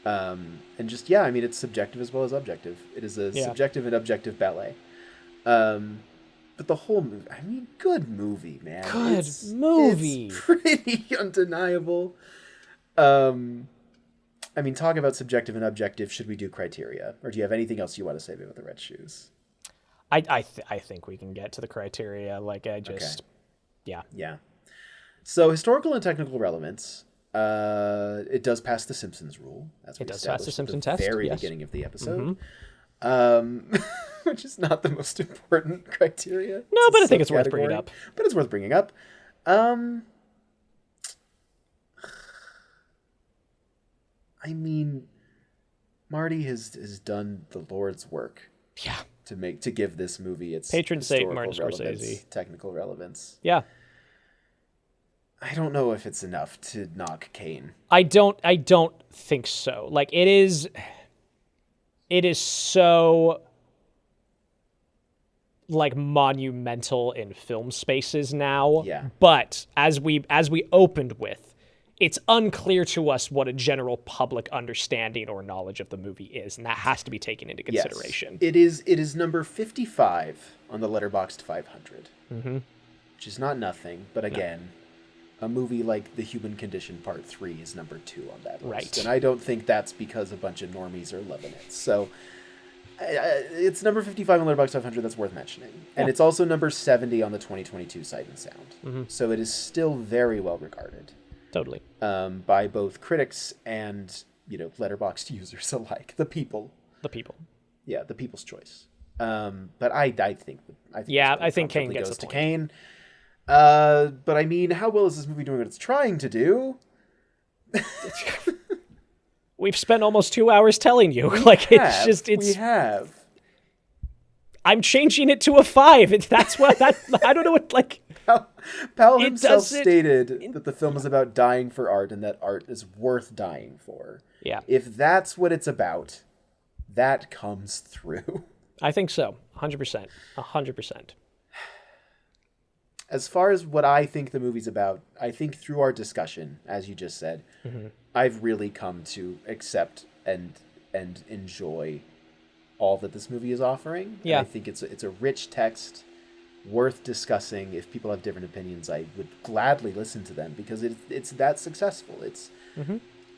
And just, I mean, it's subjective as well as objective. It is a subjective and objective ballet. But the whole movie, I mean, good movie, man. Good movie. It's pretty undeniable. I mean, talk about subjective and objective. Should we do criteria? Or do you have anything else you want to say about the red shoes? I think we can get to the criteria. Like, yeah. So, historical and technical relevance. It does pass the Simpsons rule. It does pass the Simpsons test. Very beginning of the episode, which is not the most important criteria. No, but I think it's worth bringing up. But it's worth bringing up. I mean, Marty has done the Lord's work. Yeah. To give this movie its patron saint Martin Scorsese technical relevance. Yeah. I don't know if it's enough to knock Kane. I don't think so. Like it is so like monumental in film spaces now. Yeah. But as we opened with, it's unclear to us what a general public understanding or knowledge of the movie is, and that has to be taken into consideration. Yes. It is number 55 on the Letterboxd 500, which is not nothing, but again, a movie like The Human Condition Part 3 is number 2 on that list. Right. And I don't think that's because a bunch of normies are loving it. So it's number 55 on Letterboxd 500. That's worth mentioning. And it's also number 70 on the 2022 Sight and Sound. So it is still very well regarded. Totally. By both critics and, letterboxd users alike. The people. Yeah, the people's choice. But I think Kane gets goes the to point. Kane. But I mean, how well is this movie doing what it's trying to do? We've spent almost 2 hours telling you. We have. I'm changing it to a 5. I don't know what, Powell himself stated that the film is about dying for art and that art is worth dying for. Yeah. If that's what it's about, that comes through. I think so. 100%. 100%. As far as what I think the movie's about, I think through our discussion, as you just said, I've really come to accept and enjoy all that this movie is offering. Yeah. And I think it's a rich text worth discussing. If people have different opinions, I would gladly listen to them because it's that successful. It's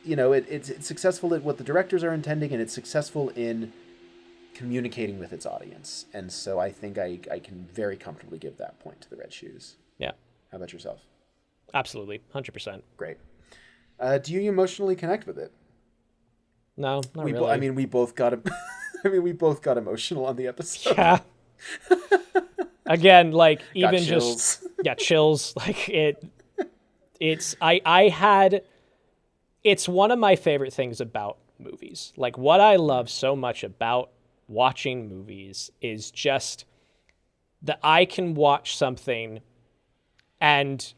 it's successful at what the directors are intending, and it's successful in communicating with its audience. And so I think I can very comfortably give that point to the Red Shoes. Yeah. How about yourself? Absolutely. 100%. Great. Do you emotionally connect with it? No, not really. We both got emotional on the episode. Yeah. Again, even chills. Chills. It's one of my favorite things about movies. What I love so much about watching movies is just that I can watch something and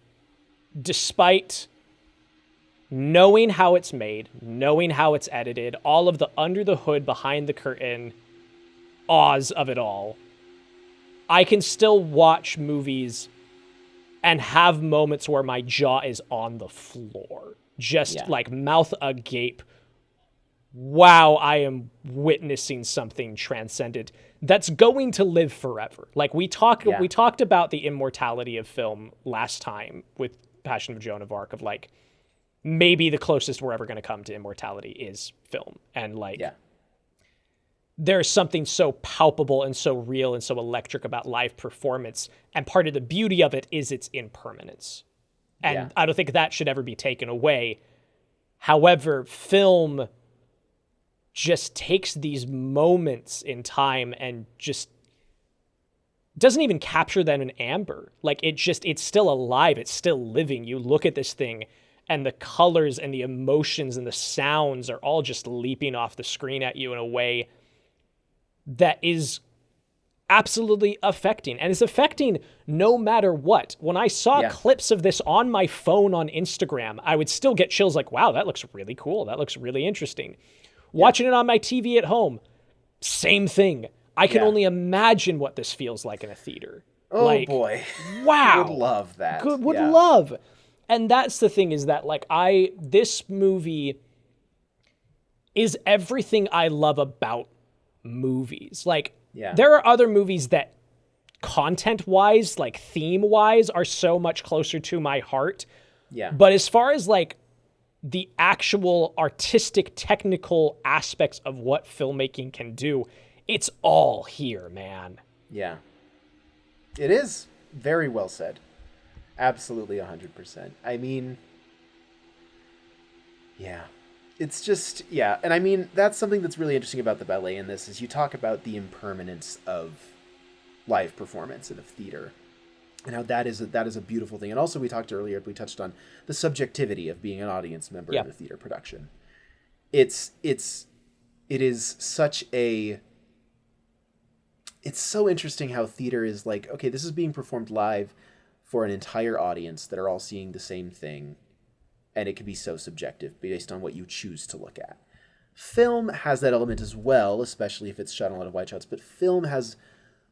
despite knowing how it's made, knowing how it's edited, all of the under the hood, behind the curtain awes of it all, I can still watch movies and have moments where my jaw is on the floor. Just mouth agape. Wow, I am witnessing something transcendent that's going to live forever. We talked about the immortality of film last time with Passion of Joan of Arc, of maybe the closest we're ever going to come to immortality is film. And there's something so palpable and so real and so electric about live performance. And part of the beauty of it is its impermanence. And I don't think that should ever be taken away. However, film just takes these moments in time and just doesn't even capture them in amber. It's still alive. It's still living. You look at this thing and the colors and the emotions and the sounds are all just leaping off the screen at you in a way that is absolutely affecting. And it's affecting no matter what. When I saw clips of this on my phone on Instagram, I would still get chills wow, that looks really cool. That looks really interesting. Watching it on my TV at home, same thing. I can only imagine what this feels like in a theater. Oh boy. Wow. Would love that. Would love. And that's the thing is that this movie is everything I love about movies. There are other movies that content-wise, theme-wise, are so much closer to my heart. Yeah. But as far as the actual artistic, technical aspects of what filmmaking can do, it's all here, man. Yeah. It is. Very well said. Absolutely 100%. I mean, yeah. It's just, and I mean, that's something that's really interesting about the ballet in this, is you talk about the impermanence of live performance and of theater, and how that is a beautiful thing. And also we touched on the subjectivity of being an audience member in a theater production. It's so interesting how theater is okay, this is being performed live for an entire audience that are all seeing the same thing. And it can be so subjective based on what you choose to look at. Film has that element as well, especially if it's shot on a lot of wide shots, but film has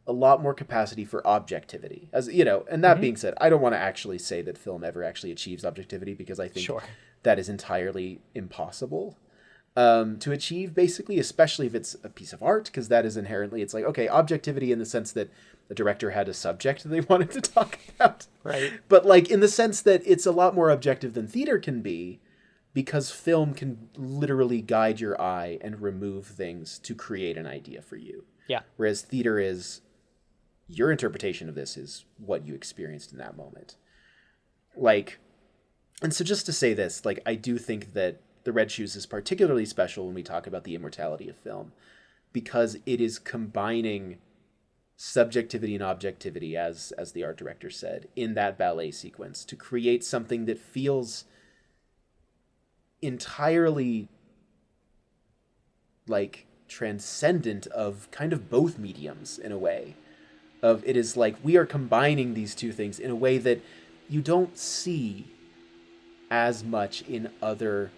a lot more capacity for objectivity. As and that being said, I don't want to actually say that film ever actually achieves objectivity, because I think that is entirely impossible to achieve, basically, especially if it's a piece of art, because that is inherently, it's objectivity in the sense that the director had a subject that they wanted to talk about. Right. But in the sense that it's a lot more objective than theater can be, because film can literally guide your eye and remove things to create an idea for you. Yeah. Whereas theater is, your interpretation of this is what you experienced in that moment. And so just to say this, like, I do think that The Red Shoes is particularly special when we talk about the immortality of film, because it is combining subjectivity and objectivity, as the art director said, in that ballet sequence to create something that feels entirely like transcendent of kind of both mediums in a way. Of it is like we are combining these two things in a way that you don't see as much in other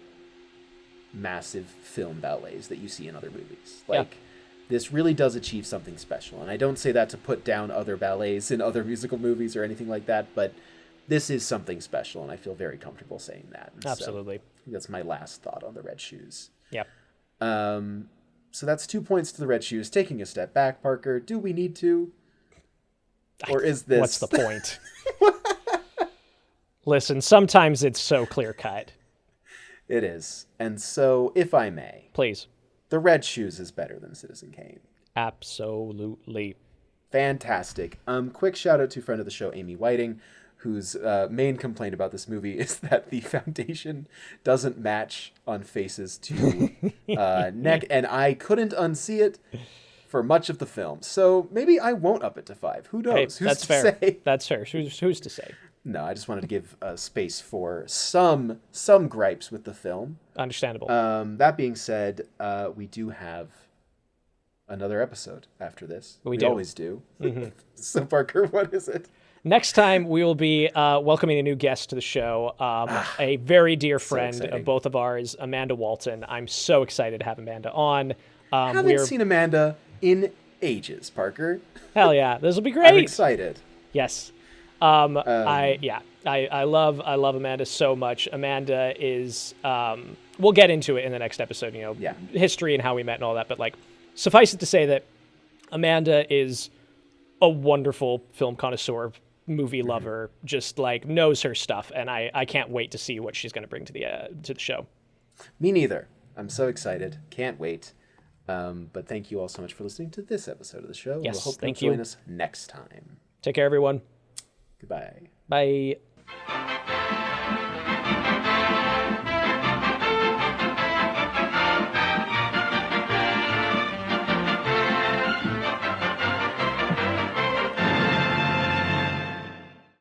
massive film ballets that you see in other movies. Like, this really does achieve something special. And I don't say that to put down other ballets in other musical movies or anything like that, but this is something special, and I feel very comfortable saying that. And Absolutely. So that's my last thought on The Red Shoes. Yep. So that's 2 points to The Red Shoes. Taking a step back, Parker, do we need to? Or is this... What's the point? Listen, sometimes it's so clear-cut. It is. And so, if I may... Please. The Red Shoes is better than Citizen Kane. Absolutely. Fantastic. Quick shout out to friend of the show, Amy Whiting, whose main complaint about this movie is that the foundation doesn't match on faces to neck, and I couldn't unsee it for much of the film. So maybe I won't up it to 5. Who knows? Hey, Who's that's to fair. say? That's fair. Who's to say? No, I just wanted to give space for some gripes with the film. Understandable. That being said, we do have another episode after this. We always do. Mm-hmm. So, Parker, what is it? Next time, we will be welcoming a new guest to the show, a very dear friend of both of ours, Amanda Walton. I'm so excited to have Amanda on. I haven't seen Amanda in ages, Parker. Hell yeah, this will be great. I'm excited. Yes. I love Amanda so much. Amanda is we'll get into it in the next episode, history and how we met and all that, but like suffice it to say that Amanda is a wonderful film connoisseur, movie lover, just like knows her stuff, and I can't wait to see what she's going to bring to the show. Me neither. I'm so excited. Can't wait. But thank you all so much for listening to this episode of the show. Yes, we'll hope thank you'll you. join us next time. Take care, everyone. Goodbye. Bye.